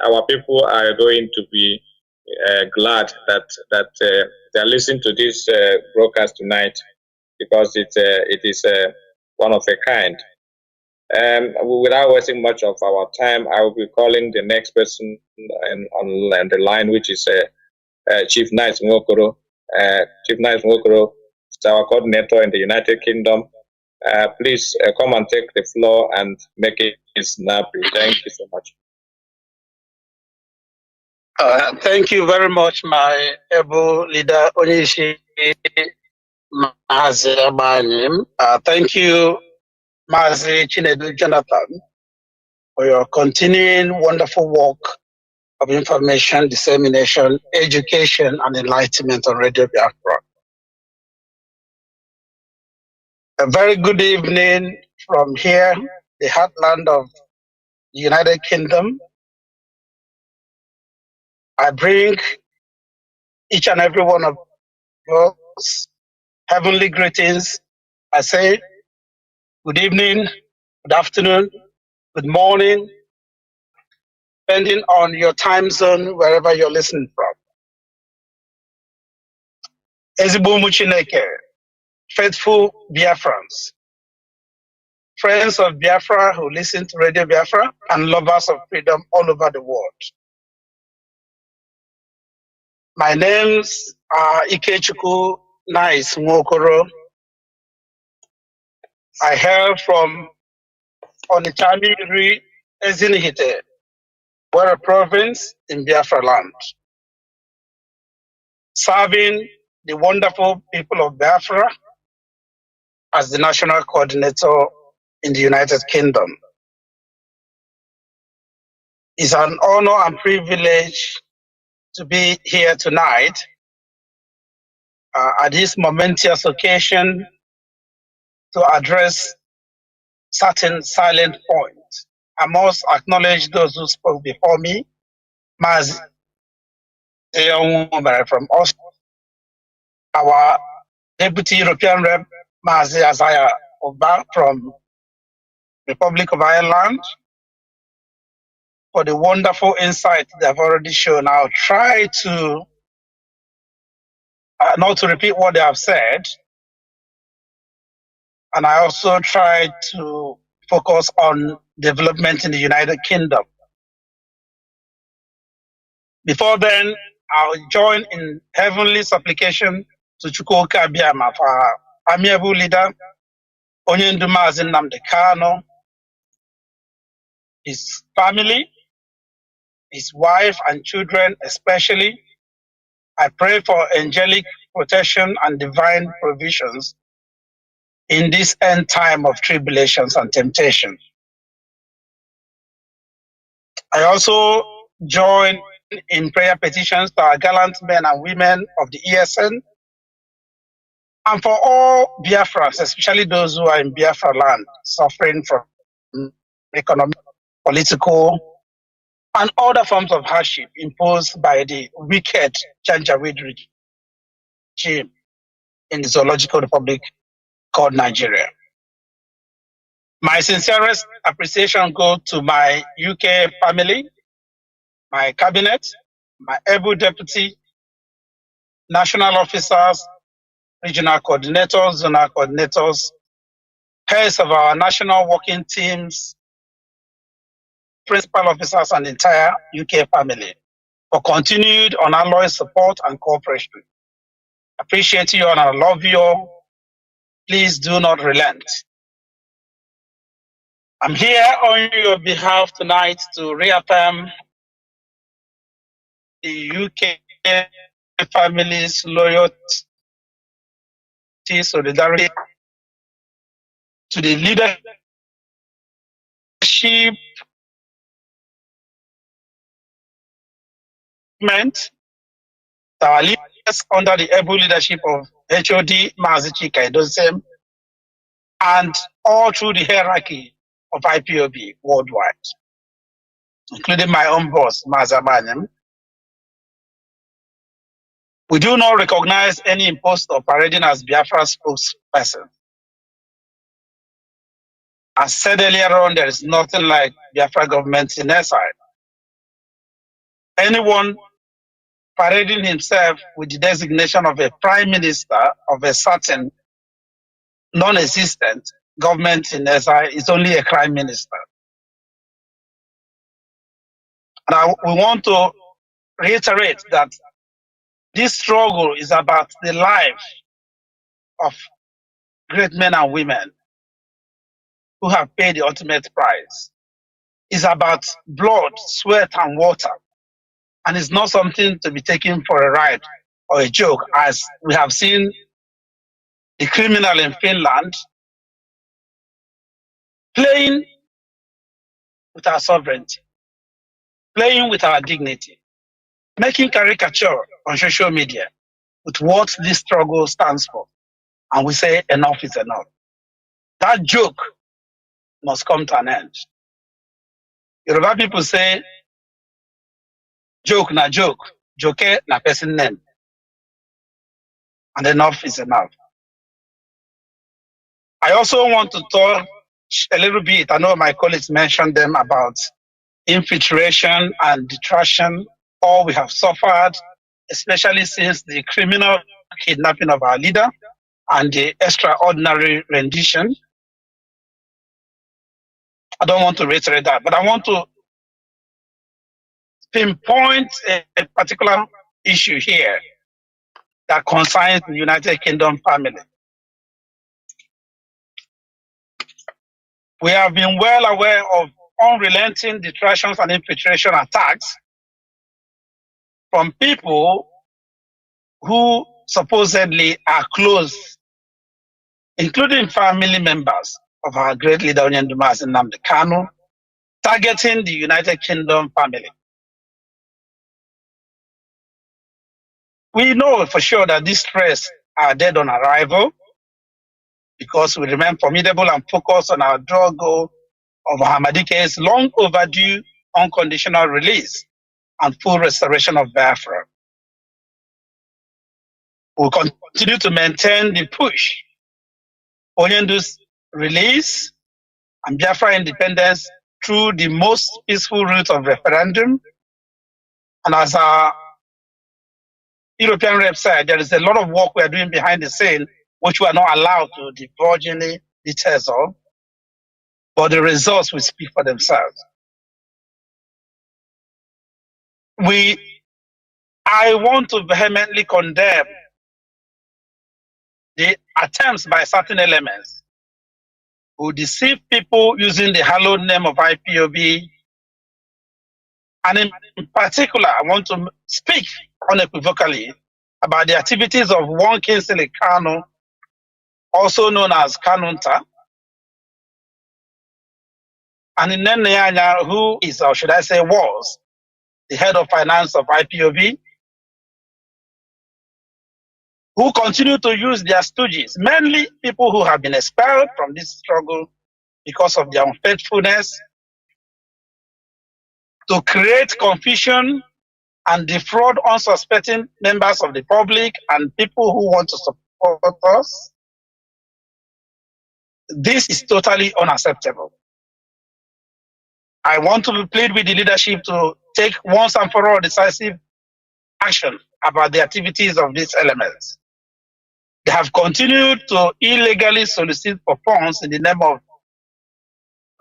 Speaker 5: our people are going to be glad that they are listening to this broadcast tonight because it is one of a kind. Without wasting much of our time, I will be calling the next person on the line, which is Chief Knight Nwokoro. Chief Knight Nwokoro is our coordinator in the United Kingdom. Please come and take the floor and make it snappy. Thank you so much.
Speaker 8: Thank you very much, my able leader, Onishi Mazi Abanim. Thank you, Mazi Chinedu Jonathan, for your continuing wonderful work of information, dissemination, education, and enlightenment on Radio Biafra. A very good evening from here, the heartland of the United Kingdom. I bring each and every one of us heavenly greetings. I say good evening, good afternoon, good morning, depending on your time zone, wherever you're listening from. Ezigbo Chineke, faithful Biafrans, friends of Biafra who listen to Radio Biafra, and lovers of freedom all over the world. My names are Ikechukwu Nice Nwokoro. I hail from Onitsha-Iri Ezinihite, Wara province in Biafra land, serving the wonderful people of Biafra as the national coordinator in the United Kingdom. It's an honor and privilege to be here tonight at this momentous occasion to address certain silent points. I must acknowledge those who spoke before me. Mazi from us, our Deputy European Rep, Mazi Azaya Oba from Republic of Ireland, for the wonderful insight they've already shown. I'll try to not to repeat what they have said, and I also try to focus on development in the United Kingdom. Before then, I'll join in heavenly supplication to Chukwuka Abiyama for our amiable leader, Onyendu Mazi Nnamdi Kanu, his family, his wife and children especially. I pray for angelic protection and divine provisions in this end time of tribulations and temptation. I also join in prayer petitions to our gallant men and women of the ESN and for all Biafrans, especially those who are in Biafra land, suffering from economic, political, and other forms of hardship imposed by the wicked Janjaweed regime in the Zoological Republic called Nigeria. My sincerest appreciation goes to my UK family, my cabinet, my able deputy, national officers, regional coordinators, zonal coordinators, heads of our national working teams, principal officers, and entire UK family for continued unalloyed support and cooperation. Appreciate you and I love you all. Please do not relent. I'm here on your behalf tonight to reaffirm the UK family's loyalty, solidarity to the leadership our leaders under the able leadership of HOD Mazi Chinedu and all through the hierarchy of IPOB worldwide, including my own boss, Mazi Abanyem. We do not recognize any impostor parading as Biafra spokesperson. As said earlier on, there is nothing like Biafra government in exile. Anyone parading himself with the designation of a prime minister of a certain non-existent government in exile is only a crime minister. And we want to reiterate that this struggle is about the life of great men and women who have paid the ultimate price. It's about blood, sweat, and water. And it's not something to be taken for a ride or a joke, as we have seen the criminal in Finland playing with our sovereignty, playing with our dignity, making caricature on social media with what this struggle stands for. And we say enough is enough. That joke must come to an end. Yoruba people say, joke na joke, joke na person name. And enough is enough. I also want to talk a little bit, I know my colleagues mentioned them, about infiltration and detraction, all we have suffered, especially since the criminal kidnapping of our leader and the extraordinary rendition. I don't want to reiterate that, but I want to pinpoint a particular issue here that concerns the United Kingdom family. We have been well aware of unrelenting detractions and infiltration attacks from people who supposedly are close, including family members of our great leader Onyendu Mazi Nnamdi Kanu, targeting the United Kingdom family. we know for sure that these threats are dead on arrival because we remain formidable and focused on our draw goal of Ahmadike's long overdue unconditional release and full restoration of Biafra. We'll continue to maintain the push for Onyendu's release and Biafra independence through the most peaceful route of referendum. And as our European rep said, there is a lot of work we are doing behind the scene, which we are not allowed to divulge any details of, but the results will speak for themselves. I want to vehemently condemn the attempts by certain elements who deceive people using the hallowed name of IPOB. And in particular, I want to speak unequivocally about the activities of one Kingsley Kanu, also known as Kanunta, and Nnamdi, who is, or should I say was, the head of finance of IPOB, who continue to use their stooges, mainly people who have been expelled from this struggle because of their unfaithfulness, to create confusion and defraud unsuspecting members of the public and people who want to support us. This is totally unacceptable. I want to plead with the leadership to take once and for all decisive action about the activities of these elements. They have continued to illegally solicit for funds in the name of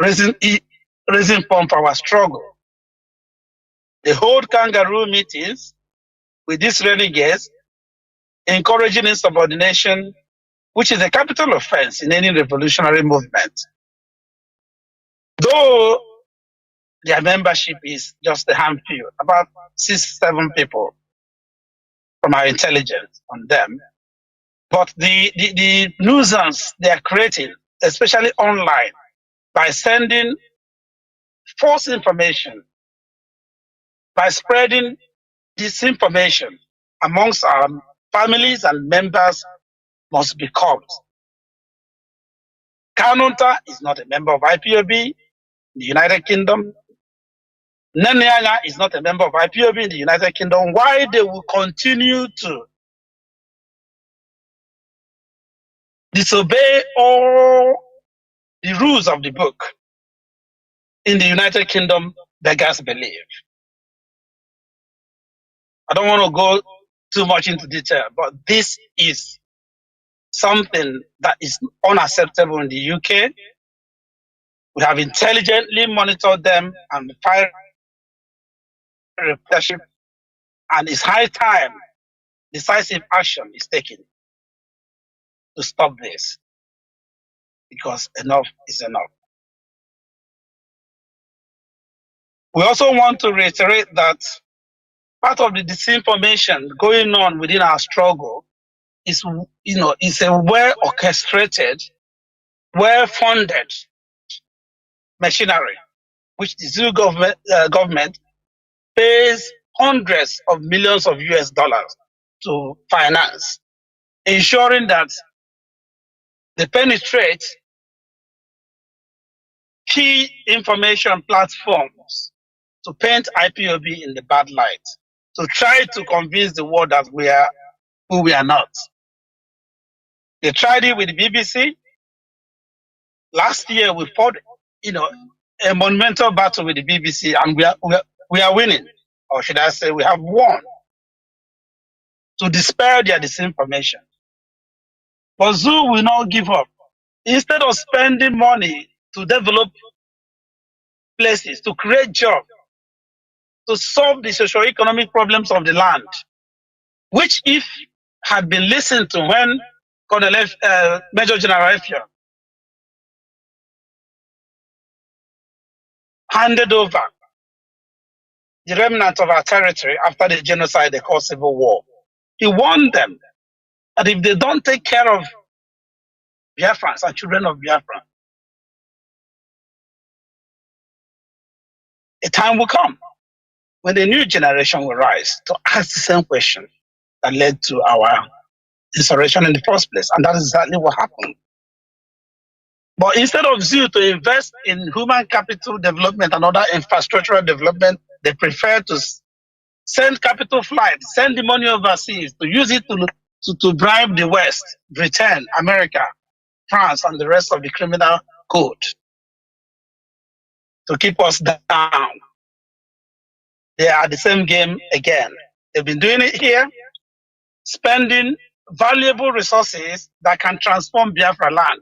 Speaker 8: raising funds for our struggle. They hold kangaroo meetings with these renegades, encouraging insubordination, which is a capital offense in any revolutionary movement. Though their membership is just a handful, about 6-7 people from our intelligence on them. But the nuisance they are creating, especially online, by sending false information, by spreading disinformation amongst our families and members, must be curbed. Kanunta is not a member of IPOB in the United Kingdom. Nnamdi is not a member of IPOB in the United Kingdom. Why they will continue to disobey all the rules of the book in the United Kingdom beggars belief. I don't want to go too much into detail, but this is something that is unacceptable in the UK. We have intelligently monitored them and fired leadership, and it's high time decisive action is taken to stop this, because enough is enough. We also want to reiterate that part of the disinformation going on within our struggle is, is a well orchestrated, well funded machinery, which the Zulu government pays hundreds of millions of US dollars to finance, ensuring that they penetrate key information platforms to paint IPOB in the bad light, to try to convince the world that we are who we are not. They tried it with the BBC. Last year we fought, a monumental battle with the BBC, and we are winning, or should I say, we have won, to dispel their disinformation. But Zoo will not give up. Instead of spending money to develop places, to create jobs, to solve the socio-economic problems of the land, which if had been listened to when Major General Effiong handed over the remnant of our territory after the genocide they called civil war, he warned them that if they don't take care of Biafrans and children of Biafra, a time will come when the new generation will rise to ask the same question. that led to our insurrection in the first place. And that is exactly what happened. But instead of zeal to invest in human capital development and other infrastructural development, they prefer to send capital flight, send the money overseas, to use it to bribe the West, Britain, America, France, and the rest of the criminal code to keep us down. They are the same game again. They've been doing it here, spending valuable resources that can transform Biafra land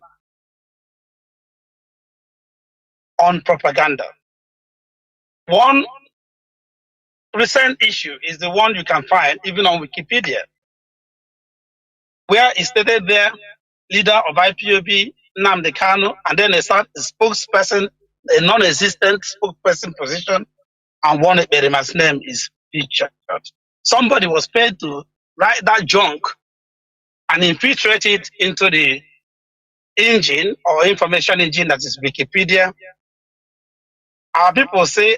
Speaker 8: on propaganda. One recent issue is the one you can find even on Wikipedia, where it stated there, leader of IPOB, Nnamdi Kanu, and then a spokesperson, a non-existent spokesperson position, and one Eberima's name is featured. Somebody was paid to write that junk and infiltrate it into the engine or information engine that is Wikipedia. Our people say,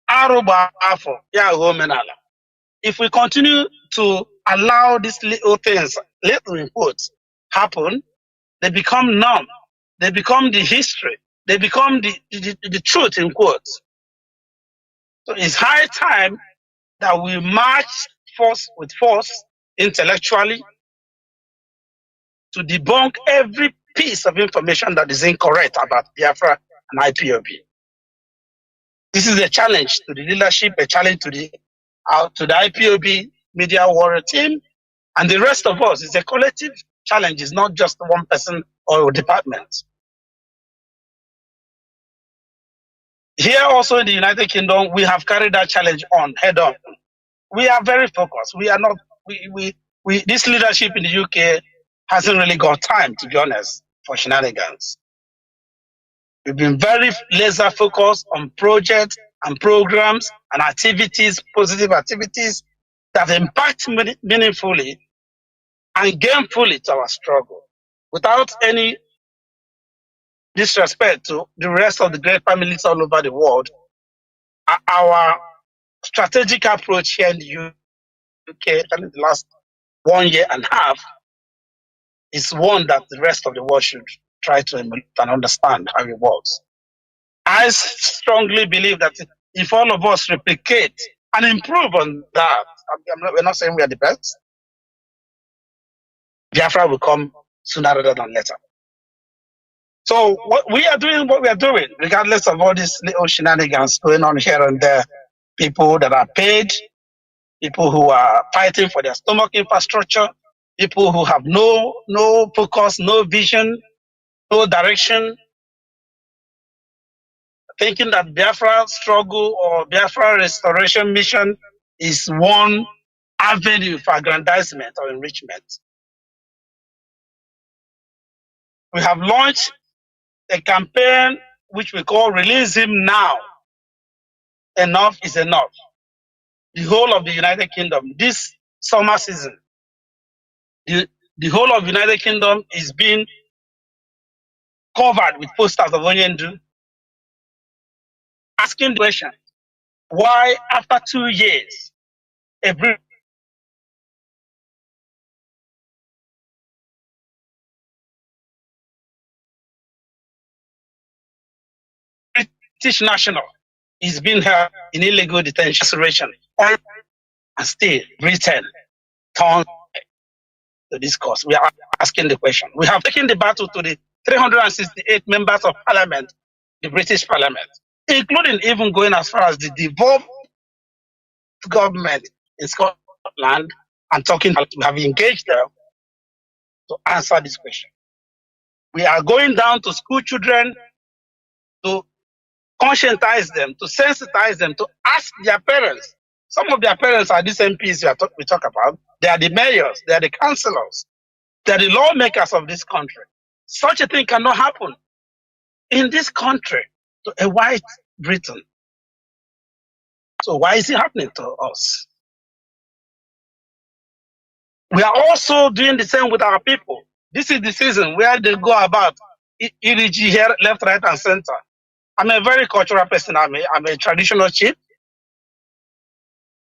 Speaker 8: Aruba Afo, if we continue to allow these little things, little inputs, happen, they become numb. They become the history. They become the truth, in quotes. So it's high time that we march force with force intellectually to debunk every piece of information that is incorrect about Biafra and IPOB. This is a challenge to the leadership, a challenge to the IPOB media warrior team, and the rest of us. It's a collective challenge. It's not just one person or department. Here also in the United Kingdom, we have carried that challenge on head on. We are very focused. We are not, this leadership in the UK hasn't really got time, to be honest, for shenanigans. We've been very laser focused on projects and programs and activities, positive activities that impact meaningfully and gainfully to our struggle, without any disrespect to the rest of the great families all over the world. Our strategic approach here in the UK, in the last 1 year and a half, is one that the rest of the world should try to emulate and understand how it works. I strongly believe that if all of us replicate and improve on that, we're not saying we are the best, Biafra will come sooner rather than later. So what we are doing, regardless of all these little shenanigans going on here and there, people that are paid, people who are fighting for their stomach infrastructure, people who have no focus, no vision, no direction, thinking that Biafra struggle or Biafra restoration mission is one avenue for aggrandizement or enrichment. We have launched a campaign which we call Release Him Now. Enough is enough. The whole of the United Kingdom, this summer season, the whole of the United Kingdom is being covered with posters of Onyendu, asking the question, why after 2 years, a British national is being held in illegal detention, and still Britain turned to this cause? We are asking the question. We have taken the battle to the 368 members of parliament, the British parliament, including even going as far as the devolved government in Scotland and talking. We have engaged them to answer this question. We are going down to school children to conscientize them, to sensitize them, to ask their parents. Some of their parents are these MPs we talk about. They are the mayors, they are the councillors, they are the lawmakers of this country. Such a thing cannot happen in this country to a white Britain. So why is it happening to us? We are also doing the same with our people. This is the season where they go about EDG here, left, right, and center. I'm a very cultural person. I'm a traditional chief.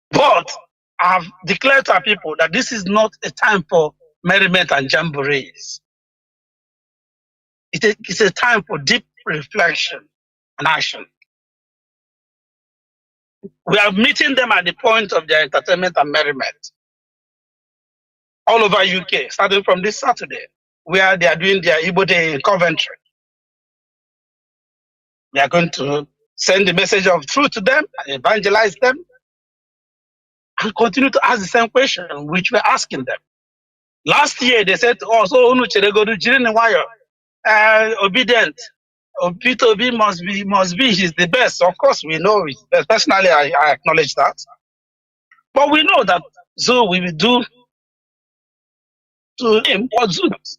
Speaker 8: But have declared to our people that this is not a time for merriment and jamborees. It's a time for deep reflection and action. We are meeting them at the point of their entertainment and merriment all over UK, starting from this Saturday, where they are doing their Igbo Day in Coventry. We are going to send the message of truth to them and evangelize them and continue to ask the same question which we're asking them. Last year, they said to us, oh, obedient. Peter Obi must be, he's the best. Of course, we know it. Personally, I acknowledge that. But we know that Zoo will do to him what Zoo does.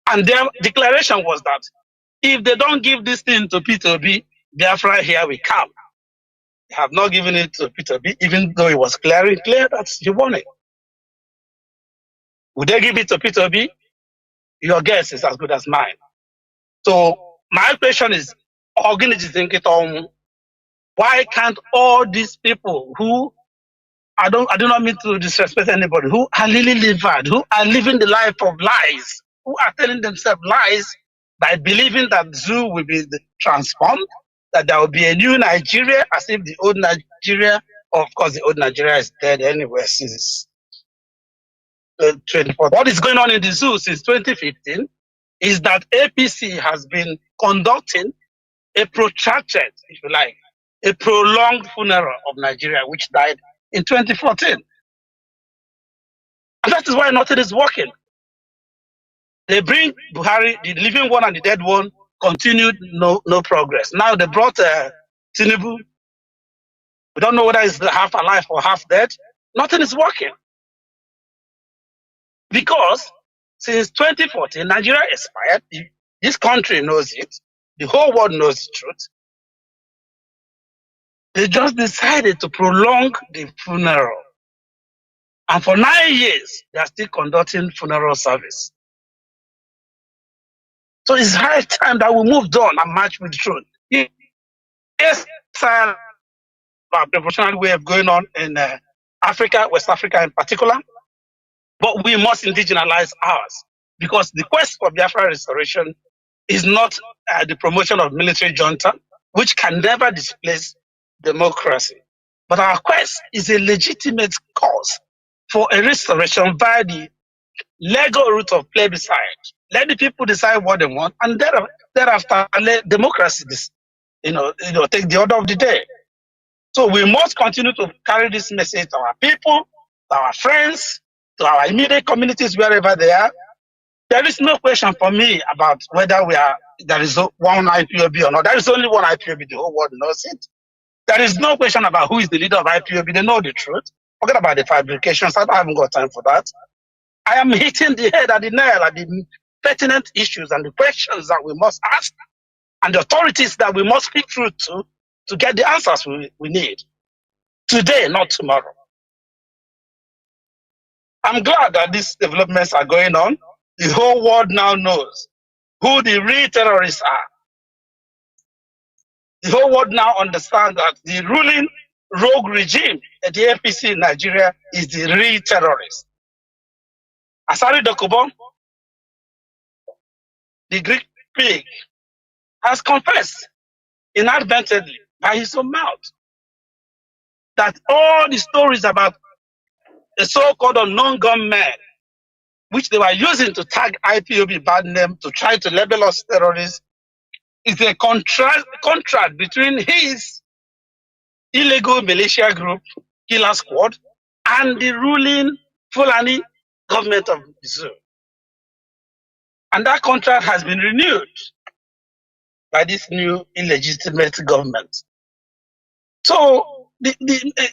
Speaker 8: And their declaration was that if they don't give this thing to Peter Obi, Biafra here will come. They have not given it to Peter Obi, even though it was clear that he won it. Would they give it to Peter Obi? Your guess is as good as mine. So my question is, why can't all these people who I do not mean to disrespect anybody, who are really livid, who are living the life of lies, who are telling themselves lies by believing that Zoo will be transformed, that there will be a new Nigeria, as if the old Nigeria, of course the old Nigeria is dead anyway since 2014. What is going on in the Zoo since 2015 is that APC has been conducting a protracted, if you like, a prolonged funeral of Nigeria, which died in 2014. And that is why nothing is working. They bring Buhari, the living one and the dead one, continued no progress. Now they brought Chinedu. We don't know whether it's half alive or half dead. Nothing is working. Because since 2014, Nigeria expired. This country knows it. The whole world knows the truth. They just decided to prolong the funeral. And for 9 years, they are still conducting funeral service. So it's high time that we moved on and march with the truth. Yes, a revolutionary way of going on in Africa, West Africa in particular, but we must indigenize ours, because the quest for Biafra restoration is not the promotion of military junta, which can never displace democracy. But our quest is a legitimate cause for a restoration via the legal route of plebiscite. Let the people decide what they want, and thereafter let democracy take the order of the day. So we must continue to carry this message to our people, to our friends, to our immediate communities, wherever they are. There is no question for me about whether there is one IPOB or not. There is only one IPOB, the whole world knows it. There is no question about who is the leader of IPOB. They know the truth. Forget about the fabrications. I haven't got time for that. I am hitting the head at the nail at the pertinent issues and the questions that we must ask, and the authorities that we must speak through to get the answers we need. Today, not tomorrow. I'm glad that these developments are going on. The whole world now knows who the real terrorists are. The whole world now understands that the ruling rogue regime at the APC in Nigeria is the real terrorist. Asari Dokubo, the Greek pig, has confessed inadvertently by his own mouth that all the stories about the so-called unknown gunmen, which they were using to tag IPOB bad name to try to label us terrorists, is a contract between his illegal militia group, Killer Squad, and the ruling Fulani government of Zoo. And that contract has been renewed by this new illegitimate government. So the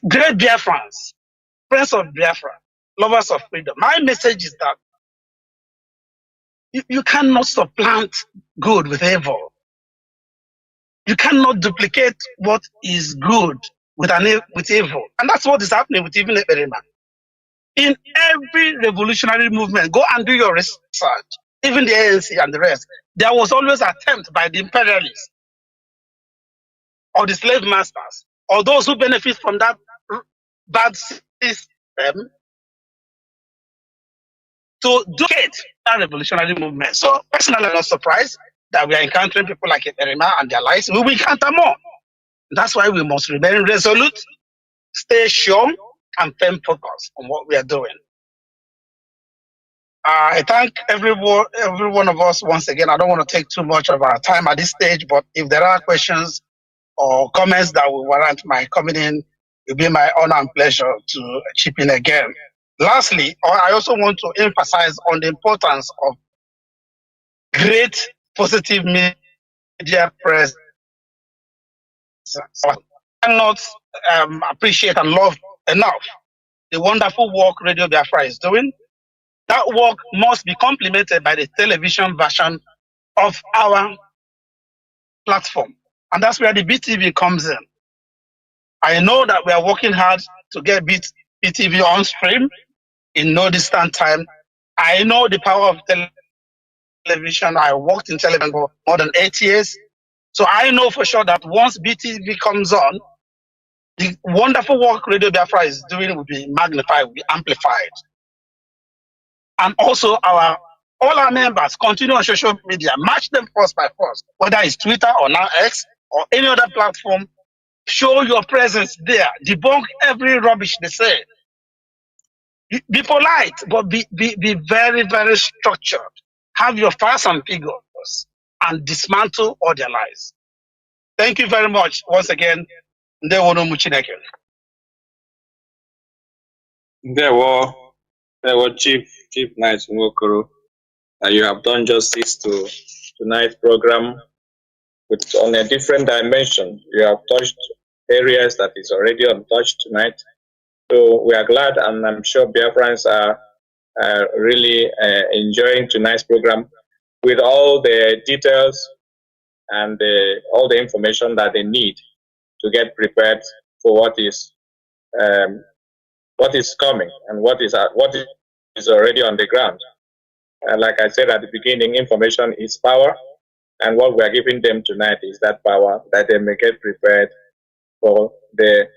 Speaker 8: great Biafrans, friends of Biafra, lovers of freedom, my message is that you cannot supplant good with evil. You cannot duplicate what is good with evil. And that's what is happening with even Eberima. In every revolutionary movement, go and do your research, even the ANC and the rest, there was always an attempt by the imperialists or the slave masters or those who benefit from that bad system to duplicate that revolutionary movement. So personally, I'm not surprised that we are encountering people like Eterima and their lives. We will encounter more. That's why we must remain resolute, stay sure, and firm focus on what we are doing. I thank every one of us once again. I don't want to take too much of our time at this stage, but if there are questions or comments that will warrant my coming in, it will be my honor and pleasure to chip in again. Lastly, I also want to emphasize on the importance of great positive media presence. I cannot appreciate and love enough the wonderful work Radio Biafra is doing. That work must be complemented by the television version of our platform. And that's where the BTV comes in. I know that we are working hard to get BTV on stream in no distant time. I know the power of television. I worked in television for more than 8 years. So I know for sure that once BTV comes on, the wonderful work Radio Biafra is doing will be magnified, will be amplified. And also all our members continue on social media, match them force by force, whether it's Twitter or now X or any other platform. Show your presence there. Debunk every rubbish they say. Be polite, but be very, very structured. Have your facts and figures and dismantle all their lies. Thank you very much once again. Ndewo Chineke.
Speaker 5: Ndewo Chief Knight Nwokoro. You have done justice to tonight's program on a different dimension. You have touched areas that is already untouched tonight. So we are glad, and I'm sure Biafrans are really enjoying tonight's program with all the details and all the information that they need to get prepared for what is coming and what is already on the ground. Like I said at the beginning, information is power, and what we are giving them tonight is that power that they may get prepared for the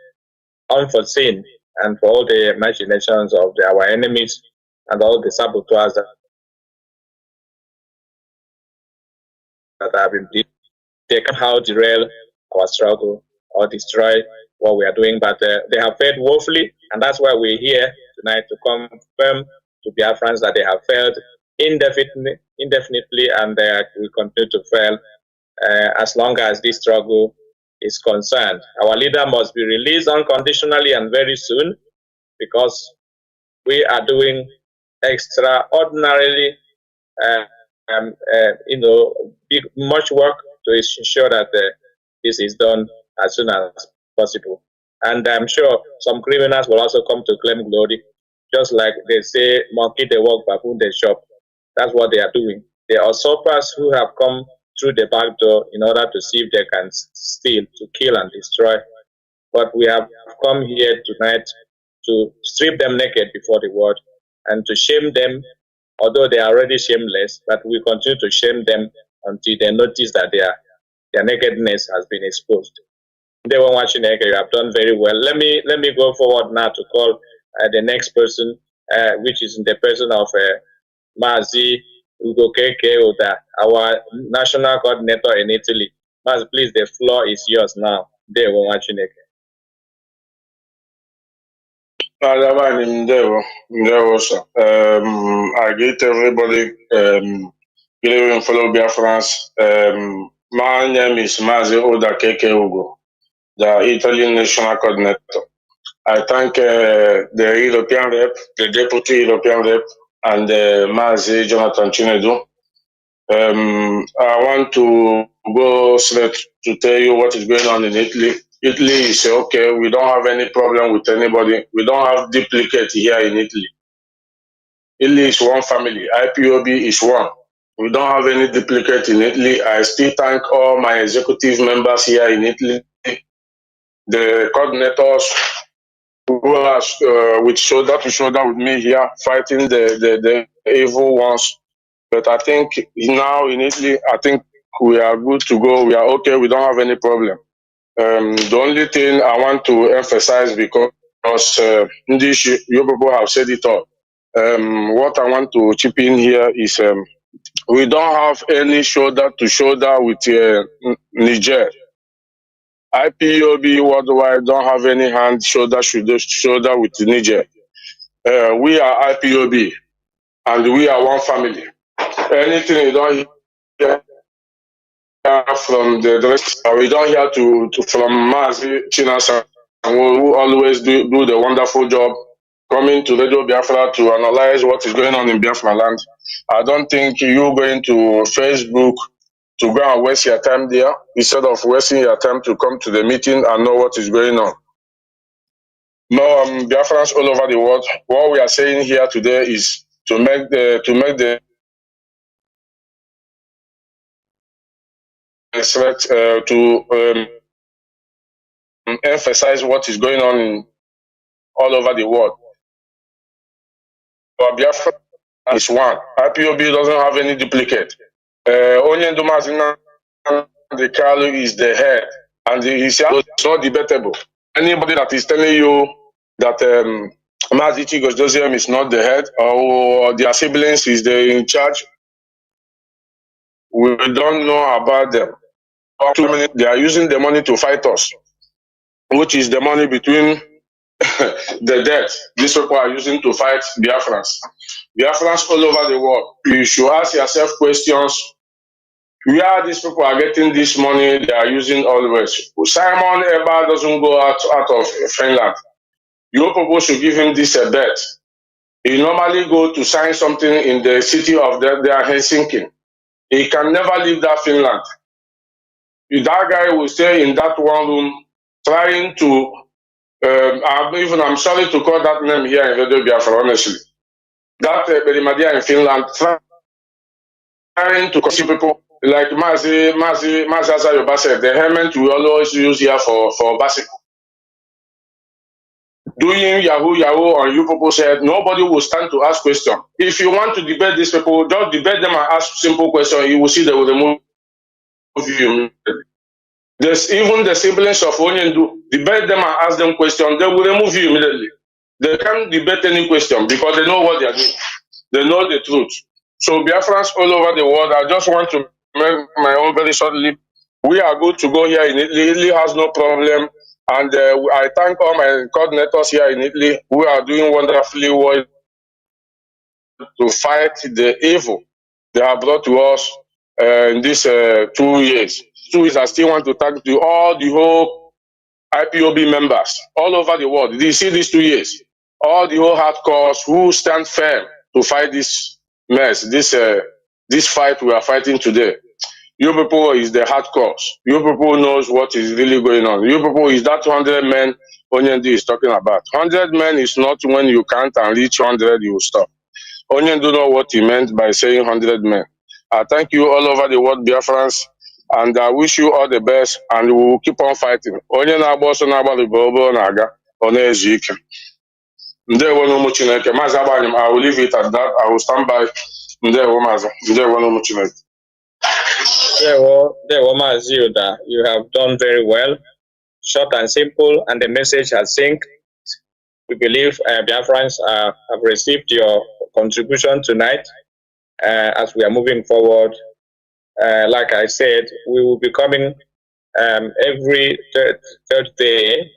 Speaker 5: unforeseen and for all the machinations of our enemies and all the saboteurs that have been did. They can how derail our struggle or destroy what we are doing, but they have failed woefully, and that's why we're here tonight to confirm to Biafrans that they have failed indefinitely, and they will continue to fail as long as this struggle is concerned. Our leader must be released unconditionally and very soon, because we are doing extraordinarily, much work to ensure that this is done as soon as possible. And I'm sure some criminals will also come to claim glory, just like they say, monkey they walk, baboon they shop. That's what they are doing. They are usurpers who have come through the back door in order to see if they can steal, to kill and destroy. But we have come here tonight to strip them naked before the world and to shame them, although they are already shameless, but we continue to shame them until they notice that their nakedness has been exposed. They were watching, you have done very well. Let me go forward now to call the next person, which is in the person of Mazi Oda, our national coordinator in Italy. Mazi, please, the floor is yours now. They were watching it.
Speaker 9: I greet everybody, good evening, fellow Biafrans. My name is Mazi Oda Ugo, the Italian national coordinator. I thank the European rep, the deputy European rep, and Mazi Jonathan Chinedu. I want to go straight to tell you what is going on in Italy. Italy is okay. We don't have any problem with anybody. We don't have duplicate here in Italy. Italy is one family. IPOB is one. We don't have any duplicate in Italy. I still thank all my executive members here in Italy, the coordinators who are with shoulder to shoulder with me here, fighting the evil ones. But I think now in Italy, I think we are good to go. We are okay. We don't have any problem. The only thing I want to emphasize, because because you people have said it all. What I want to chip in here is we don't have any shoulder to shoulder with Niger. IPOB worldwide don't have any hand shoulder to shoulder with Niger. We are IPOB and we are one family. Anything you don't hear from the rest, we don't hear from Mazi Chinasa, who always do the wonderful job coming to Radio Biafra to analyze what is going on in Biafra land. I don't think you going to Facebook to go and waste your time there instead of wasting your time to come to the meeting and know what is going on. No, Biafrans all over the world. What we are saying here today is to make the threat to emphasize what is going on all over the world. But Biafra is one. IPOB doesn't have any duplicate. Only Nnamdi Kanu is the head, and it's not debatable. Anybody that is telling you that Mazi Joseph is not the head or their siblings is in charge, we don't know about them. They are using the money to fight us, which is the money between the debt these people are using to fight Biafrans. Biafrans all over the world. You should ask yourself questions. Where these people are getting this money they are using always. Simon Eber doesn't go out of Finland. You people should give him this a bet. He normally go to sign something in the city of their Helsinki. He can never leave that Finland. That guy will stay in that one room trying to, I'm sorry to call that name here in Radio Biafra, honestly. That Berimadia in Finland trying to see people like Mazi Azayoba said, the helmet we always use here for basic. Doing Yahoo on you people said nobody will stand to ask questions. If you want to debate these people, just debate them and ask simple questions. You will see they will remove you. There's even the siblings of Onyendu, debate them and ask them questions, they will remove you immediately. They can't debate any question because they know what they are doing. They know the truth. So Biafrans all over the world, I just want to make my own very shortly. We are good to go here in Italy. Italy has no problem. And I thank all my coordinators here in Italy who are doing wonderfully well to fight the evil they have brought to us in these 2 years. 2 years, I still want to thank all the whole IPOB members all over the world. You see these 2 years, all the whole hardcores who stand firm to fight this mess, this fight we are fighting today. You people is the hardcores. You people knows what is really going on. You people is that 100 men Onyendi is talking about. 100 men is not when you count and reach 100 you will stop. Onyendi know what he meant by saying 100 men. I thank you all over the world, Biafrans, and I wish you all the best, and we will keep on fighting. Onye na-agba ọsọ na-agbalị bụ na-aga ọ na-ezu ike. Ndewo n'ụmụ Chineke. Maazị Agbanyem, I will leave it at that. I will stand by. Ndewo Maazị. Ndewo n'ụmụ Chineke.
Speaker 5: Ndewo Mazi, you have done very well. Short and simple, and the message has synced. We believe Biafrans have received your contribution tonight as we are moving forward. Like I said, we will be coming every Thursday,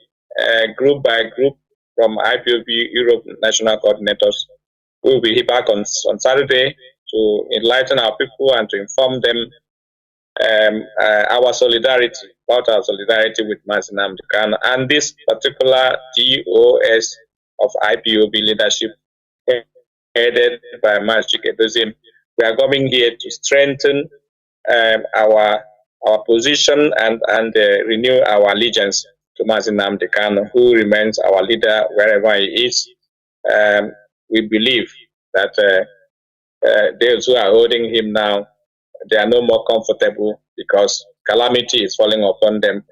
Speaker 5: group by group from IPOB Europe National Coordinators. We will be back on Saturday to enlighten our people and to inform them our solidarity with Mazi Nnamdi Kanu and this particular DOS of IPOB leadership headed by Mazi Chinedu. We are coming here to strengthen our position and renew our allegiance to Mazi Nnamdi Kanu, who remains our leader wherever he is. We believe that those who are holding him now, they are no more comfortable because calamity is falling upon them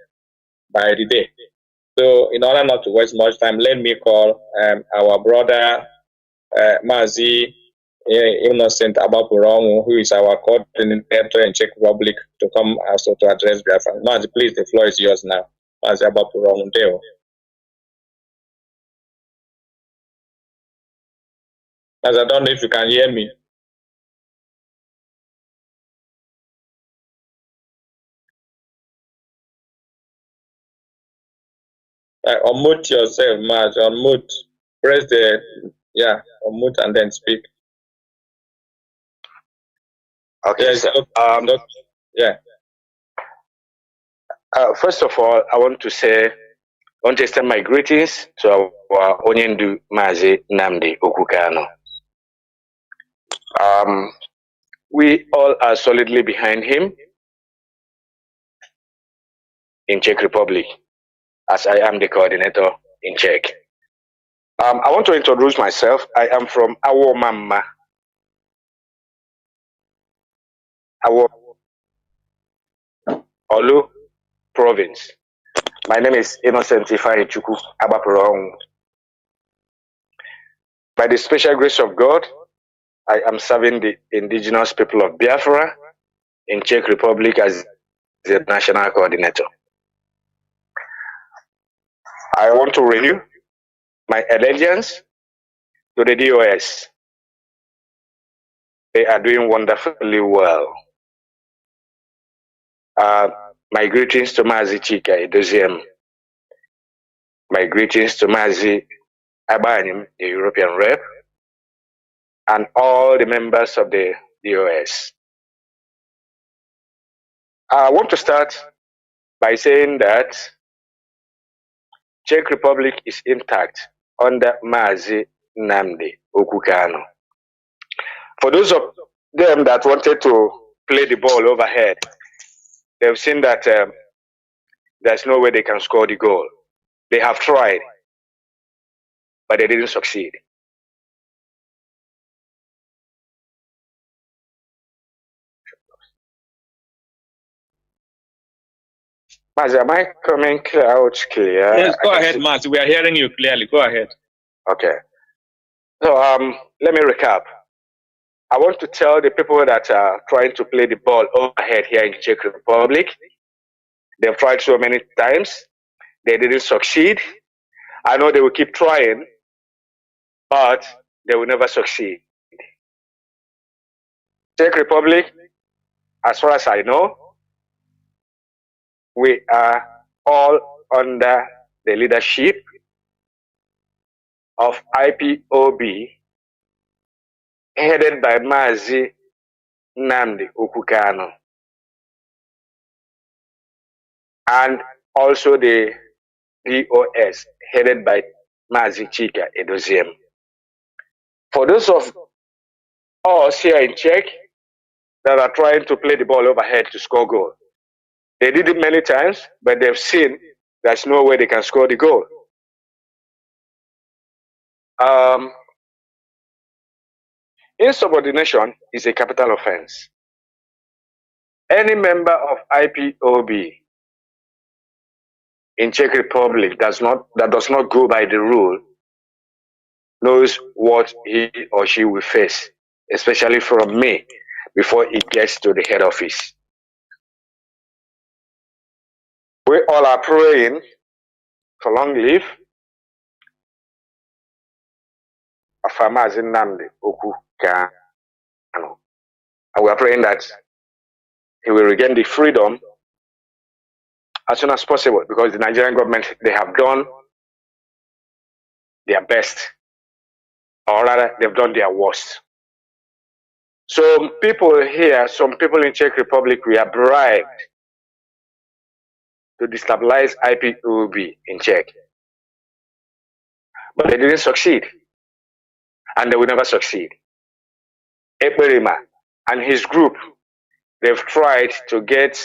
Speaker 5: by the day. So in order not to waste much time, let me call our brother Mazi Innocent Abapurongu, who is our coordinator in Czech Republic, to come also to address Biafra. Mazi, please, the floor is yours now. Mazi Abapurongu. As I don't know if you can hear me. Unmute yourself, Maz. Unmute. Press the unmute and then speak.
Speaker 10: Okay,
Speaker 5: Yes,
Speaker 10: sir.
Speaker 5: yeah.
Speaker 10: First of all, I want to extend my greetings to our Onyendu Mazi Nnamdi Kanu. We all are solidly behind him in Czech Republic, as I am the coordinator in Czech. I want to introduce myself. I am from Awo Mama, Awo Olu province. My name is Innocent Ifeanyichukwu Abapurong. By the special grace of God, I am serving the indigenous people of Biafra in Czech Republic as the national coordinator. I want to renew my allegiance to the DOS. They are doing wonderfully well. My greetings to Mazi Chika Edoziem. My greetings to Mazi Abanim, the European rep, and all the members of the DOS. I want to start by saying that Czech Republic is intact under Mazi Nnamdi Kanu. For those of them that wanted to play the ball overhead, they've seen that there's no way they can score the goal. They have tried, but they didn't succeed. Mazi, am I coming out clear?
Speaker 5: Yes, go ahead, Mazi. We are hearing you clearly. Go ahead.
Speaker 10: Okay. So let me recap. I want to tell the people that are trying to play the ball overhead here in Czech Republic. They've tried so many times. They didn't succeed. I know they will keep trying, but they will never succeed. Czech Republic, as far as I know, we are all under the leadership of IPOB, headed by Mazi Nnamdi Kanu, and also the DOS, headed by Mazi Chika Edoziem. For those of us here in Czech that are trying to play the ball overhead to score goal, they did it many times, but they've seen there's no way they can score the goal. Insubordination is a capital offense. Any member of IPOB in Czech Republic that does not go by the rule knows what he or she will face, especially from me, before it gets to the head office. We all are praying for long life of Mazi Nnamdi Kanu. And we are praying that he will regain the freedom as soon as possible, because the Nigerian government, they have done their best, or rather, they've done their worst. So people here, some people in Czech Republic, we are bribed to destabilize IPOB in Czech. But they didn't succeed. And they will never succeed. Eperima and his group, they've tried to get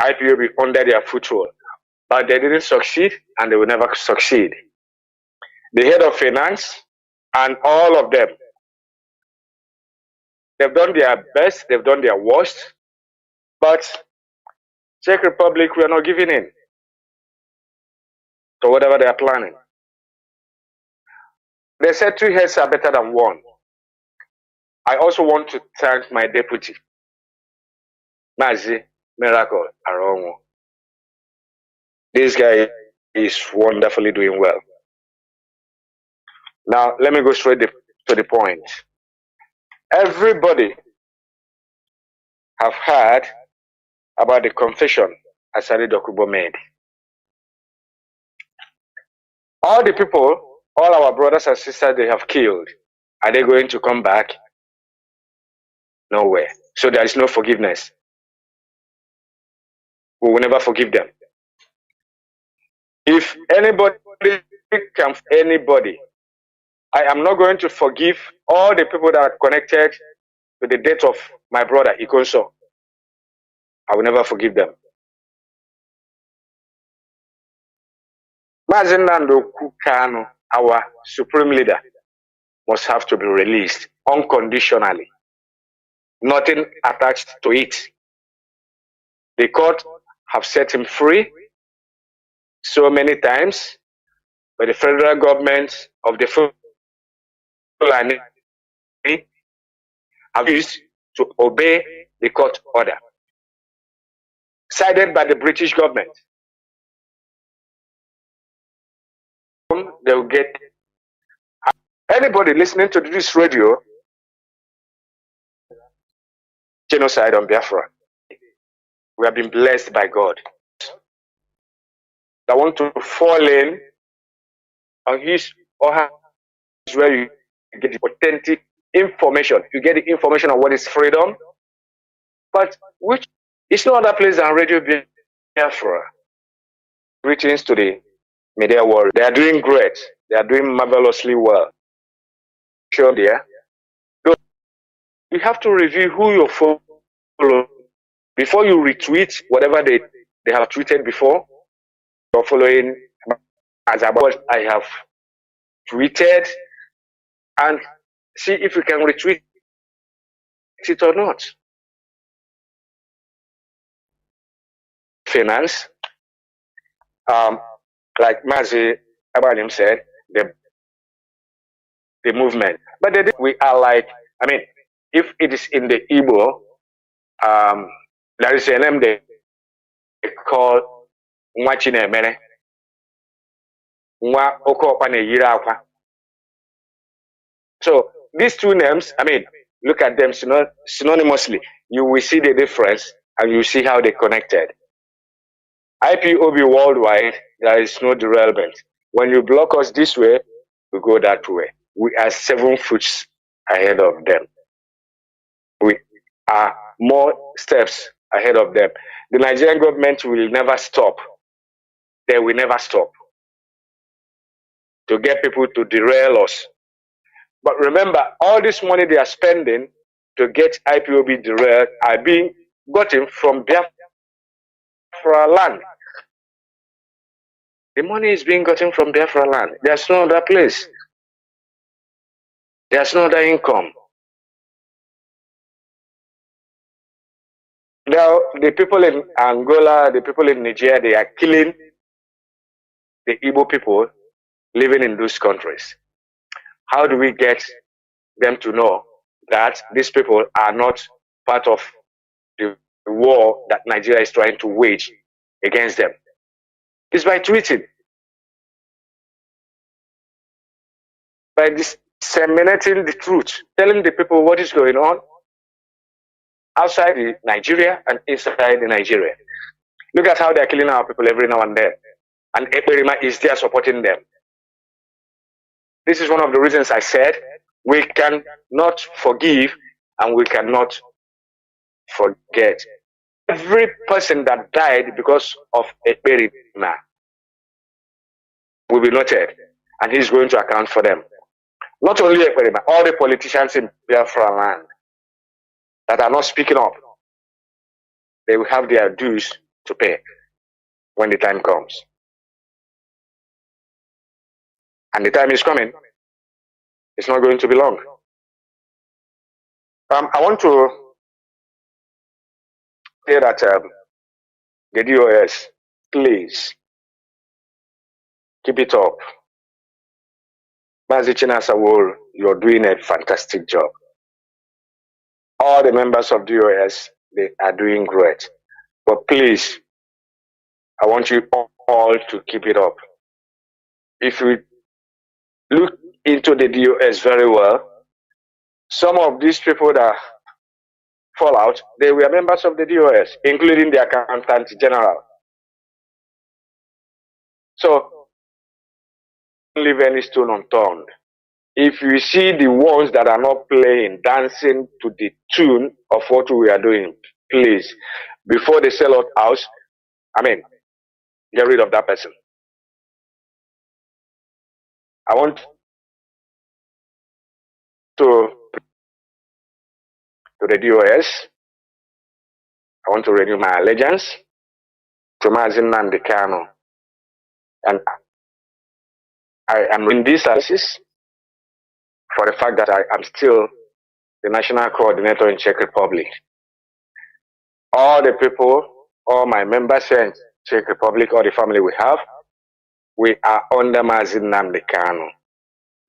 Speaker 10: IPOB under their foothold, but they didn't succeed, and they will never succeed. The head of finance and all of them, they've done their best, they've done their worst, but Czech Republic, we are not giving in to whatever they are planning. They said 2 heads are better than 1. I also want to thank my deputy, Mazi Miracle Arongo. This guy is wonderfully doing well. Now, let me go straight to the point. Everybody have heard about the confession Asari Dokubo made. All the people, all our brothers and sisters they have killed, are they going to come back? Nowhere. So there is no forgiveness. We will never forgive them. If anybody can, anybody, I am not going to forgive all the people that are connected to the death of my brother Ikonso. I will never forgive them. Mazi Nnamdi Kanu, our supreme leader, must have to be released unconditionally. Nothing attached to it. The court have set him free so many times, but the federal government of the Fulani have used to obey the court order, sided by the British government. They will get anybody listening to this radio genocide on Biafra. We have been blessed by God. I want to fall in on his or her where you get the authentic information. You get the information on what is freedom, but which is no other place than Radio Biafra. Greetings to the media world. They are doing great. They are doing marvelously well. Sure, dear. So you have to review who you follow before you retweet whatever they have tweeted before. You're following as about I have tweeted and see if you can retweet it or not. Finance, like Mazi Abalim said, the movement. But we are like, I mean, if it is in the Igbo, there is a name they call Nwachine Mene. Nwa Oko Pane Yirakwa. So these two names, I mean, look at them synonymously. You will see the difference and you see how they connected. IPOB worldwide, there is no derailment. When you block us this way, we go that way. We are 7 foot ahead of them. We are more steps ahead of them. The Nigerian government will never stop. They will never stop to get people to derail us. But remember, all this money they are spending to get IPOB derailed are being gotten from Biafra land. The money is being gotten from Biafra land. There's no other place. There's no other income. Now, the people in Angola, the people in Nigeria, they are killing the Igbo people living in those countries. How do we get them to know that these people are not part of the war that Nigeria is trying to wage against them? It's by tweeting, by disseminating the truth, telling the people what is going on outside Nigeria and inside Nigeria. Look at how they're killing our people every now and then. And Eperima is there supporting them. This is one of the reasons I said we cannot forgive and we cannot forget. Every person that died because of Eperima will be noted, and he's going to account for them. Not only Eperima, all the politicians in Biafra land that are not speaking up, they will have their dues to pay when the time comes. And the time is coming. It's not going to be long. I want to say that the DOS, please, keep it up. Mazi Chinasawol, you're doing a fantastic job. All the members of DOS, they are doing great. But please, I want you all to keep it up. If you look into the DOS very well, some of these people that fall out, they were members of the DOS, including the Accountant General. So, don't leave any stone unturned. If you see the ones that are not playing, dancing to the tune of what we are doing, please, before they sell out house, get rid of that person. I want to the DOS. I want to renew my allegiance to Mazi Nnamdi Kanu. And I am in this analysis for the fact that I am still the national coordinator in Czech Republic. All the people, all my members here in Czech Republic, all the family we have, we are under Mazi Nnamdi Kanu.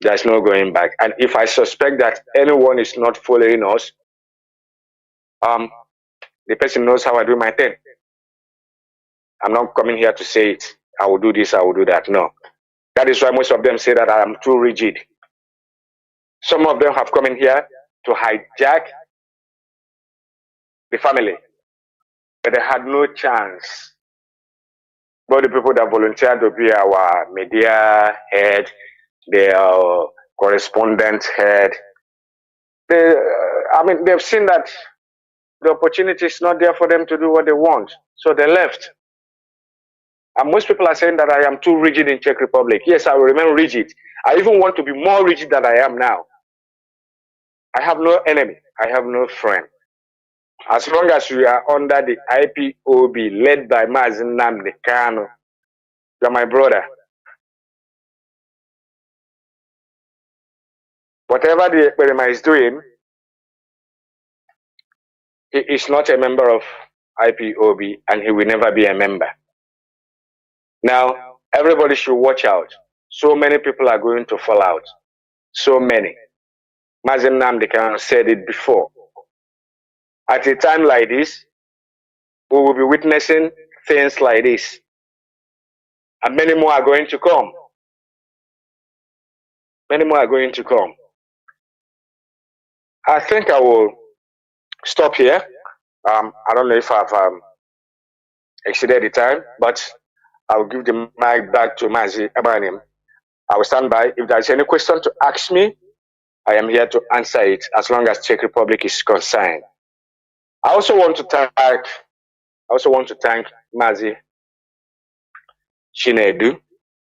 Speaker 10: There's no going back. And if I suspect that anyone is not following us, the person knows how I do my thing. I'm not coming here to say it. I will do this, I will do that. No. That is why most of them say that I am too rigid. Some of them have come in here to hijack the family, but they had no chance. But the people that volunteered to be our media head, their correspondent head, they've seen that the opportunity is not there for them to do what they want, so they left. And most people are saying that I am too rigid in Czech Republic. Yes, I will remain rigid. I even want to be more rigid than I am now. I have no enemy. I have no friend. As long as you are under the IPOB led by Mazi Nnamdi Kanu, you are my brother. Whatever the experiment is doing, he is not a member of IPOB and he will never be a member. Now, everybody should watch out. So many people are going to fall out. So many. Mazi Nnamdi Kanu said it before. At a time like this, we will be witnessing things like this. And many more are going to come. Many more are going to come. I think I will stop here. I don't know if I've exceeded the time, but I will give the mic back to Mazi Abanim. I will stand by. If there's any question to ask me, I am here to answer it as long as Czech Republic is concerned. I also want to thank Mazi Chinedu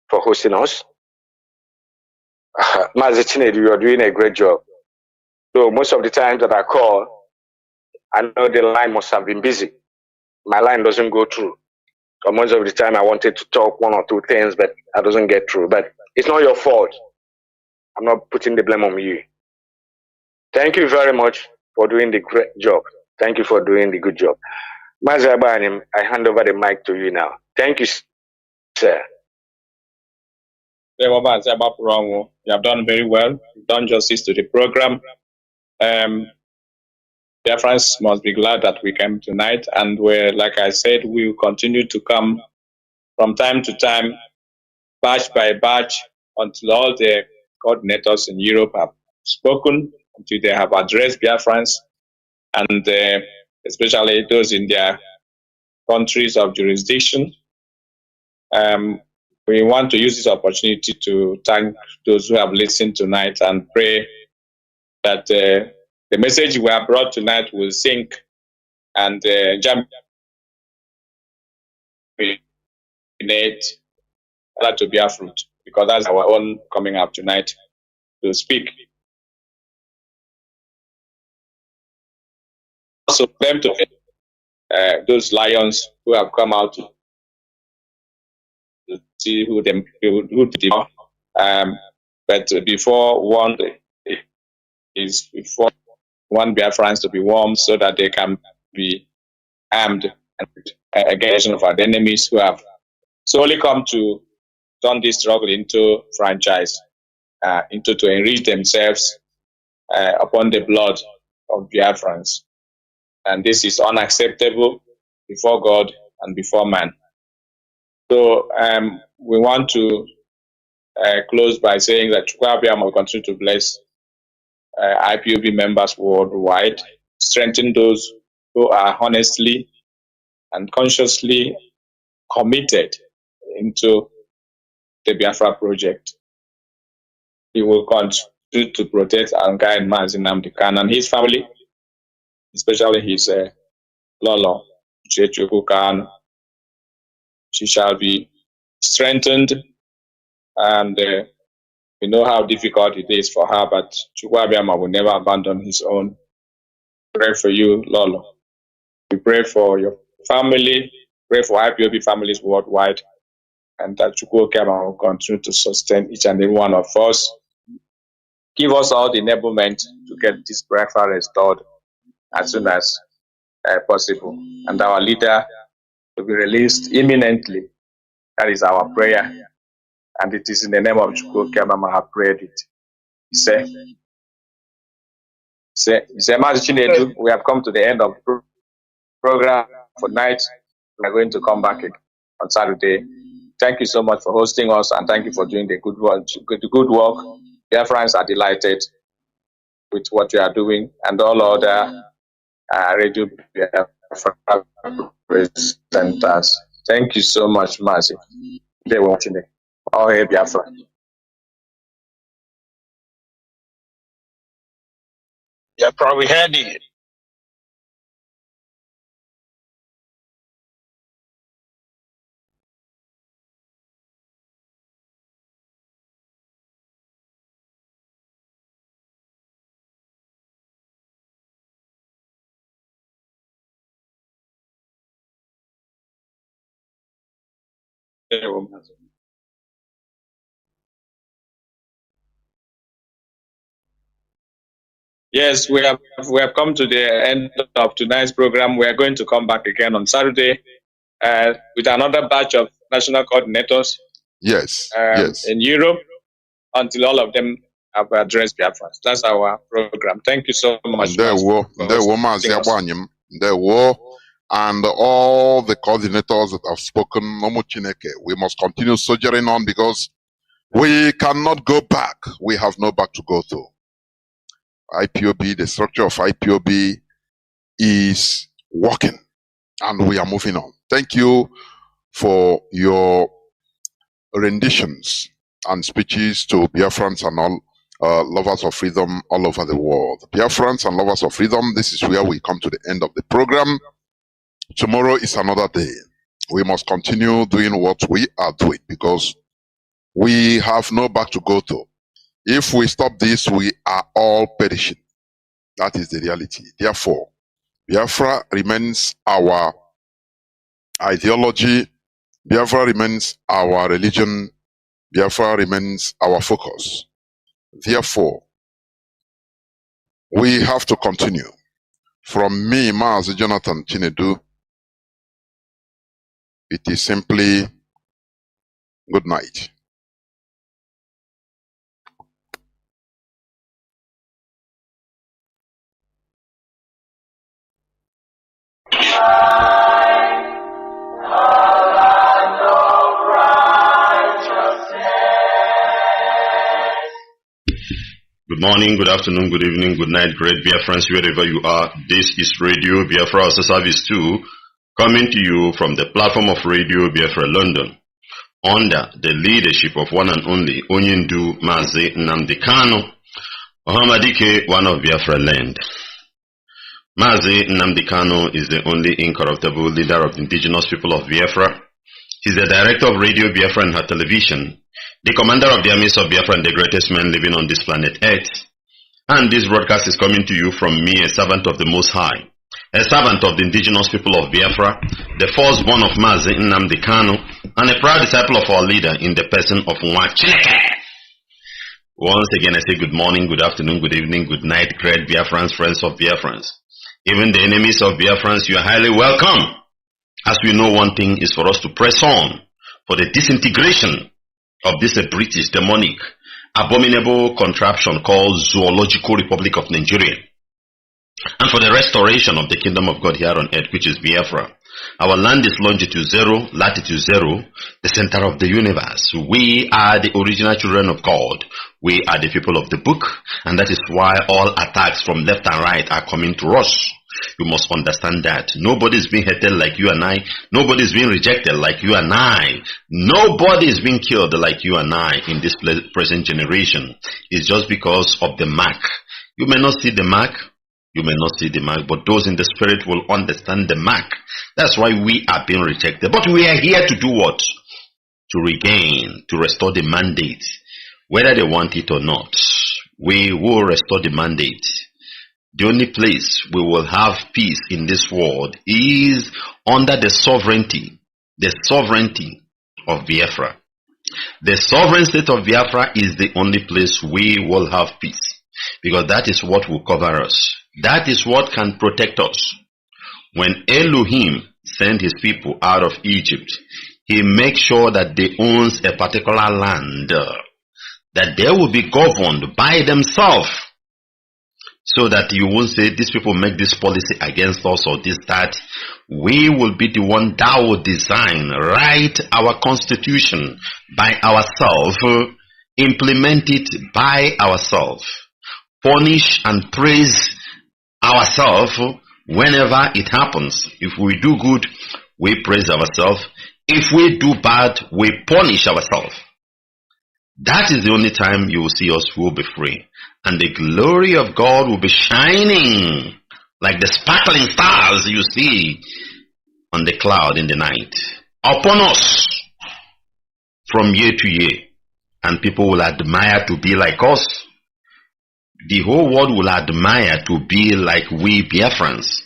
Speaker 10: for hosting us. Mazi Chinedu, you are doing a great job. So most of the time that I call, I know the line must have been busy. My line doesn't go through. Or most of the time I wanted to talk one or two things, but I doesn't get through. But it's not your fault. I'm not putting the blame on you. Thank you very much for doing the great job. Thank you for doing the good job. Mazi Abanim, I hand over the mic to you now. Thank you, sir.
Speaker 5: You have done very well. You've done justice to the program. Biafrans must be glad that we came tonight, and like I said, we will continue to come from time to time, batch by batch, until all the coordinators in Europe have spoken, until they have addressed Biafrans, and especially those in their countries of jurisdiction. We want to use this opportunity to thank those who have listened tonight and pray that the message we have brought tonight will sink and germinate that to bear fruit, because that's our own coming up tonight to speak. Also, them to those lions who have come out to see who they are. But before one Biafrans to be warned so that they can be armed against of our enemies who have solely come to turn this struggle into franchise, to enrich themselves upon the blood of Biafrans. And this is unacceptable before God and before man. So we want to close by saying that Chukwabiyama will continue to bless IPOB members worldwide, strengthen those who are honestly and consciously committed into the Biafra project. He will continue to protect and guide Mazi Nnamdi Kanu and his family, especially his Lolo, Chinedu Kanu. She shall be strengthened, and we know how difficult it is for her, but Chukwuabiama will never abandon his own. Pray for you, Lolo. We pray for your family, pray for IPOB families worldwide, and that Chukwuabiama will continue to sustain each and every one of us. Give us all the enablement to get this Biafra restored as soon as possible, and our leader to be released imminently. That is our prayer, and it is in the name of Chukwuabiama I have prayed it. He said, Mazi Chinedu, we have come to the end of the program for night. We are going to come back on Saturday. Thank you so much for hosting us, and thank you for doing the good work. Dear friends are delighted with what you are doing, and all other radio presenters. Thank you so much, Mazi. They were watching it. All hail Biafra.
Speaker 8: Yeah, probably had it.
Speaker 5: Yes, we have come to the end of tonight's program. We are going to come back again on Saturday with another batch of national coordinators.
Speaker 4: Yes,
Speaker 5: in Europe, until all of them have addressed Biafra. That's our program. Thank you so much.
Speaker 4: There were Mazi. And all the coordinators that have spoken, we must continue soldiering on because we cannot go back. We have no back to go to. IPOB, the structure of IPOB is working and we are moving on. Thank you for your renditions and speeches to Biafrans and all lovers of freedom all over the world. Biafrans and lovers of freedom, this is where we come to the end of the program. Tomorrow is another day. We must continue doing what we are doing because we have no back to go to. If we stop this, we are all perishing. That is the reality. Therefore, Biafra remains our ideology. Biafra remains our religion. Biafra remains our focus. Therefore, we have to continue. From me, Mazi Jonathan Chinedu, it is simply good night.
Speaker 11: Good morning, good afternoon, good evening, good night, great Biafrans, wherever you are. This is Radio Biafra HAUSA-SERVICE 2, coming to you from the platform of Radio Biafra London, under the leadership of one and only Onyendu Mazi Nnamdi Kanu, Ohamadike, one of Biafra land. Mazi Nnamdi Kanu is the only incorruptible leader of the indigenous people of Biafra. He's the director of Radio Biafra and her television, the commander of the armies of Biafra and the greatest man living on this planet Earth. And this broadcast is coming to you from me, a servant of the Most High, a servant of the indigenous people of Biafra, the firstborn of Mazi Nnamdi Kanu, and a proud disciple of our leader in the person of Nwachineke. Once again, I say good morning, good afternoon, good evening, good night, great Biafrans, friends of Biafrans. Even the enemies of Biafrans, you are highly welcome. As we know, one thing is for us to press on for the disintegration of this British demonic abominable contraption called Zoological Republic of Nigeria, and for the restoration of the kingdom of God here on earth, which is Biafra. Our land is longitude 0, latitude 0, the center of the universe. We are the original children of God. We are the people of the book, and that is why all attacks from left and right are coming to us. You must understand that. Nobody is being hated like you and I. Nobody is being rejected like you and I. Nobody is being killed like you and I in this present generation. It's just because of the mark. You may not see the mark. You may not see the mark, but those in the spirit will understand the mark. That's why we are being rejected. But we are here to do what? To regain, to restore the mandate. Whether they want it or not, we will restore the mandate. The only place we will have peace in this world is under the sovereignty of Biafra. The sovereign state of Biafra is the only place we will have peace, because that is what will cover us. That is what can protect us. When Elohim sent his people out of Egypt, he makes sure that they own a particular land, that they will be governed by themselves, so that you won't say these people make this policy against us or this, that. We will be the one that will design, write our constitution by ourselves, implement it by ourselves, punish and praise ourselves whenever it happens. If we do good, we praise ourselves. If we do bad, we punish ourselves. That is the only time you will see us who will be free. And the glory of God will be shining like the sparkling stars you see on the cloud in the night upon us from year to year. And people will admire to be like us. The whole world will admire to be like we Biafrans.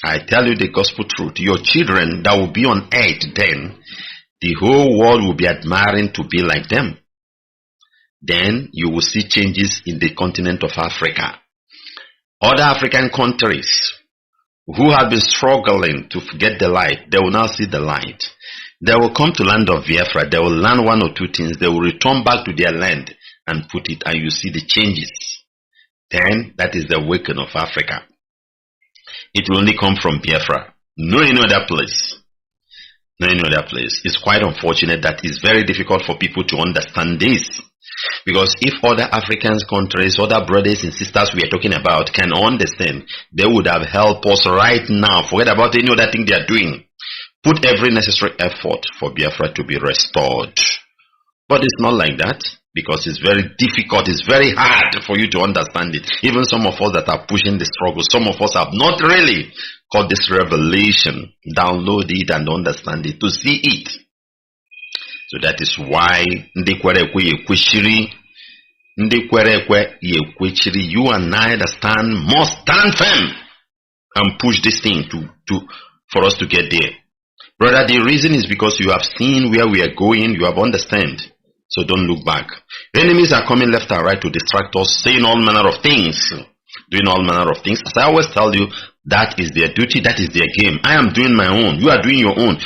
Speaker 11: I tell you the gospel truth. Your children that will be on earth then, the whole world will be admiring to be like them. Then you will see changes in the continent of Africa. Other African countries who have been struggling to get the light, they will now see the light. They will come to land of Biafra. They will learn one or two things. They will return back to their land and put it, and you see the changes. Then that is the awakening of Africa. It will only come from Biafra. No any other place. No any other place. It's quite unfortunate that it's very difficult for people to understand this. Because if other African countries, other brothers and sisters we are talking about can understand, they would have helped us right now. Forget about any other thing they are doing. Put every necessary effort for Biafra to be restored. But it's not like that, because it's very difficult, it's very hard for you to understand it. Even some of us that are pushing the struggle, some of us have not really got this revelation, download it and understand it, to see it. So that is why you and I that stand must stand firm and push this thing for us to get there. Brother, the reason is because you have seen where we are going, you have understand. So don't look back. Enemies are coming left and right to distract us, saying all manner of things, doing all manner of things. As I always tell you, that is their duty, that is their game. I am doing my own, you are doing your own.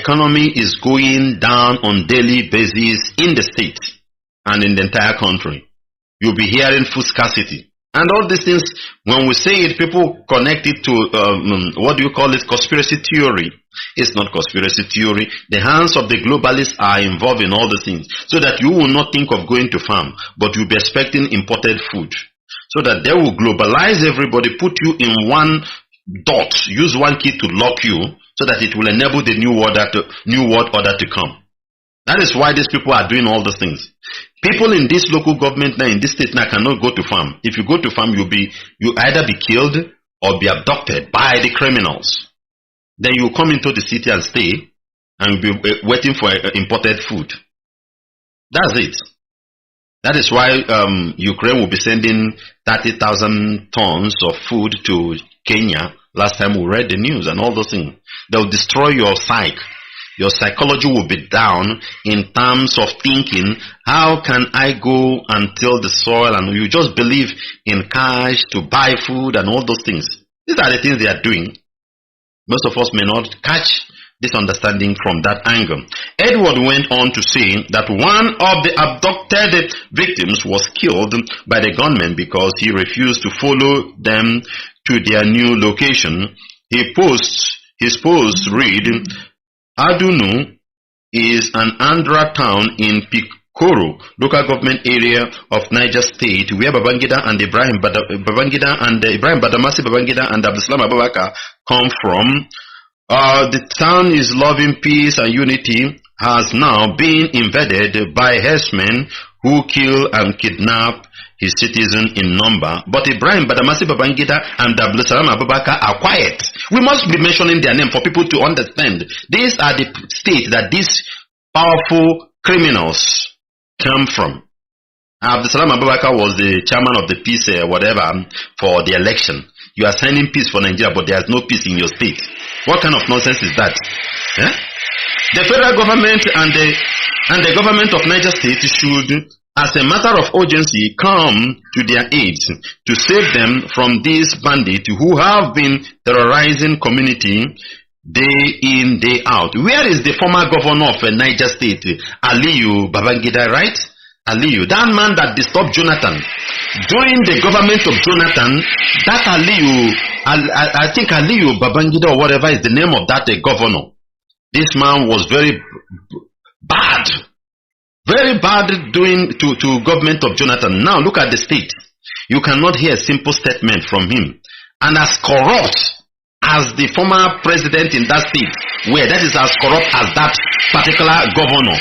Speaker 11: economy is going down on daily basis in the state and in the entire country. You'll be hearing food scarcity. And all these things, when we say it, people connect it to, what do you call it, conspiracy theory. It's not conspiracy theory. The hands of the globalists are involved in all the things. So that you will not think of going to farm, but you'll be expecting imported food. So that they will globalize everybody, put you in one dot, use one key to lock you, so that it will enable the new world order to come. That is why these people are doing all those things. People in this local government now, in this state now, cannot go to farm. If you go to farm, you either be killed or be abducted by the criminals. Then you come into the city and stay and be waiting for imported food. That's it. That is why Ukraine will be sending 30,000 tons of food to Kenya. Last time we read the news and all those things. They'll destroy your psyche. Your psychology will be down in terms of thinking, how can I go and till the soil, and you just believe in cash to buy food and all those things. These are the things they are doing. Most of us may not catch this understanding from that angle. Edward went on to say that one of the abducted victims was killed by the gunmen because he refused to follow them to their new location. His posts read, Adunu is an Andhra town in Pikoro, local government area of Niger State, where Babangida and Ibrahim Badamasi Babangida and Abdulsalam Abubakar come from. The town is loving peace and unity, has now been invaded by herdsmen who kill and kidnap his citizens in number. But Ibrahim Badamasi Babangida and Abdulsalam Abubakar are quiet. We must be mentioning their name for people to understand. These are the states that these powerful criminals come from. Abdulsalam Abubakar was the chairman of the peace whatever for the election. You are signing peace for Nigeria, but there is no peace in your state. What kind of nonsense is that? Eh? The federal government and the government of Niger State should, as a matter of urgency, come to their aid to save them from these bandits who have been terrorizing community day in, day out. Where is the former governor of Niger State, Aliyu Babangida, right? Aliyu, that man that disturbed Jonathan. During the government of Jonathan, that Aliyu, I think Aliyu Babangida or whatever is the name of that governor. This man was very bad. Very bad doing to government of Jonathan. Now look at the state. You cannot hear a simple statement from him. And as corrupt as the former president in that state, where that is as corrupt as that particular governor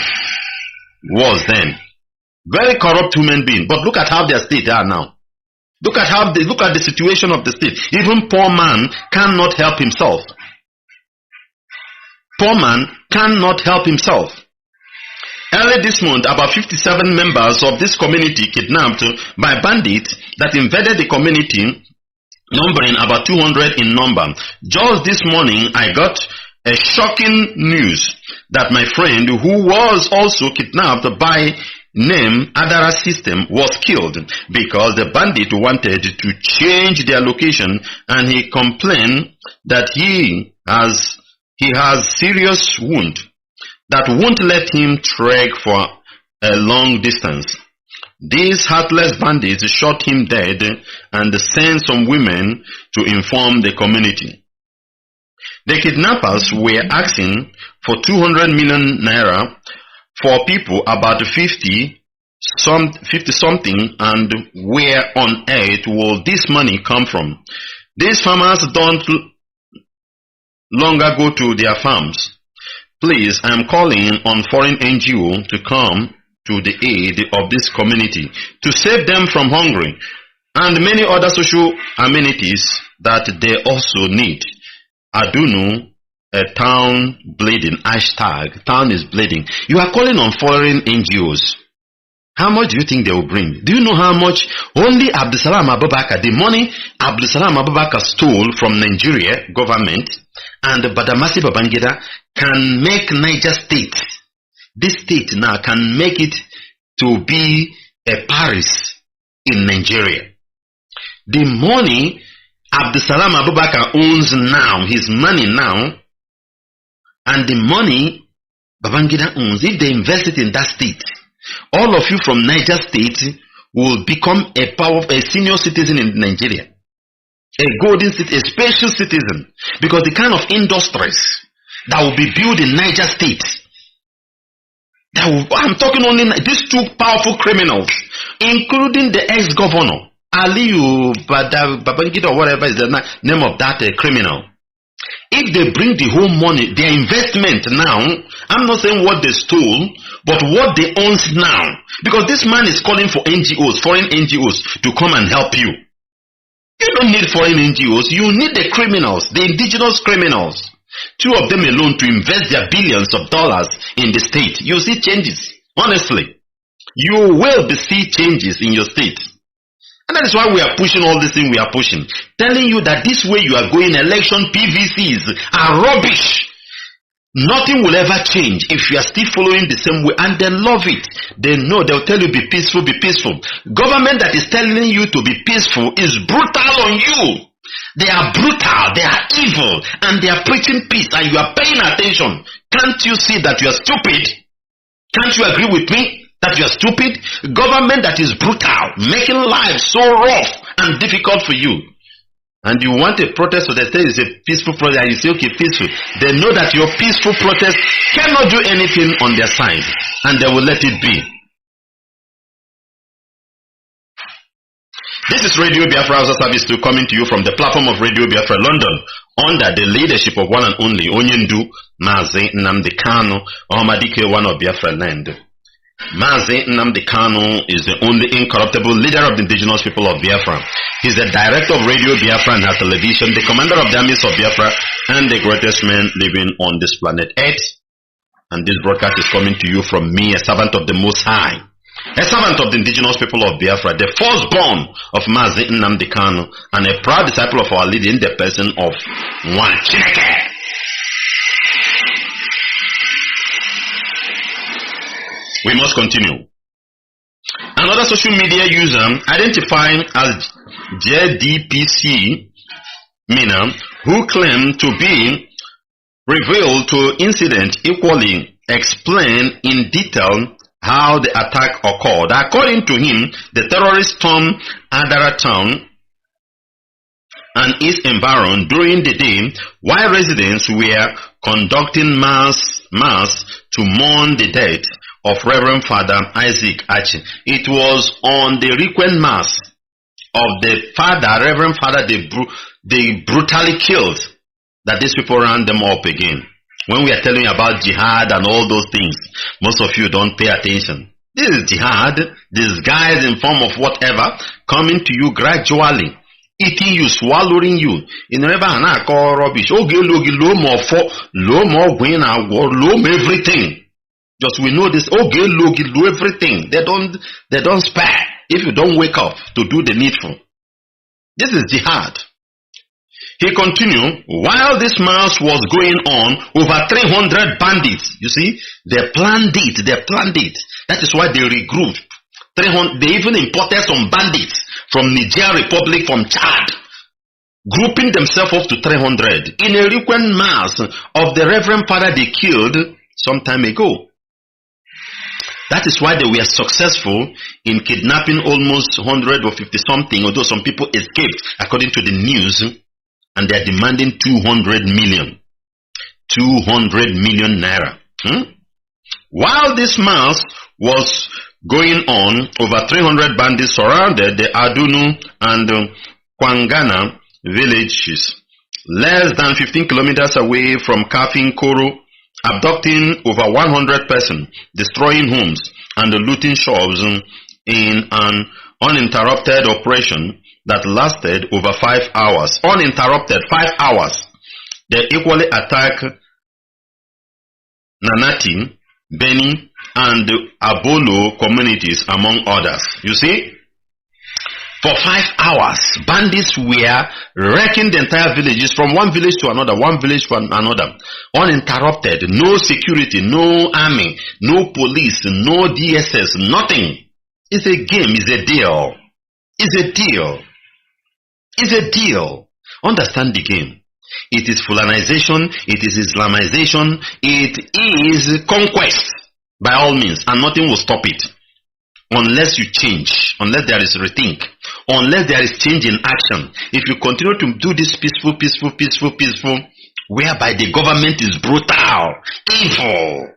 Speaker 11: was then. Very corrupt human being. But look at how their state are now. Look at the situation of the state. Even poor man cannot help himself. Poor man cannot help himself. Early this month, about 57 members of this community kidnapped by bandits that invaded the community, numbering about 200 in number. Just this morning, I got a shocking news that my friend, who was also kidnapped by name Adara System, was killed because the bandit wanted to change their location, and he complained that he has serious wound that won't let him trek for a long distance. These heartless bandits shot him dead and sent some women to inform the community. The kidnappers were asking for 200 million naira for people about 50 something, and where on earth will this money come from? These farmers don't longer go to their farms. Please, I am calling on foreign NGO to come to the aid of this community to save them from hunger and many other social amenities that they also need. Adunu, a town bleeding, hashtag, town is bleeding. You are calling on foreign NGOs. How much do you think they will bring? Do you know how much only Abdulsalam Abubakar, the money Abdulsalam Abubakar stole from Nigeria government, and Badamasi Babangida can make Niger State, this state now can make it to be a Paris in Nigeria. The money Abdulsalam Abubakar owns now, his money now, And the money Babangida owns, if they invest it in that state, all of you from Niger State will become a senior citizen in Nigeria. A golden citizen, a special citizen. Because the kind of industries that will be built in Niger State, I'm talking only these two powerful criminals, including the ex-governor, Aliyu Babangida, or whatever is the name of that criminal. If they bring the whole money, their investment now, I'm not saying what they stole, but what they own now. Because this man is calling for NGOs, foreign NGOs, to come and help you. You don't need foreign NGOs, you need the criminals, the indigenous criminals. Two of them alone to invest their billions of dollars in the state. You see changes, honestly. You will see changes in your state. And that is why we are pushing all this thing we are pushing. Telling you that this way you are going, election PVCs are rubbish. Nothing will ever change if you are still following the same way. And they love it. They know, they'll tell you be peaceful, be peaceful. Government that is telling you to be peaceful is brutal on you. They are brutal, they are evil, and they are preaching peace, and you are paying attention. Can't you see that you are stupid? Can't you agree with me? That you are stupid? Government that is brutal, making life so rough and difficult for you. And you want a protest, so they say it's a peaceful protest, and you say, okay, peaceful. They know that your peaceful protest cannot do anything on their side, and they will let it be. This is Radio Biafra HAUSA-SERVICE 2 coming to you from the platform of Radio Biafra London, under the leadership of one and only Onyendu Mazi Nnamdi Kanu, Ohamadike, one of Biafra land. Mazi Nnamdi Kanu is the only incorruptible leader of the indigenous people of Biafra. He's the director of Radio Biafra and her television, the commander of the armies of Biafra, and the greatest man living on this planet Earth. And this broadcast is coming to you from me, a servant of the Most High, a servant of the indigenous people of Biafra, the firstborn of Mazi Nnamdi Kanu, and a proud disciple of our leader in the person of Nwa Chineke. We must continue. Another social media user identified as JDPC Mina, who claimed to be revealed to incident, equally explained in detail how the attack occurred. According to him, the terrorists stormed Adara town and its environment during the day, while residents were conducting mass to mourn the death of Reverend Father Isaac Achi. It was on the requiem mass of the father, Reverend Father, they brutally killed, that these people ran them up again. When we are telling you about jihad and all those things, most of you don't pay attention. This is jihad, disguised in form of whatever, coming to you gradually, eating you, swallowing you. In rubbish, low everything. Just we know this, do everything. They don't spare if you don't wake up to do the needful. This is jihad. He continued, while this mass was going on, over 300 bandits, you see, they planned it. That is why they regrouped. They even imported some bandits from Niger Republic, from Chad, grouping themselves up to 300 in a requiem mass of the Reverend Father they killed some time ago. That is why they were successful in kidnapping almost 100 or 50 something, although some people escaped according to the news, and they are demanding 200 million. 200 million naira. While this mass was going on, over 300 bandits surrounded the Adunu and Kwangana villages, less than 15 kilometers away from Kafin Koro, abducting over 100 persons, destroying homes, and looting shops in an uninterrupted operation that lasted over 5 hours. Uninterrupted, 5 hours. They equally attacked Nanati, Beni, and Abolo communities, among others. You see? For 5 hours, bandits were wrecking the entire villages, from one village to another, one village to another, uninterrupted. No security, no army, no police, no DSS, nothing. It's a game, it's a deal. It's a deal. It's a deal. Understand the game. It is Fulanization, it is Islamization, it is conquest by all means, and nothing will stop it. Unless you change, unless there is rethink, unless there is change in action. If you continue to do this peaceful, whereby the government is brutal, evil,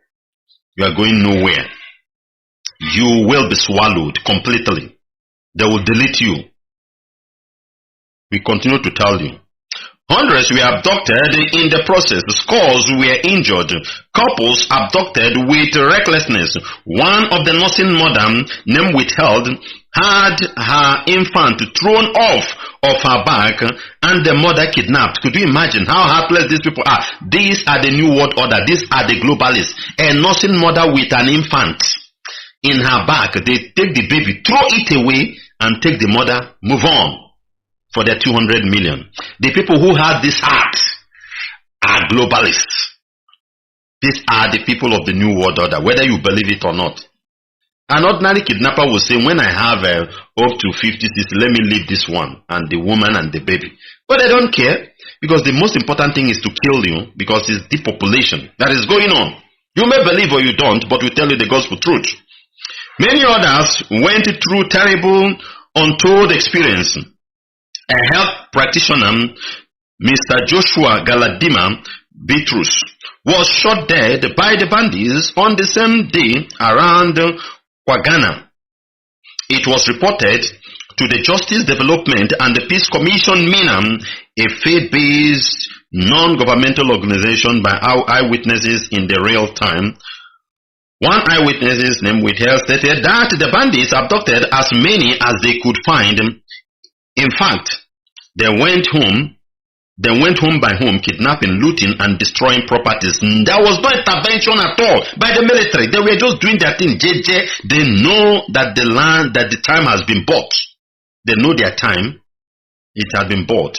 Speaker 11: you are going nowhere. You will be swallowed completely. They will delete you. We continue to tell you. Hundreds were abducted in the process. Scores were injured. Couples abducted with recklessness. One of the nursing mother, name withheld, had her infant thrown off of her back and the mother kidnapped. Could you imagine how heartless these people are? These are the new world order. These are the globalists. A nursing mother with an infant in her back. They take the baby, throw it away, and take the mother, move on. For their 200 million. The people who have this heart are globalists. These are the people of the new world order, whether you believe it or not. An ordinary kidnapper will say, when I have up to 50, 60, let me leave this one, and the woman and the baby. But they don't care, because the most important thing is to kill you, because it's depopulation that is going on. You may believe or you don't, but we tell you the gospel truth. Many others went through terrible, untold experience. A health practitioner, Mr. Joshua Galadima Bitrus, was shot dead by the bandits on the same day around Kwagana. It was reported to the Justice Development and the Peace Commission (MINAM), a faith-based non-governmental organization, by eyewitnesses in the real time. One eyewitness, named withheld, stated that the bandits abducted as many as they could find. In fact, they went home by home, kidnapping, looting, and destroying properties. There was no intervention at all by the military. They were just doing their thing. They know that the land, that the time has been bought. They know their time. It has been bought.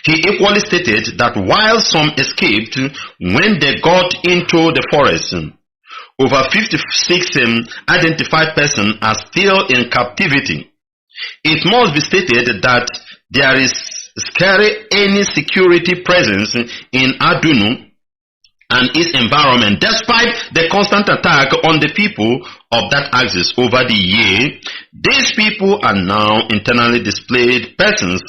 Speaker 11: He equally stated that while some escaped when they got into the forest, over 56 identified persons are still in captivity. It must be stated that there is scarcely any security presence in Adunu and its environment, despite the constant attack on the people of that axis over the year. These people are now internally displaced persons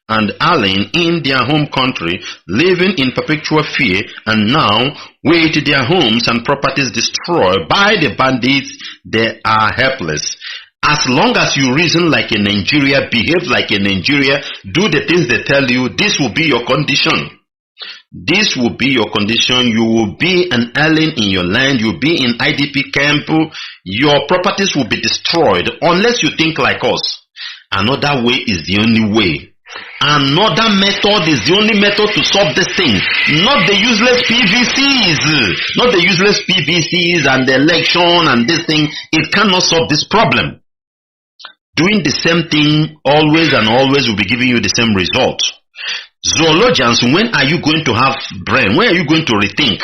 Speaker 11: and alien in their home country, living in perpetual fear, and now with their homes and properties destroyed by the bandits, they are helpless. As long as you reason like a Nigeria, behave like a Nigeria, do the things they tell you, this will be your condition. This will be your condition. You will be an alien in your land. You will be in IDP camp. Your properties will be destroyed unless you think like us. Another way is the only way. Another method is the only method to solve this thing. Not the useless PVCs. Not the useless PVCs and the election and this thing. It cannot solve this problem. Doing the same thing always and always will be giving you the same result. Zoologians, when are you going to have brain? When are you going to rethink?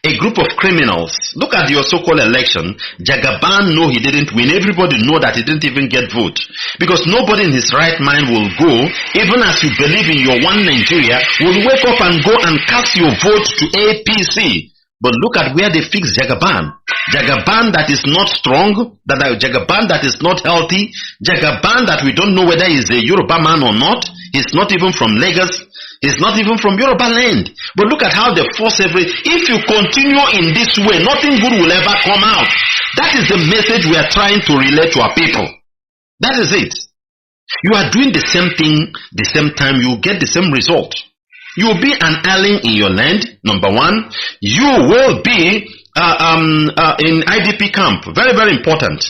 Speaker 11: A group of criminals. Look at your so-called election. Jagaban, no, he didn't win. Everybody know that he didn't even get vote. Because nobody in his right mind will go, even as you believe in your one Nigeria, will wake up and go and cast your vote to APC. But look at where they fix Jagaban. Jagaban that is not strong, Jagaban that is not healthy, Jagaban that we don't know whether he's a Yoruba man or not. He's not even from Lagos. He's not even from Yoruba land. But look at how they force if you continue in this way, nothing good will ever come out. That is the message we are trying to relay to our people. That is it. You are doing the same thing, the same time, you get the same result. You will be an alien in your land, number one. You will be in IDP camp. Very, very important.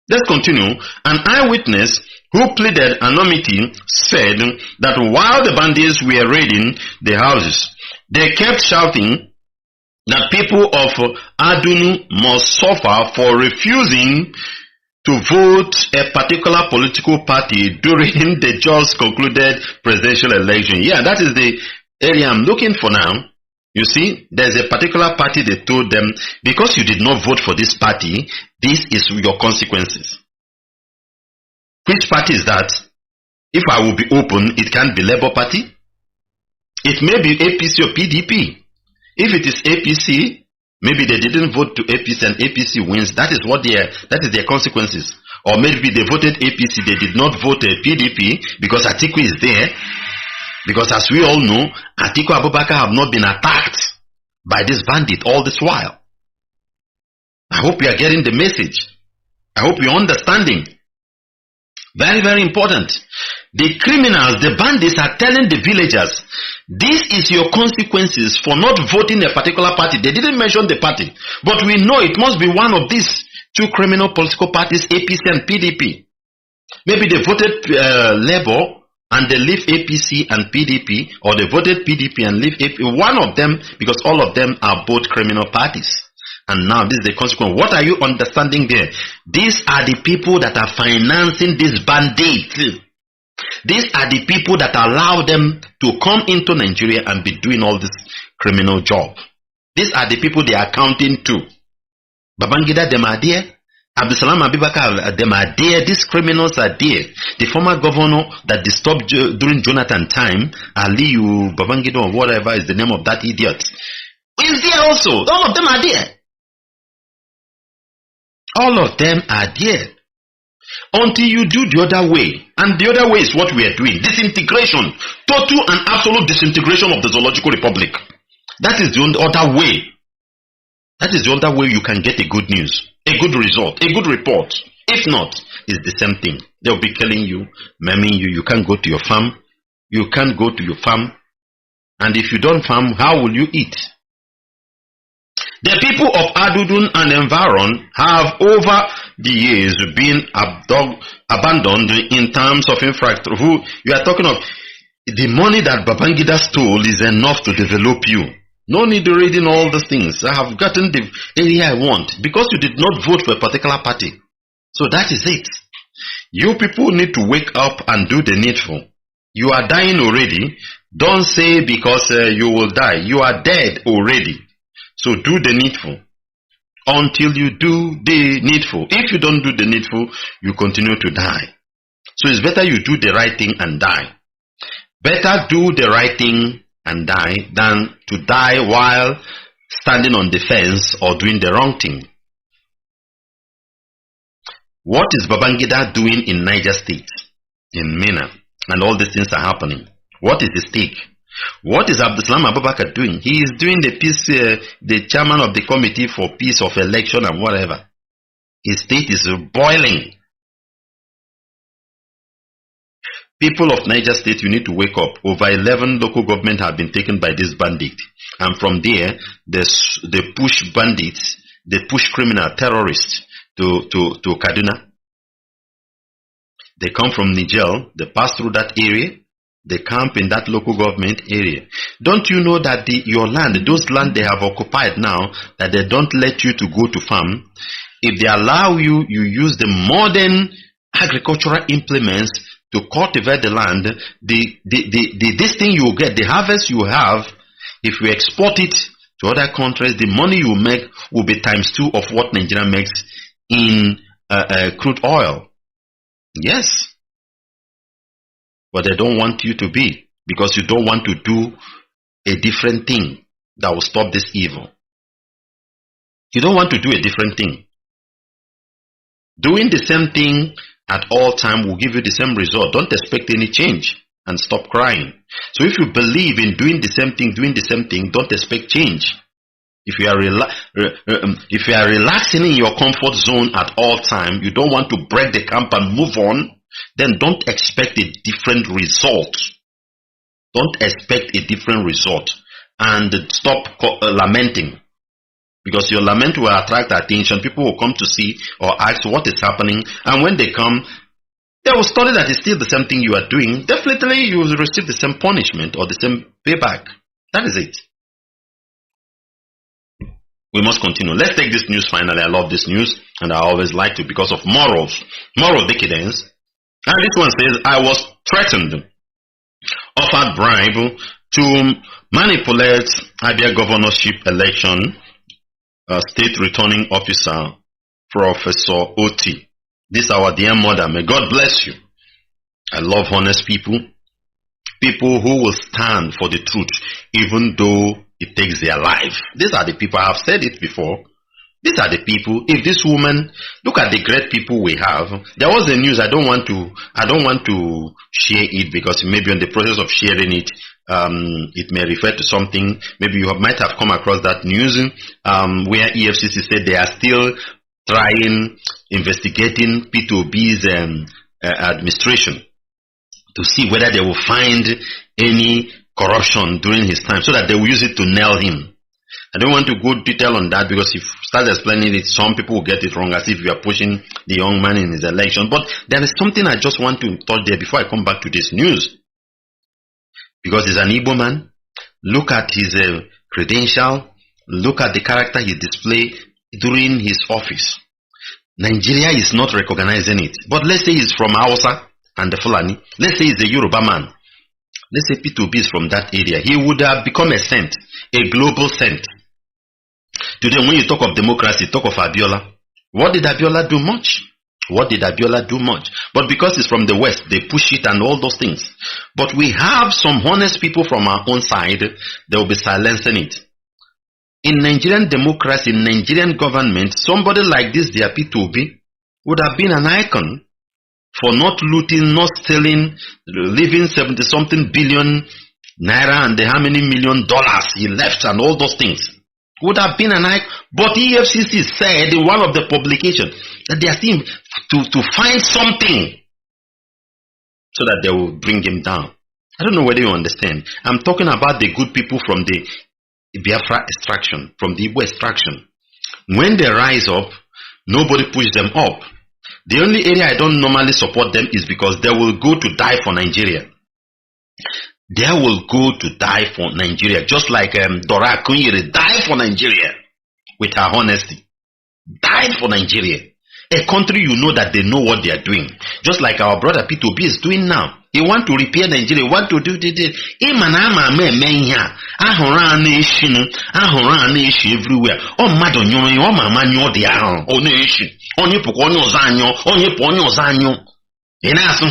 Speaker 11: Let's continue. An eyewitness who pleaded anonymity said that while the bandits were raiding the houses, they kept shouting that people of Adunu must suffer for refusing to vote a particular political party during the just concluded presidential election. Yeah, that is the area I'm looking for now. You see, there's a particular party they told them, because you did not vote for this party, this is your consequences. Which party is that? If I will be open, it can't be Labour Party. It may be APC or PDP. If it is APC, maybe they didn't vote to APC and APC wins. That is their consequences. Or maybe they voted APC, they did not vote PDP because Atiku is there. Because as we all know, Atiku Abubakar have not been attacked by this bandit all this while. I hope you are getting the message. I hope you're understanding. Very, very important. The criminals, the bandits are telling the villagers, this is your consequences for not voting a particular party. They didn't mention the party, but we know it must be one of these two criminal political parties, APC and PDP. Maybe they voted Labour and they leave APC and PDP, or they voted PDP and leave APC. One of them, because all of them are both criminal parties. And now this is the consequence. What are you understanding there? These are the people that are financing this bandit. These are the people that allow them to come into Nigeria and be doing all this criminal job. These are the people they are counting to. Babangida, them are there. Abdulsalam Abubakar, them are there. These criminals are there. The former governor that disturbed during Jonathan time, Aliyu Babangida or whatever is the name of that idiot, is there also. All of them are there. All of them are there. Until you do the other way. And the other way is what we are doing. Disintegration. Total and absolute disintegration of the Zoological Republic. That is the other way. That is the other way you can get a good news. A good result. A good report. If not, it's the same thing. They'll be killing you, maiming you. You can't go to your farm. You can't go to your farm. And if you don't farm, how will you eat? The people of Adudun and environ have over the years been abandoned in terms of infrastructure. Who you are talking of? The money that Babangida stole is enough to develop you. No need to reading all these things. I have gotten the area I want because you did not vote for a particular party. So that is it. You people need to wake up and do the needful. You are dying already. Don't say because you will die. You are dead already. So do the needful until you do the needful. If you don't do the needful, you continue to die. So it's better you do the right thing and die. Better do the right thing and die than to die while standing on the fence or doing the wrong thing. What is Babangida doing in Niger State, in Mina, and all these things are happening? What is the stake? What is Abdulsalam Abubakar doing? He is doing the peace, the chairman of the committee for peace of election and whatever. His state is boiling. People of Niger State, you need to wake up. Over 11 local governments have been taken by this bandit. And from there, they push bandits, they push criminal terrorists to Kaduna. They come from Niger, they pass through that area. They camp in that local government area. Don't you know that your land, those land they have occupied now, that they don't let you to go to farm, if they allow you, you use the modern agricultural implements to cultivate the land, this thing you will get, the harvest you have, if you export it to other countries, the money you make will be ×2 of what Nigeria makes in crude oil. Yes. But they don't want you to be, because you don't want to do a different thing that will stop this evil. You don't want to do a different thing. Doing the same thing at all time will give you the same result. Don't expect any change and stop crying. So if you believe in doing the same thing, don't expect change. If you are relaxing in your comfort zone at all time, you don't want to break the camp and move on, then don't expect a different result. Don't expect a different result. And stop lamenting. Because your lament will attract attention. People will come to see or ask what is happening. And when they come, they will study that it's still the same thing you are doing. Definitely you will receive the same punishment or the same payback. That is it. We must continue. Let's take this news finally. I love this news. And I always like to because of morals. Moral decadence. And this one says, I was threatened, offered bribe to manipulate Abia governorship election, state returning officer, Professor Oti. This our dear mother. May God bless you. I love honest people. people who will stand for the truth, even though it takes their life. These are the people. I have said it before. These are the people. If this woman, look at the great people we have. There was a news. I don't want to share it because maybe in the process of sharing it, it may refer to something. Maybe you might have come across that news where EFCC said they are still investigating P2B's administration to see whether they will find any corruption during his time, so that they will use it to nail him. I don't want to go detail on that because if you start explaining it, some people will get it wrong as if you are pushing the young man in his election. But there is something I just want to touch there before I come back to this news. Because he's an Igbo man. Look at his credential. Look at the character he displayed during his office. Nigeria is not recognizing it. But let's say he's from Hausa and the Fulani. Let's say he's a Yoruba man. Let's say P2B is from that area. He would have become a saint, a global saint. Today, when you talk of democracy, talk of Abiola. What did Abiola do much? What did Abiola do much? But because it's from the West, they push it and all those things. But we have some honest people from our own side, they will be silencing it. In Nigerian democracy, in Nigerian government, somebody like this, their P2B, would have been an icon for not looting, not stealing, leaving 70-something billion naira and how many $million he left and all those things. Would have been an icon. But EFCC said in one of the publications that they are seeing to find something so that they will bring him down. I don't know whether you understand. I'm talking about the good people from the Biafra extraction, from the Igbo extraction. When they rise up, nobody pushes them up. The only area I don't normally support them is because they will go to die for Nigeria. They will go to die for Nigeria, just like Dora Akunyere died for Nigeria with her honesty. Died for Nigeria. A country you know that they know what they are doing. Just like our brother P2B is doing now. He want to repair Nigeria, want to do this. Everywhere. Oh, madam, oh, mama, oh, the oh, nation. Onye pụkwa onye ọzọ anyọ, onye pụ onye ọzọ anyọ. Ị na-asụ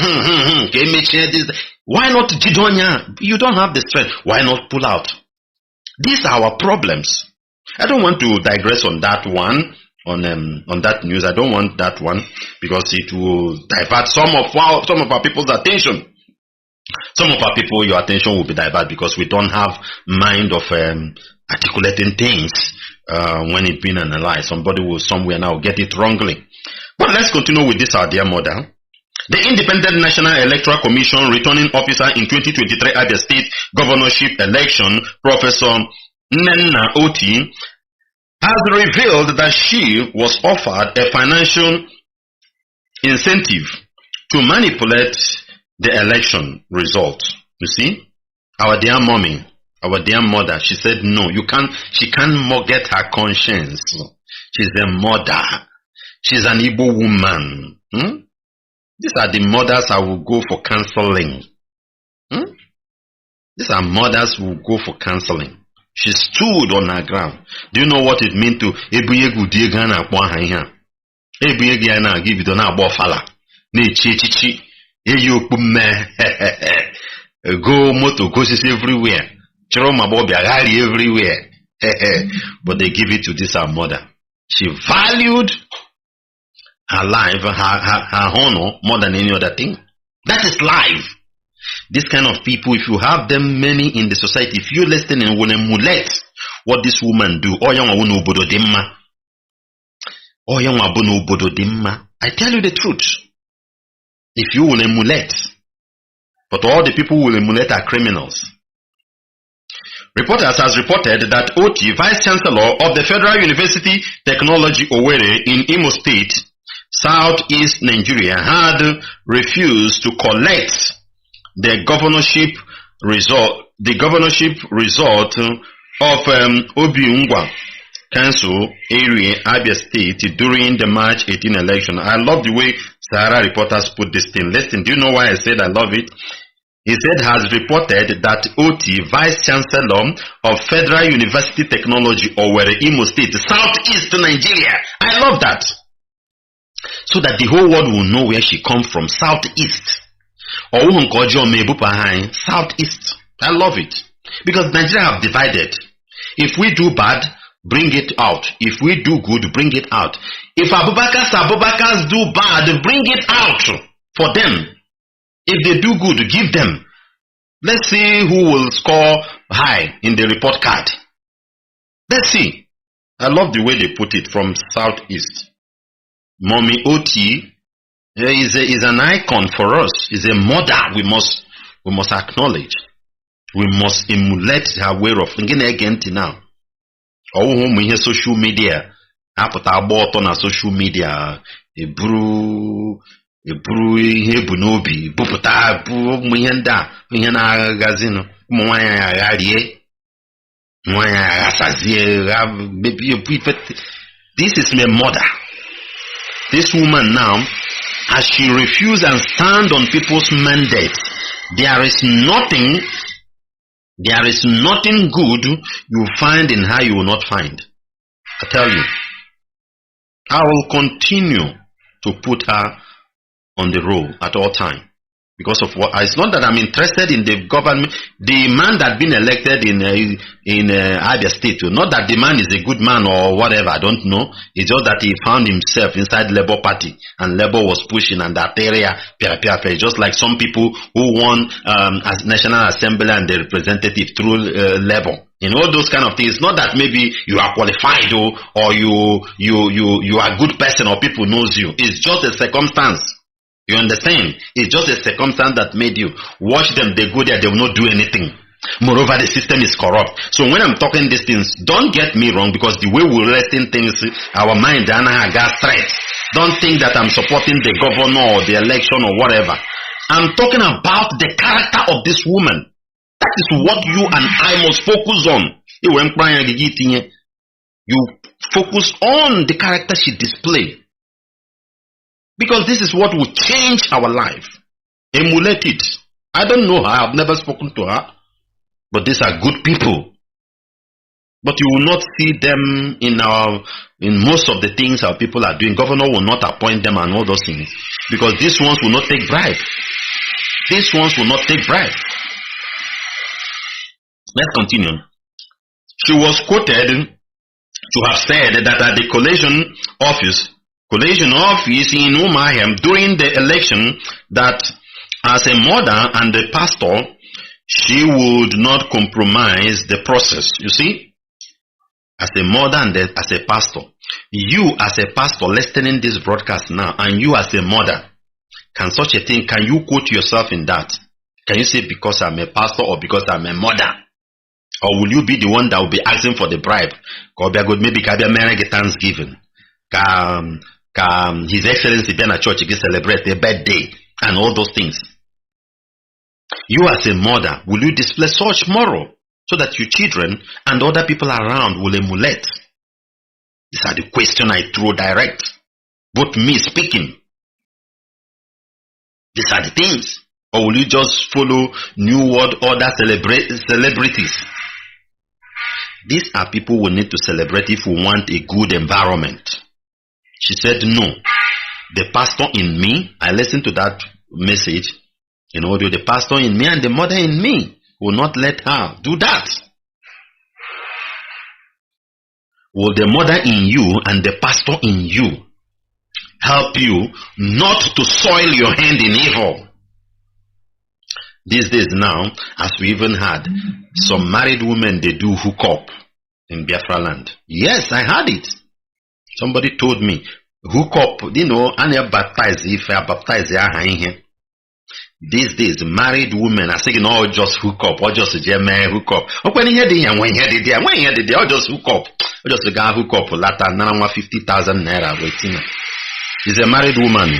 Speaker 11: ka emechie this. Why not jide onye? You don't have the strength. Why not pull out? These are our problems. I don't want to digress on that one, on that news. I don't want that one because it will divert some of our people's attention. Some of our people, your attention will be diverted because we don't have mind of articulating things. When it being analyzed, somebody will somewhere now get it wrongly. But let's continue with this our dear model. The Independent National Electoral Commission returning officer in 2023 Abia State governorship election, Professor Nnamdi, has revealed that she was offered a financial incentive to manipulate the election result. You see, our dear mommy, our dear mother, she said no, she can't get her conscience. She's a mother. She's an Igbo woman. These are the mothers I will go for counseling. These are mothers who will go for counseling. She stood on her ground. Do you know what it means to Ebuyegu Diegana Kwaha? Ebuyegu na give it on a bofala. Ne chichi. Go moto go everywhere. Everywhere. But they give it to this our mother. She valued her life, her honor more than any other thing. That is life. This kind of people, if you have them many in the society, if you listen and will emulate what this woman do, I tell you the truth. If you will emulate, but all the people who will emulate are criminals. Reporters has reported that Oti, Vice Chancellor of the Federal University Technology Owerri in Imo State, Southeast Nigeria, had refused to collect the governorship result of Obiungwa Council area, Abia State, during the March 18 election. I love the way Sahara reporters put this thing. Listen, do you know why I said I love it? He said has reported that Oti, Vice Chancellor of Federal University Technology Owerri, Imo State, Southeast Nigeria. I love that. So that the whole world will know where she comes from, Southeast. Southeast. I love it. Because Nigeria have divided. If we do bad, bring it out. If we do good, bring it out. If Abubakars do bad, bring it out for them. If they do good, give them. Let's see who will score high in the report card. Let's see. I love the way they put it from Southeast. Mommy Oti is an icon for us. Is a mother we must acknowledge. We must emulate her way of thinking again now. Oh, we hear social media. Apụta agba ọtọ na social media. Eburu ihe bu n'obi. Bupụta bụ ihe ndị a. Ihe na-agazinu. Ụmụ nwanyị agharie. Nwanyị aghasazie. This is my mother. This woman now, as she refused and stand on people's mandate, there is nothing good you find in her you will not find. I tell you, I will continue to put her on the roll at all time. Because of what? It's not that I'm interested in the government. The man that been elected in Abia State, not that the man is a good man or whatever, I don't know. It's just that he found himself inside Labour Party and Labour was pushing and that area, just like some people who won as National Assembly and the representative through Labour. In all those kind of things, not that maybe you are qualified or you are a good person or people knows you. It's just a circumstance. You understand? It's just a circumstance that made you. Watch them, they go there, they will not do anything. Moreover, the system is corrupt. So when I'm talking these things, don't get me wrong, because the way we listen things, our mind got straight. Don't think that I'm supporting the governor or the election or whatever. I'm talking about the character of this woman. That is what you and I must focus on. You focus on the character she displayed. Because this is what will change our life. Emulate it. I don't know her. I've never spoken to her. But these are good people. But you will not see them in most of the things our people are doing. Governor will not appoint them and all those things. Because these ones will not take bribe. These ones will not take bribe. Let's continue. She was quoted to have said that at the collation office in Umayam during the election, that as a mother and a pastor, she would not compromise the process. You see, as a mother and as a pastor, you as a pastor listening this broadcast now, and you as a mother, can such a thing, can you quote yourself in that? Can you say because I'm a pastor or because I'm a mother? Or will you be the one that will be asking for the bribe? Maybe Thanksgiving. His Excellency Bena Church can celebrate a birthday and all those things. You as a mother, will you display such moral so that your children and other people around will emulate? These are the questions I throw direct. Both me speaking. These are the things. Or will you just follow New World Order celebrities? These are people we need to celebrate if we want a good environment. She said, no. The pastor in me, I listened to that message in audio. The pastor in me and the mother in me will not let her do that. Will the mother in you and the pastor in you help you not to soil your hand in evil? These days now, as we even had, some married women, they do hook up in Biafra land. Yes, I had it. Somebody told me, hook up, and I baptize if I baptize here. These days, married women are saying, oh, just hook up, or just hook up. When you or just hook up. Or just hook up, later, now 50,000 naira waiting. Is a married woman.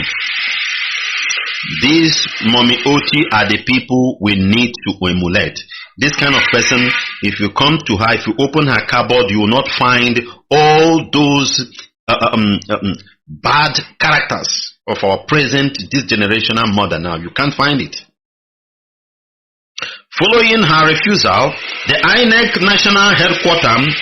Speaker 11: These mommy Oti are the people we need to emulate. This kind of person, if you come to her, if you open her cupboard, you will not find all those bad characters of our present, this generational mother now. You can't find it. Following her refusal, the INEC National Headquarters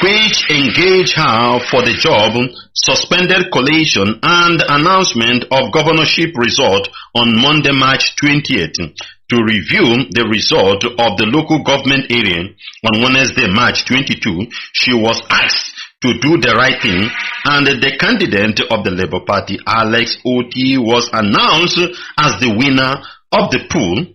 Speaker 11: which engaged her for the job, suspended collation and announcement of governorship result on Monday, March 20th. To review the result of the local government area on Wednesday, March 22, she was asked to do the right thing, and the candidate of the Labour Party, Alex Oti, was announced as the winner of the poll.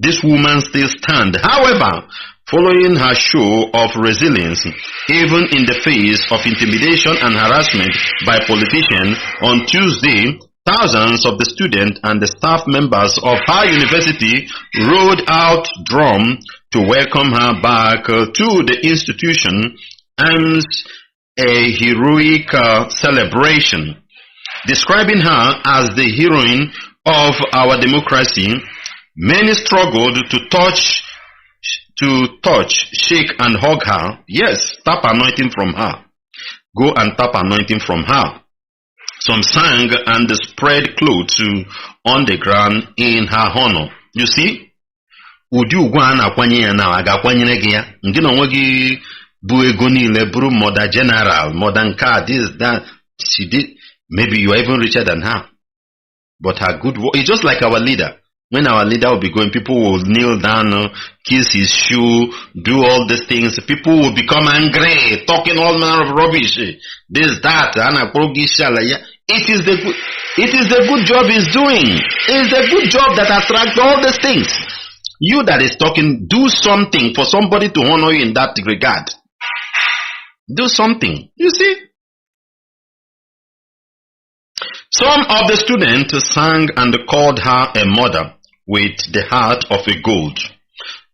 Speaker 11: This woman still stands. However, following her show of resilience, even in the face of intimidation and harassment by politicians, on Tuesday, thousands of the students and the staff members of her university rode out drum to welcome her back to the institution and a heroic celebration. Describing her as the heroine of our democracy, many struggled to touch, shake and hug her. Yes, tap anointing from her. Go and tap anointing from her. Some sang and spread clothes on the ground in her honor. You see? Udi ugwu a na-akwanye ya na aga-akwanyere gị ya. Ndị na onwe gị bụ ego niile bụrụ mother general, mother nke this, that. She did. Maybe you are even richer than her. But her good work, it's just like our leader. When our leader will be going, people will kneel down, kiss his shoe, do all these things. People will become angry, talking all manner of rubbish. This, that, it is the good job he's doing. It is the good job that attracts all these things. You that is talking, do something for somebody to honor you in that regard. Do something. You see? Some of the students sang and called her a mother with the heart of a gold.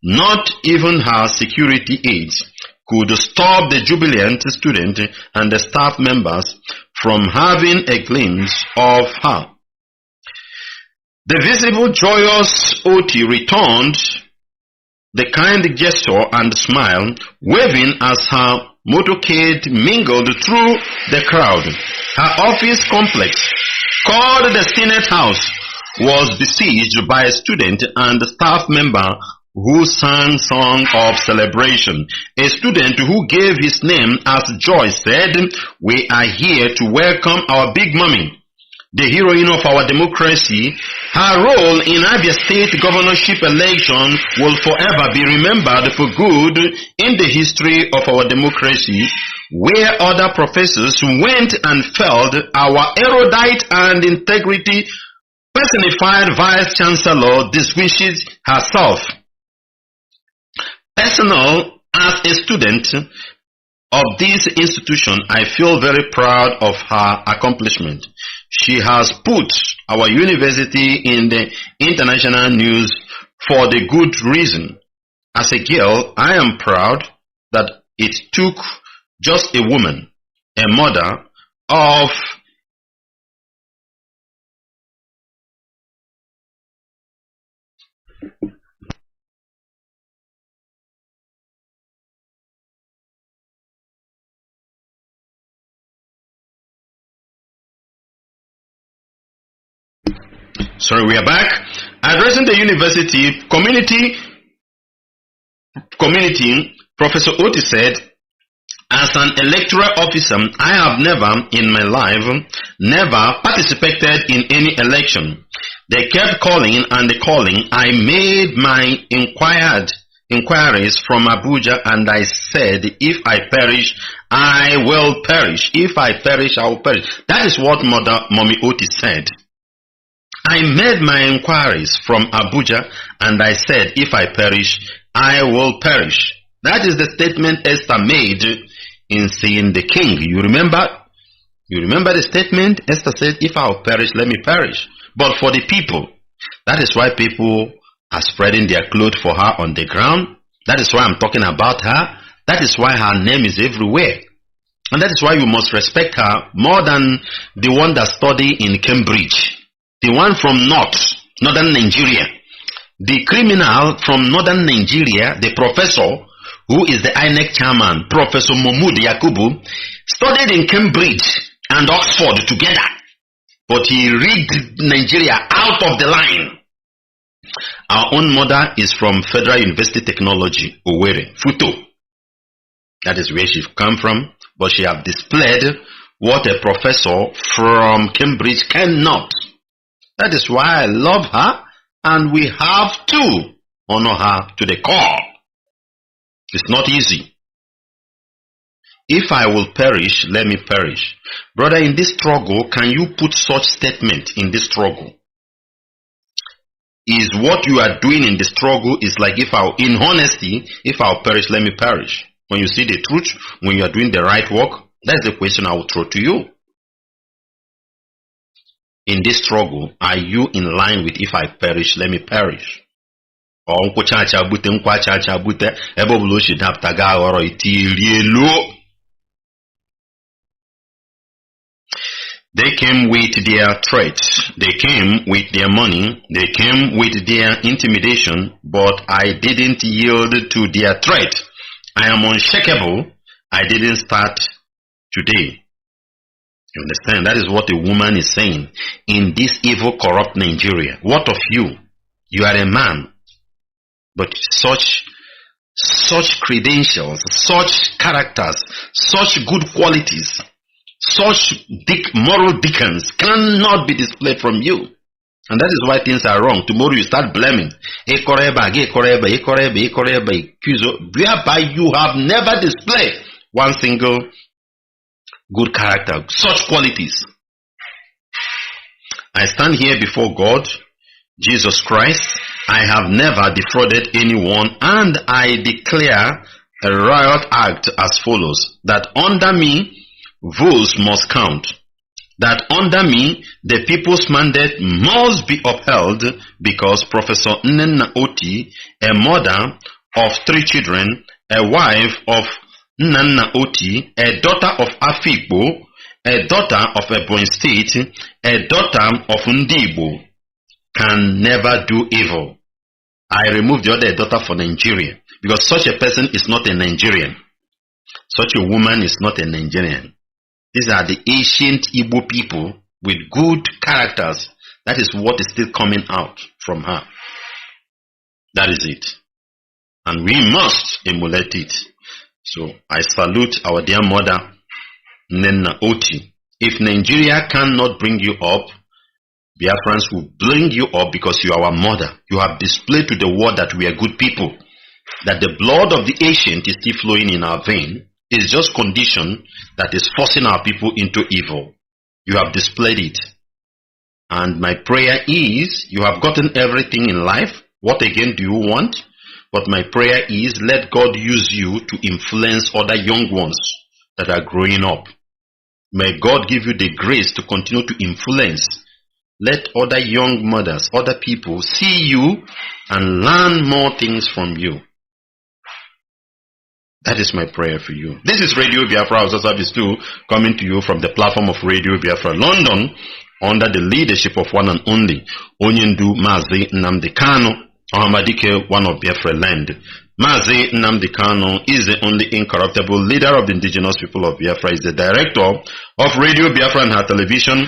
Speaker 11: Not even her security aides could stop the jubilant student and the staff members from having a glimpse of her. The visible joyous Oti returned the kind gesture and smile, waving as her motorcade mingled through the crowd. Her office complex, called the Senate House, was besieged by a student and staff member who sang song of celebration. A student who gave his name as Joyce said, "We are here to welcome our big mommy, the heroine of our democracy. Her role in Abia State governorship election will forever be remembered for good in the history of our democracy, where other professors went and felt our erudite and integrity personified Vice Chancellor distinguishes herself. Personal, as a student of this institution, I feel very proud of her accomplishment. She has put our university in the international news for the good reason. As a girl, I am proud that it took just a woman, a mother of Sorry, we are back. Addressing the university community, Professor Oti said, "As an electoral officer, I have never in my life participated in any election. They kept calling and calling. I made my inquiries from Abuja, and I said, if I perish, I will perish. If I perish, I will perish." That is what Mommy Oti said. I made my inquiries from Abuja, and I said, if I perish, I will perish. That is the statement Esther made in Seeing the King. You remember? You remember the statement? Esther said, if I will perish, let me perish. But for the people, that is why people are spreading their clothes for her on the ground. That is why I'm talking about her. That is why her name is everywhere. And that is why you must respect her more than the one that studied in Cambridge. The one from northern Nigeria. The criminal from northern Nigeria, the professor, who is the INEC chairman, Professor Mahmoud Yakubu, studied in Cambridge and Oxford together. But he rigged Nigeria out of the line. Our own mother is from Federal University Technology, Owerri, Futo. That is where she come from. But she have displayed what a professor from Cambridge cannot. That is why I love her, and we have to honor her to the core. It's not easy. If I will perish, let me perish. Brother, in this struggle, can you put such statement in this struggle? Is what you are doing in the struggle is like in honesty, if I'll perish, let me perish. When you see the truth, when you are doing the right work, that's the question I will throw to you. In this struggle, are you in line with if I perish, let me perish? Or they came with their threats, they came with their money, they came with their intimidation, but I didn't yield to their threat. I am unshakable. I didn't start today. You understand? That is what a woman is saying in this evil, corrupt Nigeria. What of you? You are a man, but such credentials, such characters, such good qualities, such moral beacons cannot be displayed from you. And that is why things are wrong. Tomorrow you start blaming. Whereby you have never displayed one single good character, such qualities. I stand here before God, Jesus Christ. I have never defrauded anyone, and I declare a riot act as follows: that under me, votes must count. That under me, the people's mandate must be upheld, because Professor Nnamdi, a mother of 3 children, a wife of Nnamdi, a daughter of Afikpo, a daughter of Ebonyi State, a daughter of Ndibo, can never do evil. I remove the other daughter for Nigeria, because such a person is not a Nigerian. Such a woman is not a Nigerian. These are the ancient Igbo people with good characters. That is what is still coming out from her. That is it. And we must emulate it. So I salute our dear mother, Nnamdi. If Nigeria cannot bring you up, Biafrans will bring you up, because you are our mother. You have displayed to the world that we are good people. That the blood of the ancient is still flowing in our vein. It's just condition that is forcing our people into evil. You have displayed it. And my prayer is, you have gotten everything in life. What again do you want? But my prayer is, let God use you to influence other young ones that are growing up. May God give you the grace to continue to influence. Let other young mothers, other people see you and learn more things from you. That is my prayer for you. This is Radio Biafra HAUSA-SERVICE 2, coming to you from the platform of Radio Biafra London, under the leadership of one and only Onyendu Mazi Nnamdi Kanu, Ohamadike, one of Biafra land. Mazi Nnamdi Kanu is the only incorruptible leader of the indigenous people of Biafra. He is the director of Radio Biafra and her television,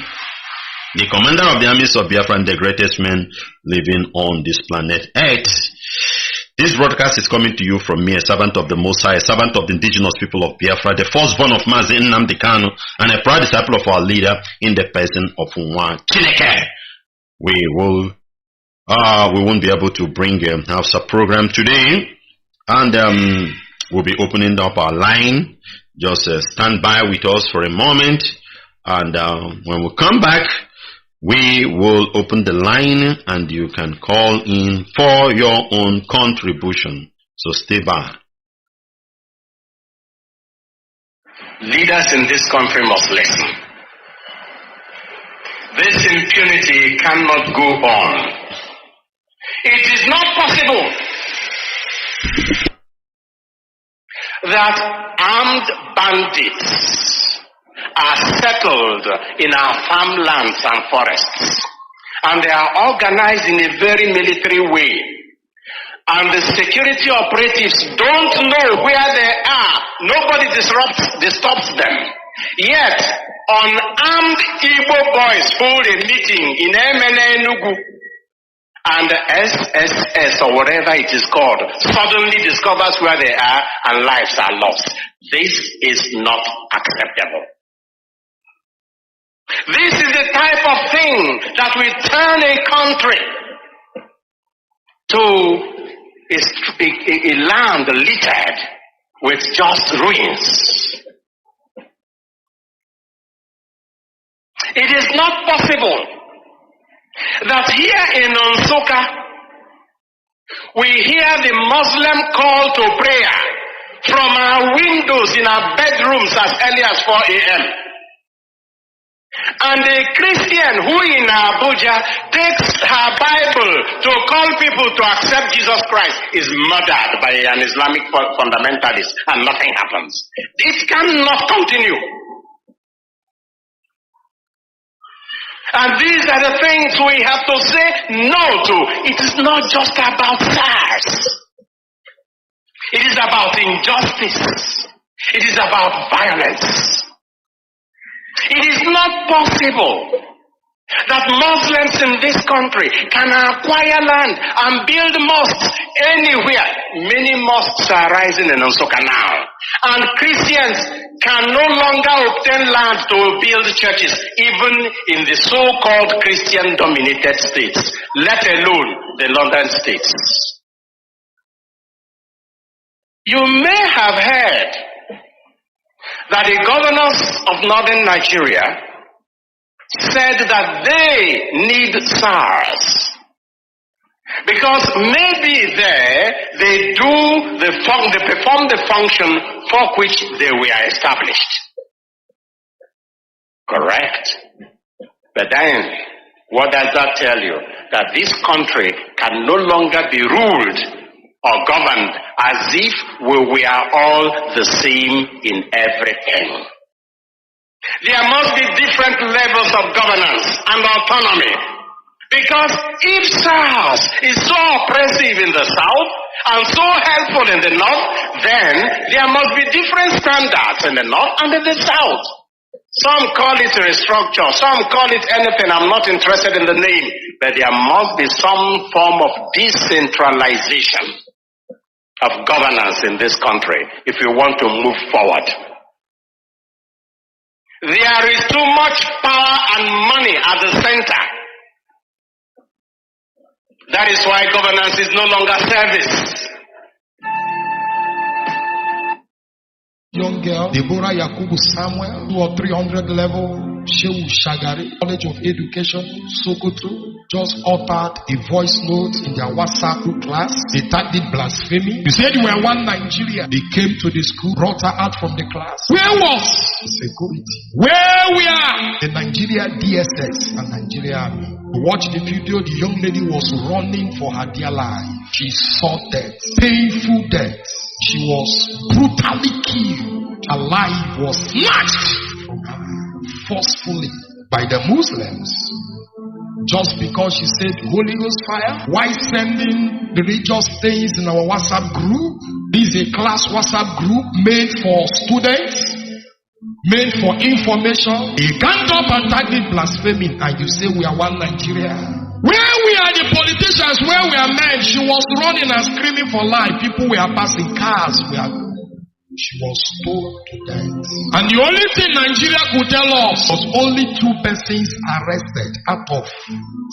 Speaker 11: the commander of the armies of Biafra, and the greatest man living on this planet Earth. This broadcast is coming to you from me, a servant of the Most High, a servant of the indigenous people of Biafra, the firstborn of Mazi Nnamdi Kanu, and a proud disciple of our leader in the person of Nwa Chineke. We won't be able to bring a HAUSA program today, and we'll be opening up our line. Just stand by with us for a moment, and when we come back, we will open the line and you can call in for your own contribution. So stay by.
Speaker 12: Leaders in this country must listen. This impunity cannot go on. It is not possible that armed bandits are settled in our farmlands and forests, and they are organized in a very military way, and the security operatives don't know where they are. Nobody disturbs them. Yet unarmed Igbo boys hold a meeting in Enugu, and the SSS or whatever it is called suddenly discovers where they are and lives are lost. This is not acceptable. This is the type of thing that will turn a country to a land littered with just ruins. It is not possible that here in Nsukka we hear the Muslim call to prayer from our windows in our bedrooms as early as 4 a.m. And a Christian who in Abuja takes her Bible to call people to accept Jesus Christ is murdered by an Islamic fundamentalist and nothing happens. It cannot continue. And these are the things we have to say no to. It is not just about SARS. It is about injustice. It is about violence. It is not possible that Muslims in this country can acquire land and build mosques anywhere. Many mosques are rising in Nsukka now. And Christians can no longer obtain land to build churches, even in the so-called Christian-dominated states, let alone the London states. You may have heard that the governors of northern Nigeria said that they need SARS because maybe there they perform the function for which they were established. Correct. But then, what does that tell you? That this country can no longer be ruled or governed as if we were all the same in everything. There must be different levels of governance and autonomy. Because if SARS is so oppressive in the south and so helpful in the north, then there must be different standards in the north and in the south. Some call it restructure, some call it anything, I'm not interested in the name, but there must be some form of decentralization of governance in this country if you want to move forward. There is too much power and money at the center. That is why governance is no longer service.
Speaker 13: Young girl, Deborah Yakubu Samuel, 200 or 300 level, Shehu Shagari, College of Education, Sokoto, just uttered a voice note in their WhatsApp group class. They tagged it blasphemy. You said you were one Nigeria. They came to the school, brought her out from the class. Where was security? Where we are? The Nigeria DSS and Nigeria Army. Watch the video. The young lady was running for her dear life. She saw death, painful death. She was brutally killed. Her life was snatched from her forcefully by the Muslims. Just because she said Holy Ghost fire. Why sending religious things in our WhatsApp group? This is a class WhatsApp group made for students, made for information. You can't up and tag it blaspheming and you say we are one Nigeria. Where we are the politicians, where we are men, she was running and screaming for life. People were passing cars. She was stoned to death. And the only thing Nigeria could tell us was only 2 persons arrested out of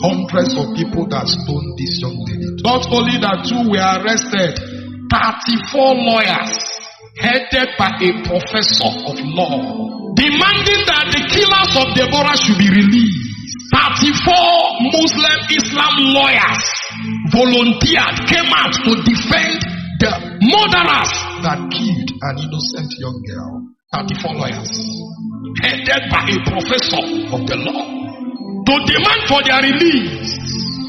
Speaker 13: hundreds of people that stoned this young lady. Not only that 2 were arrested, 34 lawyers headed by a professor of law demanding that the killers of Deborah should be released. 34 Muslim Islam lawyers volunteered, came out to defend the murderers that killed an innocent young girl. 34 lawyers, headed by a professor of the law, to demand for their release.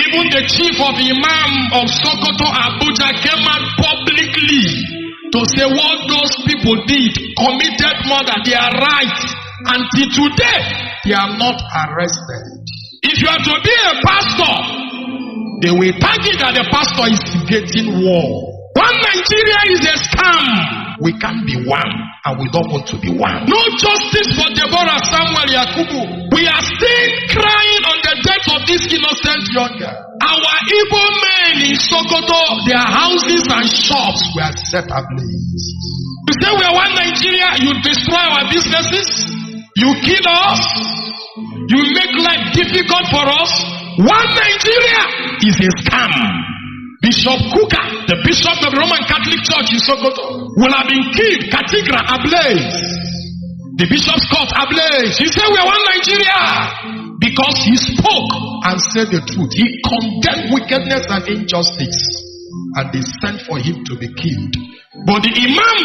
Speaker 13: Even the chief of Imam of Sokoto, Abuja, came out publicly to say what those people did, committed murder, they are right. Until today, they are not arrested. If you are to be a pastor, they will target that the pastor is instigating war. One Nigeria is a scam. We can't be one, and we don't want to be one. No justice for Deborah Samuel Yakubu. We are still crying on the death of this innocent young girl. Our Igbo men in Sokoto, their houses and shops were set ablaze. You say we are one Nigeria, you destroy our businesses, you kill us, you make life difficult for us. One Nigeria is a scam. Bishop Kuka, the bishop of the Roman Catholic Church in Sokoto, will have been killed, cathedral ablaze. The bishop's court ablaze. He said we are one Nigeria because he spoke and said the truth. He condemned wickedness and injustice, and they sent for him to be killed. But the imam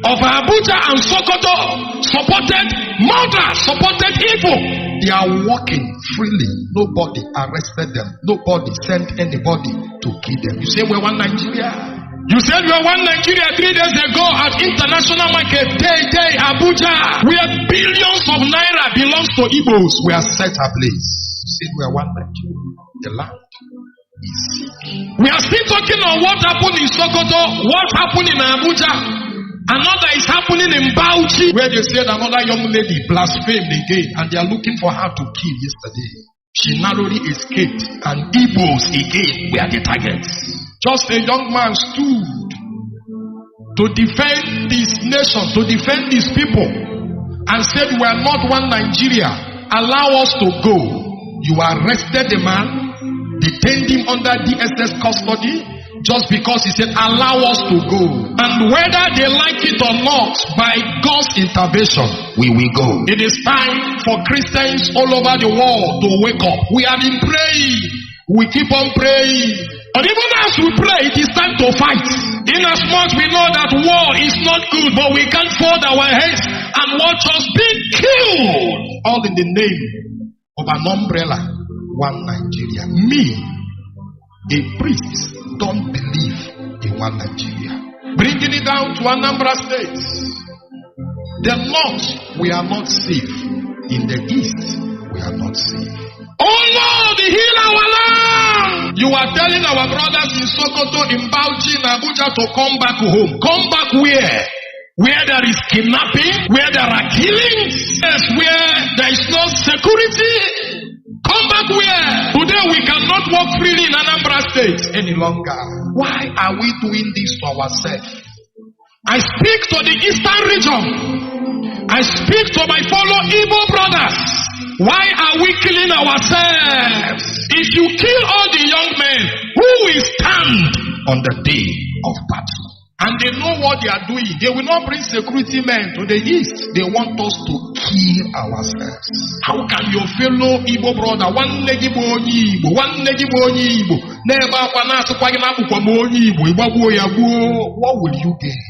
Speaker 13: of Abuja and Sokoto supported murder, supported evil. They are walking freely. Nobody arrested them. Nobody sent anybody to kill them. You say we're one Nigeria. You said we are one Nigeria 3 days ago at International Market Day, Abuja, where billions of naira belongs to Igbos. We are set ablaze. You said we are one Nigeria. The land is sick. We are still talking on what happened in Sokoto, what happened in Abuja. Another is happening in Bauchi, where they said another young lady blasphemed again, and they are looking for her to kill yesterday. She narrowly escaped, and Igbos again were the targets. Just a young man stood to defend this nation, to defend these people, and said, we are not one Nigeria. Allow us to go. You arrested the man, detained him under DSS custody, just because he said, allow us to go. And whether they like it or not, by God's intervention, we will go. It is time for Christians all over the world to wake up. We have been praying. We keep on praying. But even as we pray, it is time to fight. In as much we know that war is not good, but we can't fold our heads and watch us being killed. All in the name of an umbrella, one Nigeria. Me, a priest, don't believe in one Nigeria. Bringing it down to Anambra State. The north, we are not safe. In the east, we are not safe. Oh Lord, heal our land! You are telling our brothers in Sokoto, in Bauchi, in Abuja to come back home. Come back where? Where there is kidnapping, where there are killings, yes, where there is no security. Come back where? Today we cannot walk freely in Anambra State any longer. Why are we doing this to ourselves? I speak to the eastern region. I speak to my fellow Igbo brothers. Why are we killing ourselves? If you kill all the young men, who will stand on the day of battle? And they know what they are doing. They will not bring security men to the east. They want us to kill ourselves. How can your fellow Igbo brother, one leg Igbo, what will you get?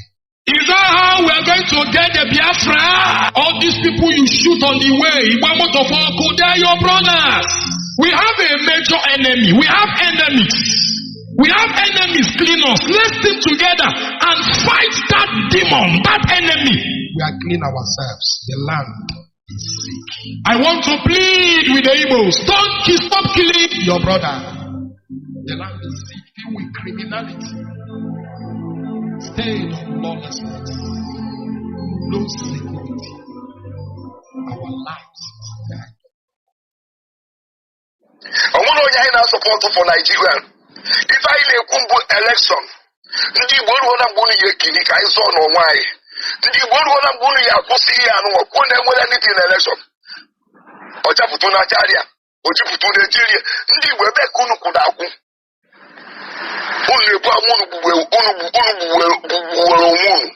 Speaker 13: Is that how we are going to get the Biafra? All these people you shoot on the way, they are your brothers. We have a major enemy. We have enemies. We have enemies, clean us. Let's stick together and fight that demon, that enemy. We are clean ourselves. The land is sick. I want to plead with the Igbos. Don't stop killing your brother. The land is sick, filled with criminality, state of lawlessness, no security. Our lives die.
Speaker 14: I want to support for Nigeria. If I na-ekwu election, ndị Igbo ruo na mgbe unu ya ekiri ka anyị zọọ n'onwe anyị. Ndị Igbo ruo na mgbe unu ya akwụsị ihe anụnwa kwuo na enwere anything na election. Ọ chapụtụ na Charia, o jupụtụ na Ejiria. Ndị Igbo ebe ka unu kwụrụ akwụ. Unu na-ebu amụ unu gbuwere onwe unu.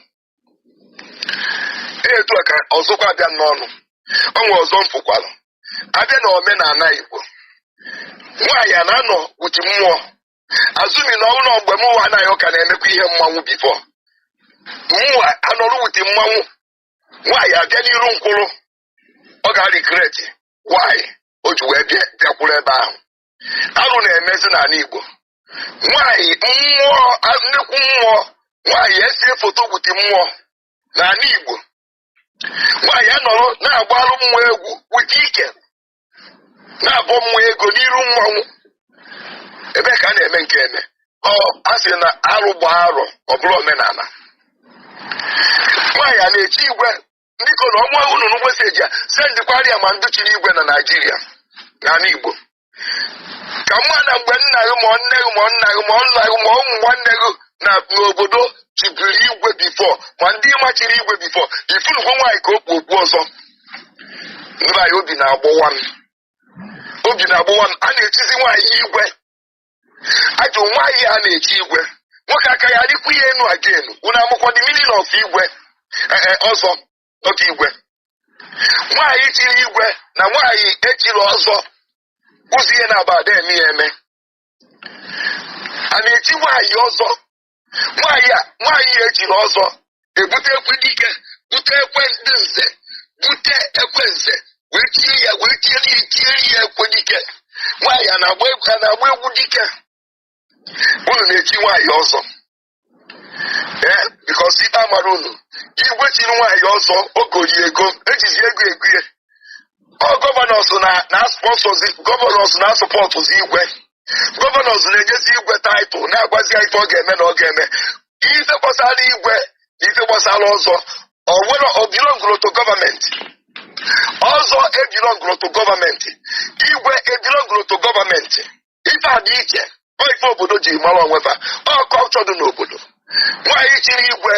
Speaker 14: Etu a ka ọzọkwa abịa n'ọnụ. O nwere ọzọ mfụkwalụ. Abịa na omenala Igbo. Nwaanyị a na-anọ uti mmụọ. Azumi na ọnụ mgbe m nwa anaghị ọka na-emekwa ihe mmanwụ bifọ. Mụnwa anọrụ wuti mmanwụ. Nwaanyị abịa n'iru nkwụrụ. Ọ ga-regret why o ji wee bịakwuru ebe ahụ. Arụ na-emezi n'ala Igbo. Nwaanyị mmụọ, nnekwu mmụọ. Nwaanyị esie foto wuti mmụọ n'ala Igbo. Nwaanyị anọrọ na-agbalụ mmụọ egwu wuti ike. Na-abọ mmụọ ego n'iru mmanwụ. Ebe ka a na-eme nke eme. Ọ asị na arụ gba arọ ọ bụrụ omenala. nwaanyị a na-echi igwe biko na ọnwa unu n'meseji a sendịkwara ya ma ndị chiri igwe na Naịjirịa n'ala Igbo ka mma na mgbe nna gị ma nne gị ma nna gị ma nna gị ma ụmụ nwanne gị na n'obodo chibiri igwe bifọ ma ndị machiri igwe bifọ ifurugwo nwaanyị ka okpu okpu ọzọ ndị anyị obi na-agbọwa m a na-echizi nwaanyị igwe ajụ nwaanyị a na-echi igwe nwoke aka ya dịkwa ihe enu again unu amụkwa the meaning of igwe ọzọ otu igwe nwaanyị chiri igwe na nwaanyị echiri ọzọ ụzọ ihe na-aba ada eme ya eme a na-echi nwaanyị ọzọ nwaanyị echiri ọzọ ebute ekwe dike bute ekwe ndị nze bute ekwe nze wee tie ya ekwe dike nwaanyị a na-agba egwu dike unu na-echi nwaanyị ọzọ because ikpe amara unu igwe chiri nwaanyị ọzọ ogori ego ejizi ego egwie gọvanọs na-sponsọzi gọvanọs na-asọpọtụzi igwe gọvanọs na-enyezi igwe taịtụl na-agwazi ya ife ọ ga-eme na ọ ga-eme ife gbasara igwe na ife gbasara ọzọ obelongoro to gọọmenti ọzọ ebelongoro to gọọmenti igwe ebelongoro to gọọmenti ife a dị iche ife obodo ji mara onwefa ọkọchọ dị n'obodo nwaanyị chiri igwe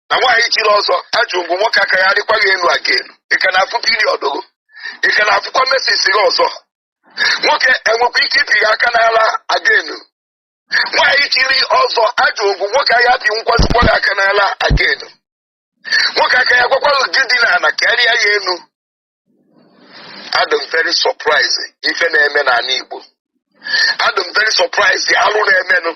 Speaker 14: na nwaanyị chiri ọzọ ajụ mgbe nwoke aka ya adịkwaghị elu aga elu ịka na-afụ piriọd gị ịka na-afụkwa mesisi gị ọzọ nwoke enwekwa ike ịpị aka n'ala aga elu nwaanyị chiri ọzọ ajụ mgbe nwoke ahịa apị nkwazikwa gị aka n'ala aga elu nwoke aka ya gwakwaghị gị dị n'ala karịa ya elu adịm very surprised ife na-eme n'ala Igbo adịm very surprised alụ na-emenụ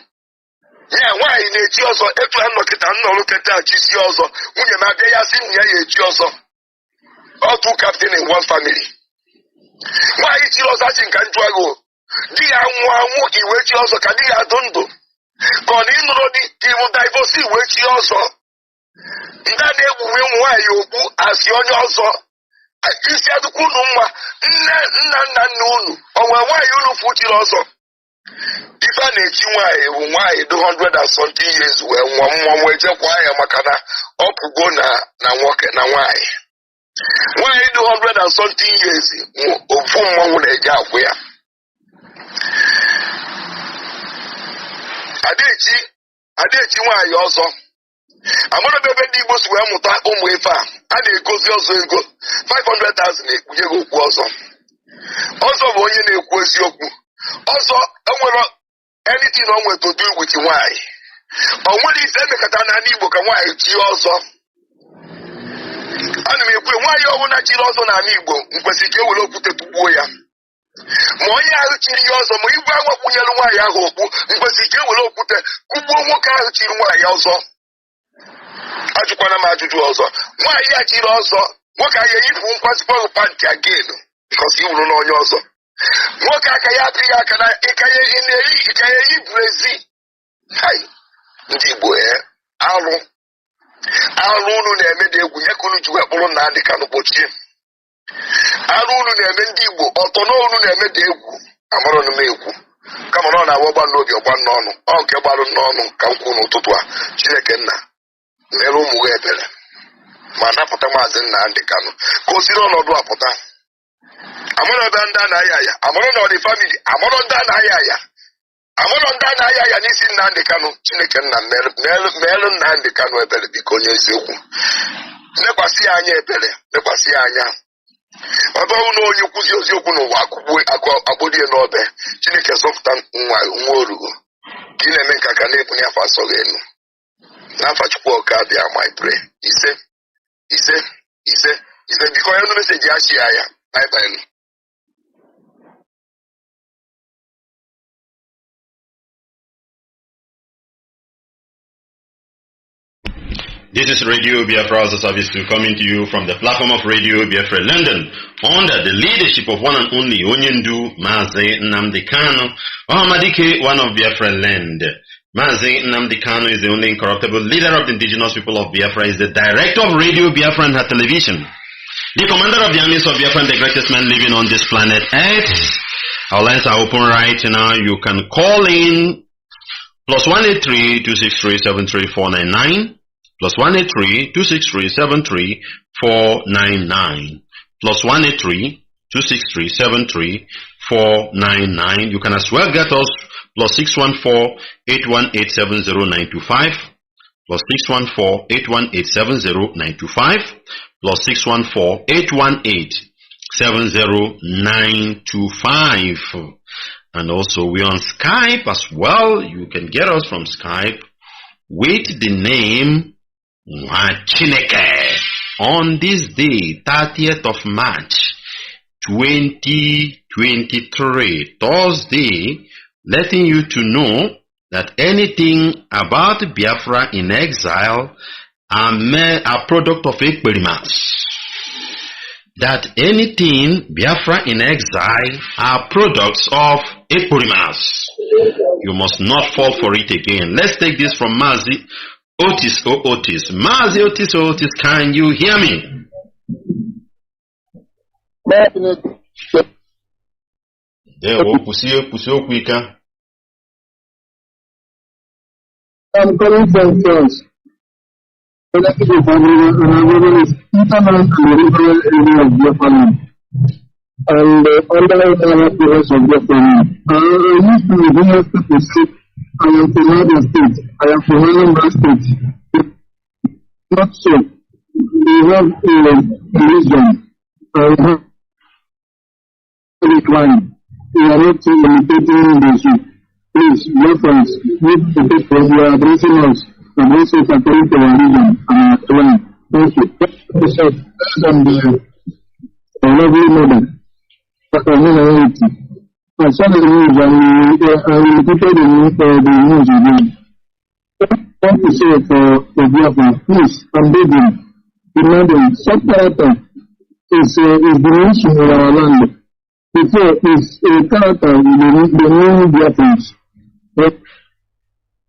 Speaker 14: ya nwaanyị na-echi ọzọ etu a nnọkịta nnọrụ keta chisi ọzọ nwunye m abịa ya sị nwunye ya echi ọzọ otu captain in one family nwaanyị chiri ọzọ achị nka njụagụ di ya nwụọ anwụ iwe chi ọzọ ka di ya adụ ndụ ka ọ na ịnụrụ di iwu divorce iwe chi ọzọ ndị a na-egbuwe ụmụ nwaanyị okpu asị onye ọzọ isi adịkwa unu mma nna unu onwe nwaanyị unu fụchiri ọzọ ife a na-echi nwaanyị bụ nwaanyị dị 100 and something years wee nwụọ mmọnwụ ejekwa ya maka na ọ pụgo na nwoke na nwaanyị dị 100 and something years ofu mmọnwụ na-eje akwụ ya adaechi nwaanyị ọzọ amụrụbe ebe ndị Igbo si wee mụta ụmụ ife a na-egozi ọzọ ego 500,000 ekpunye gị okwu ọzọ bụ onye na-ekwu eziokwu ọzọ enwere anything o nwere to do with nwaanyị o nwere ife emekọta n'ala Igbo ka nwaanyị chie ọzọ ana m ekwu nwaanyị ọbụla chiri ọzọ n'ala Igbo mkwesịrị ka ewere okwute tugbuo ya ma onye ahụ chiri ya ọzọ ma igwe ahụ kpụnyere nwaanyị ahụ okpu mkwesịrị ka ewere okwute kugbuo nwoke ahụ chiri nwaanyị ọzọ ajụkwana m ajụjụ ọzọ nwaanyị ya chiri ọzọ nwoke ahụ eyifu nkwasịkwa pantị agenu because iwuru na onye ọzọ nwoke aka ya apịghị aka na ịka ya eyi brezi ndị Igbo alụ unu na-eme dị egwu nye ka unu ji wee kpụrụ Nnamdi Kanu kpochie alụ unu na-eme ndị Igbo ọtọ na unu na-eme dị egwu amarọnụ m ekwu kama na ọ na-awa ọgba n'obi ọgba n'ọnụ ọ nke gbarụ n'ọnụ ka m kwuo n'ụtụtụ a Chineke nna mere ụmụ gị ebere ma napụta Maazị Nnamdi Kanu ka o siri ọnọdụ apụta amụrụ ndị a na-aya ya amụrụ na ọdị famili amụrụ ndị a na-aya ya amụrụ ndị a na-aya ya n'isi Nnamdi Kanu Chineke nna meelu Nnamdi Kanu ebere biko onye eziokwu lekwasị ya anya ebere lekwasị ya anya ọbụ na onye kwuzi eziokwu n'ụwa akpụdie n'obe Chineke zọpụta nwa orugo ka ị na-eme nka ka na-ebunye afọ asọghị elu n'afa Chukwu ọka bịa my pray ise biko onye nụ meseji ya chi ya bye.
Speaker 11: This is Radio Biafra HAUSA-SERVICE coming to you from the platform of Radio Biafra London under the leadership of one and only Onyendu Mazi Nnamdi Kanu, Ohamadike, one of Biafra land. Mazi Nnamdi Kanu is the only incorruptible leader of the indigenous people of Biafra, is the director of Radio Biafra and her television, the commander of the armies of Biafra and the greatest man living on this planet Earth. Our lines are open right now. You can call in +183-263-73499 plus 183-263-73499, plus 183-263-73499. You can as well get us plus 614-818-70925, plus 614-818-70925, plus 614-818-70925. And also we're on Skype as well. You can get us from Skype with the name Chineke. On this day, 30th of March 2023, Thursday, letting you to know that anything about Biafra in exile are product of experiments. That anything Biafra in exile are products of experiments. You must not fall for it again. Let's take this from Mazi Otis. Mazi Otis, can you hear me?
Speaker 15: I'm calling from France. And under the progress of Biafra. I used to be to say, I am from Anambra State. I am from Anambra State. Not so. We have a religion. We have a decline. We are not imitating the issue. Please, reference, we are addressing us. And also according to our religion and our claim. Thank you. Based on the lovely mother, Nnamdi. I saw the news and I repeated the news again. What to say for Biafra? Please, I'm begging, demanding, sub-character is diminishing in our land. Before is a character with the new Biafrans.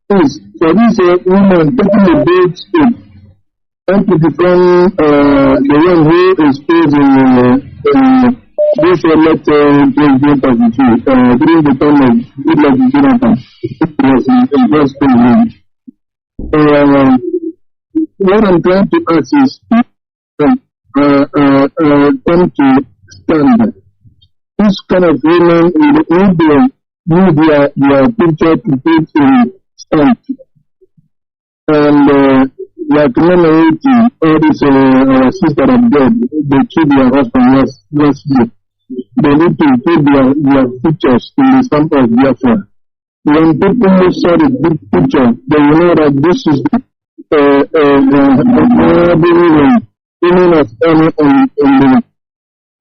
Speaker 15: Please, for this woman taking a big step, trying to become the one who is praising this elected president of the two during the time of Goodluck Jonathan. It was in first president. What I'm trying to ask is, come to stand. This kind of women need their picture to put in stand. And like Nnamdi, all this sister of God, they killed their husband last year. They need to put their pictures in the stamp of Biafra. When people saw the big picture, they will know that this is women of honor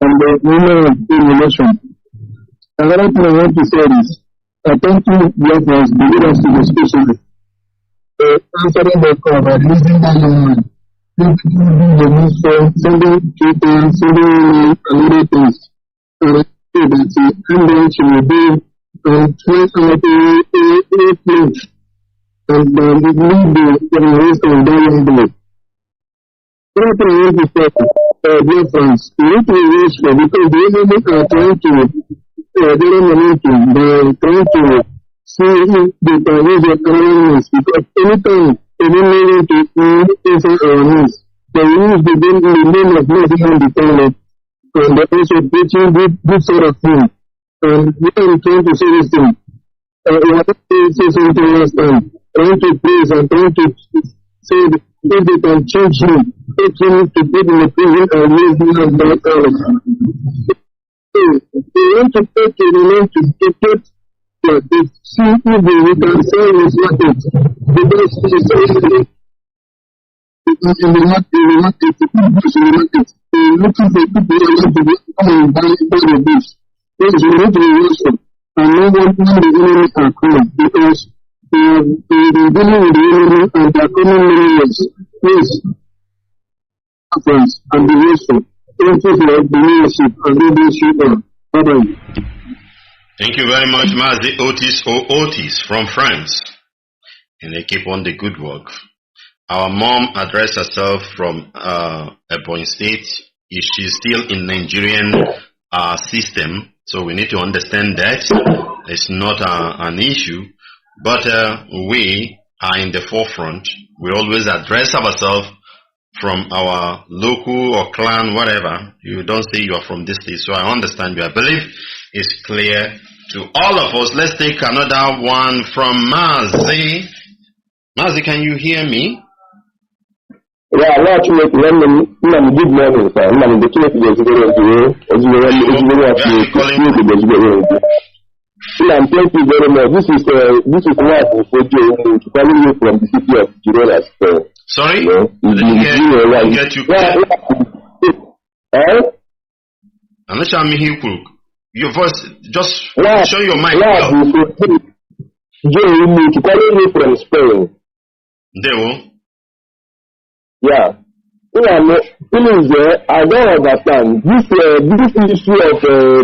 Speaker 15: and the women of illumination. Another thing I want to say is, I thank you, Biafra, the leaders to the specialist. Answering the call by raising that young man. People do the news for sending Twitter, sending other things. And I say that she will be twice out a place. And lead the rest of that young boy. What I want to say, dear friends, we need to wish for because the enemy are trying to see if they can use their awareness because anytime any meaning to inside our news, they use the name of Muslim on the toilet and they're also preaching this sort of thing. And when I'm trying to say this thing, what I say something last time, trying to praise and trying to say that if they can change him, take him to put in the prison and raise him as that out. They want to take a remain to get they see if we can say this market because it's in the market, looking for people who want to come and buy the goods. Because we need to be useful and no one when the enemy are coming because we've been dealing with the enemy and they are coming many years. Please, friends, and be useful. Thank you for the leadership and leadership. Bye-bye.
Speaker 11: Thank you very much, Mazi Otis from France. And they keep on the good work. Our mom addressed herself from Ebonyi State. She's still in Nigerian system, so we need to understand that it's not an issue. But we are in the forefront. We always address ourselves from our local or clan, whatever. You don't say you are from this state. So I understand you. I believe it's clear to all of us. Let's take another one from Mazi. Mazi, can you hear me?
Speaker 15: Yeah, I'm not sure if good morning, sir. I'm the chief I'm thank you very much. This is what for Joe calling you from the city of Girona.
Speaker 11: Sorry?
Speaker 15: I
Speaker 11: didn't get you. I'm not sure I'm here. Your voice, just show your mic.
Speaker 15: Joe, calling you from Spain.
Speaker 11: Deo?
Speaker 15: Yeah. Please, I don't understand. This issue of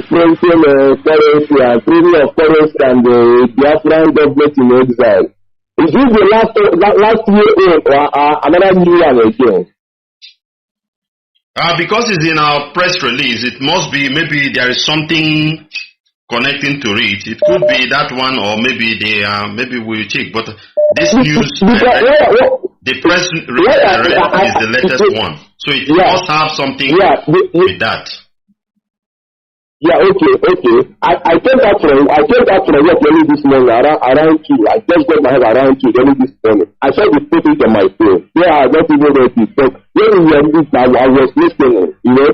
Speaker 15: printing currency and trading of currency and the Biafran government in exile. Is this the last year or another new one again?
Speaker 11: Because it's in our press release, it must be maybe there is something connecting to it. It could be that one, or maybe maybe we'll check. But this news, the press release is the latest one, so it must have something with that.
Speaker 15: Yeah, okay. I came back from work early this morning around 2. I just got my head around 2 early this morning. I saw the status on my phone. Yeah, I don't even know it. But when we were this, I was listening. You know,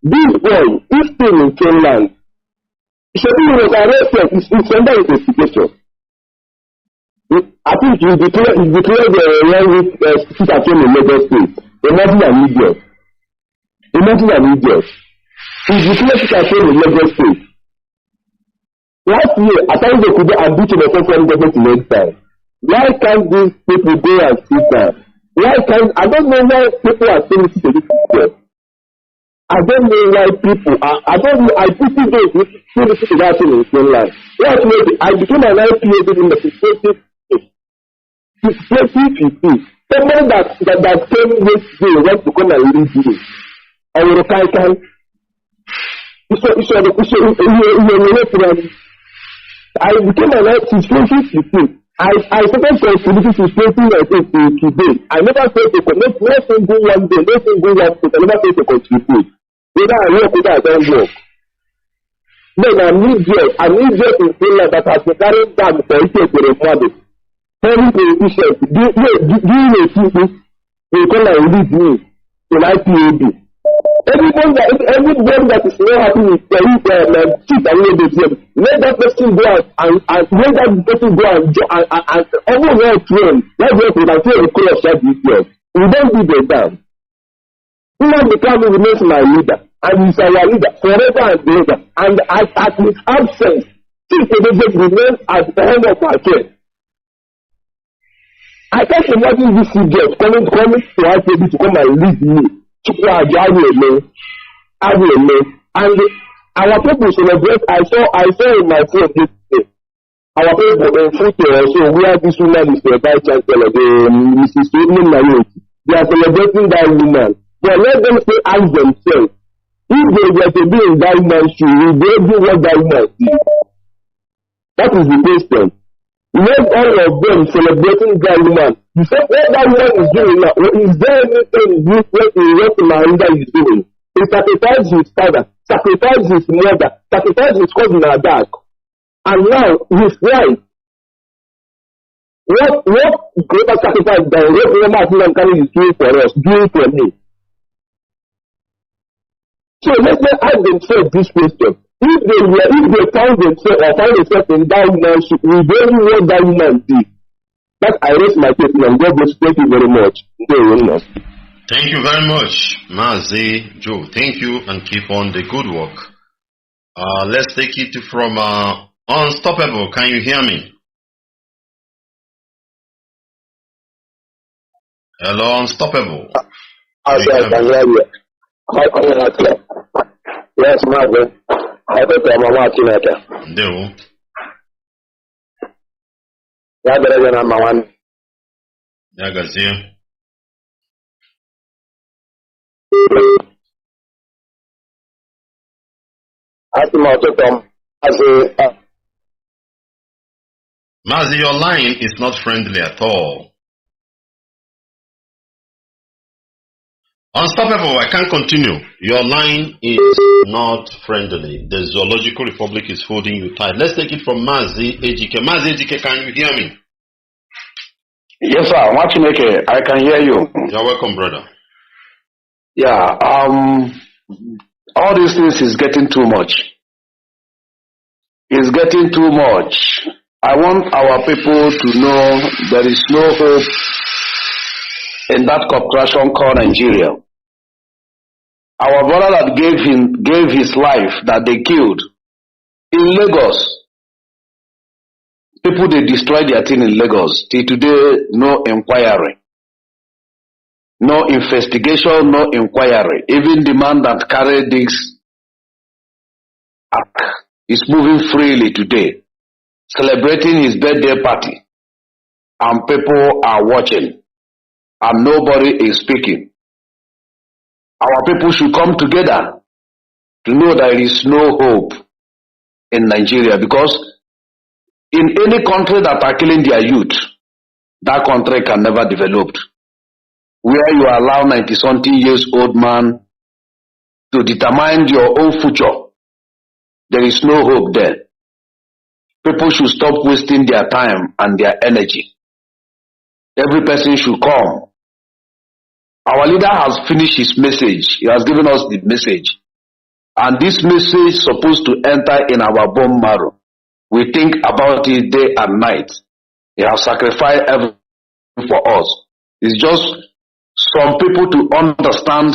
Speaker 15: this boy, this thing in Finland. So he was arrested. It's under investigation. I think he declared the young sit at home in Lagos State. Imagine an idiot. He declared sit at home in Lagos State. Last year, I thought they could have beaten the federal government in exile. Why can't these people go and sit down? I don't know why people are saying this to this people. I don't know why people I pity those who listen to that thing in Finland. I became an IPA in the 2015. Someone that came yesterday wants to come and lead me. I will can. I became an IPA in 2015. I started contributing to strengthening myself today. I never said to no single one day, no single one day. I never said to contribute. Whether I work, whether I don't work. Then I'm idiot in Finland that has been carrying back for it to the mother. Telling politicians, do you people will come and lead me in IPAB. Everybody that is not happy with the cheat and what they do, let that person go out and let that person go and overall train. Let's work with and train the color of that details. We don't do the damn. Nnamdi Kanu remains my leader, and he's our leader forever and ever. And at his absence, Chinedu remains at the helm of our care. I can't imagine this idiot coming to IPAB to come and lead me. And our people celebrate. I saw in my phone this day. Our people in Futo also, where this woman is the vice chancellor, Mrs. Nnamdi. They are celebrating that woman. But let them ask themselves, if they were to be in that woman's shoe, will they do what that woman did? That is the question. Let all of them celebrating that woman. You say what that woman is doing now, is there anything what Marinda is doing? He sacrificed his father, sacrificed his mother, sacrificed his cousin and dad. And now his wife. What greater sacrifice than what Nnamdi Kanu is doing for us, doing for me? So let them ask themselves this question. If they found themselves or find themselves in that woman's shoe, will they do what that woman did? That I raise my case and God bless. Thank you very much.
Speaker 11: Thank you very much, Mazi Joe. Thank you and keep on the good work. Let's take it from Unstoppable. Can you hear me? Hello, Unstoppable.
Speaker 15: I can hear you. Yes, Mazi. I think I'm watching it.
Speaker 11: No.
Speaker 15: Yeah, number one.
Speaker 11: Yeah, Gazia. Mazi, your line is not friendly at all. Unstoppable, I can't continue. Your line is not friendly. The Zoological Republic is holding you tight. Let's take it from Mazi Ejike. Mazi Ejike, can you hear me?
Speaker 10: Yes, sir. Machineke, I can hear you.
Speaker 11: You're welcome, brother.
Speaker 10: Yeah, all these things is getting too much. It's getting too much. I want our people to know there is no hope in that corporation called Nigeria. Our brother that gave his life, that they killed in Lagos. People, they destroyed their thing in Lagos. Till today, no inquiry. No investigation, no inquiry. Even the man that carried this is moving freely today, celebrating his birthday party. And people are watching. And nobody is speaking. Our people should come together to know there is no hope in Nigeria, because in any country that are killing their youth, that country can never develop. Where you allow 90-something years old man to determine your own future, there is no hope there. People should stop wasting their time and their energy. Every person should come. Our leader has finished his message. He has given us the message. And this message is supposed to enter in our bone marrow. We think about it day and night. He has sacrificed everything for us. It's just some people to understand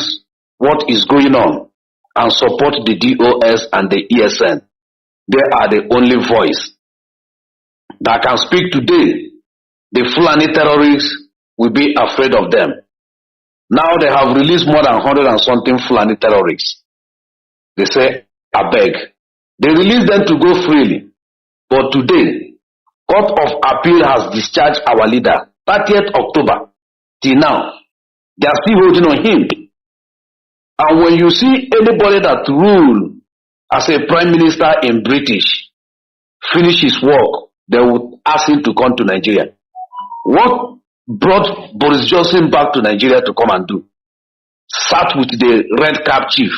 Speaker 10: what is going on and support the DOS and the ESN. They are the only voice that can speak today. The Fulani terrorists will be afraid of them. Now they have released more than 100 and something Fulani terrorists. They say, I beg. They release them to go freely. But today, Court of Appeal has discharged our leader, 30th October. Till now, they are still holding on him. And when you see anybody that rule as a prime minister in British, finish his work, they would ask him to come to Nigeria. What brought Boris Johnson back to Nigeria to come and do? Sat with the red cap chief,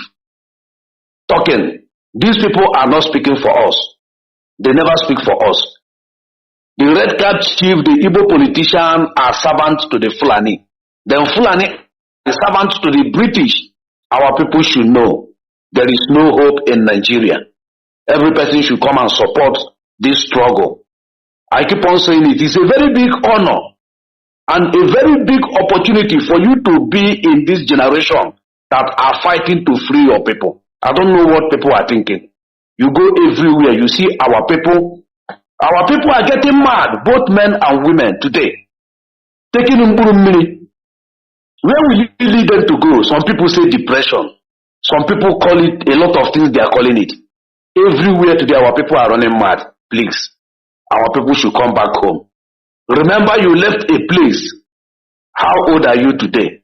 Speaker 10: talking. These people are not speaking for us. They never speak for us. The red cap chief, the Igbo politician, are servants to the Fulani. Then Fulani are servants to the British. Our people should know there is no hope in Nigeria. Every person should come and support this struggle. I keep on saying it is a very big honor and a very big opportunity for you to be in this generation that are fighting to free your people. I don't know what people are thinking. You go everywhere, you see our people. Our people are getting mad, both men and women today. Taking Mini. Where will you lead them to go? Some people say depression. Some people call it a lot of things they are calling it. Everywhere today our people are running mad. Please, our people should come back home. Remember you left a place. How old are you today?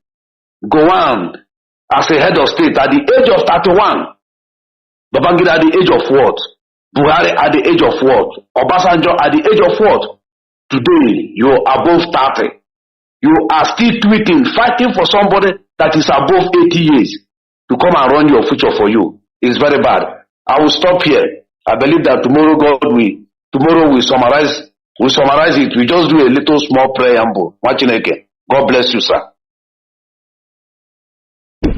Speaker 10: Go on as a head of state at the age of 31. Babangida at the age of what? Buhari at the age of what? Obasanjo at the age of what? Today, you are above 30. You are still tweeting, fighting for somebody that is above 80 years to come and run your future for you. It's very bad. I will stop here. I believe that tomorrow we summarize it. We just do a little small preamble. God bless you, sir.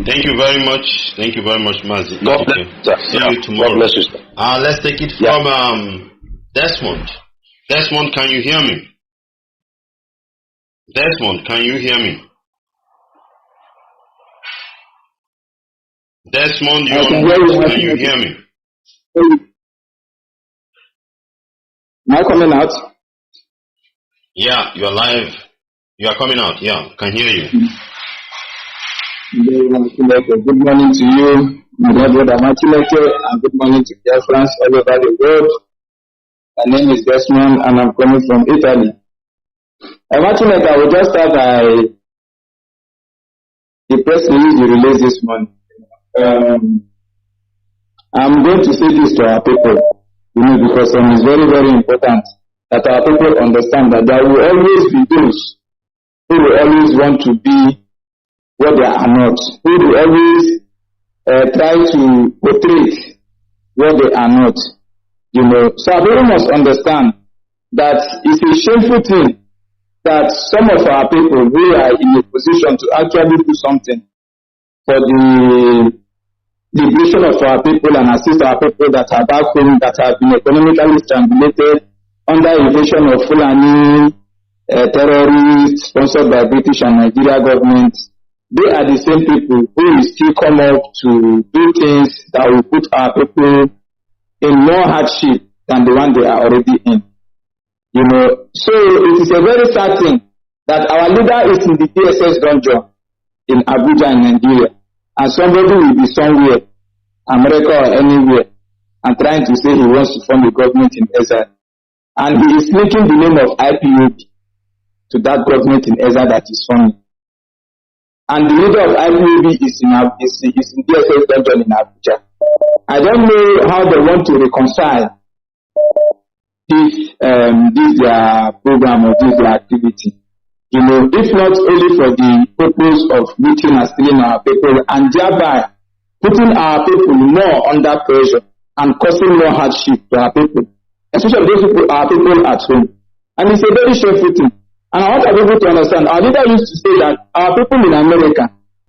Speaker 11: Thank you very much. Thank you very much, Mazi.
Speaker 10: God bless you, sir.
Speaker 11: See you tomorrow.
Speaker 10: God bless you, sir.
Speaker 11: Let's take it from Desmond. Desmond, can you hear me? Desmond, can you hear me? Desmond, can you hear me?
Speaker 15: Am I coming out?
Speaker 11: Yeah, you're live. You are coming out. Yeah, can hear you.
Speaker 15: Good morning to you, my brother Machineke, and good morning to Biafrans all over the world. My name is Desmond, and I'm coming from Italy. Machineke, I will just start by the press release you released this morning. I'm going to say this to our people, because it's very, very important that our people understand that there will always be those who will always want to be what they are not, who will always try to portray what they are not. So our people must understand that it's a shameful thing that some of our people who are in a position to actually do something for the liberation of our people and assist our people that are back home, that have been economically strangulated under invasion of Fulani terrorists sponsored by British and Nigeria government. They are the same people who will still come up to do things that will put our people in more hardship than the one they are already in. So it is a very sad thing that our leader is in the DSS dungeon in Abuja in Nigeria, and somebody will be somewhere, America or anywhere, and trying to say he wants to form a government in exile. And he is linking the name of IPOB to that government in exile that is forming. And the leader of IPOB is in DSS dungeon in Abuja. I don't know how they want to reconcile this their program or this their activity. If not only for the purpose of looting and stealing our people and thereby putting our people more under pressure and causing more hardship to our people, especially those people, our people at home. And it's a very shameful thing. And I want our people to understand, our leader used to say that our people in America,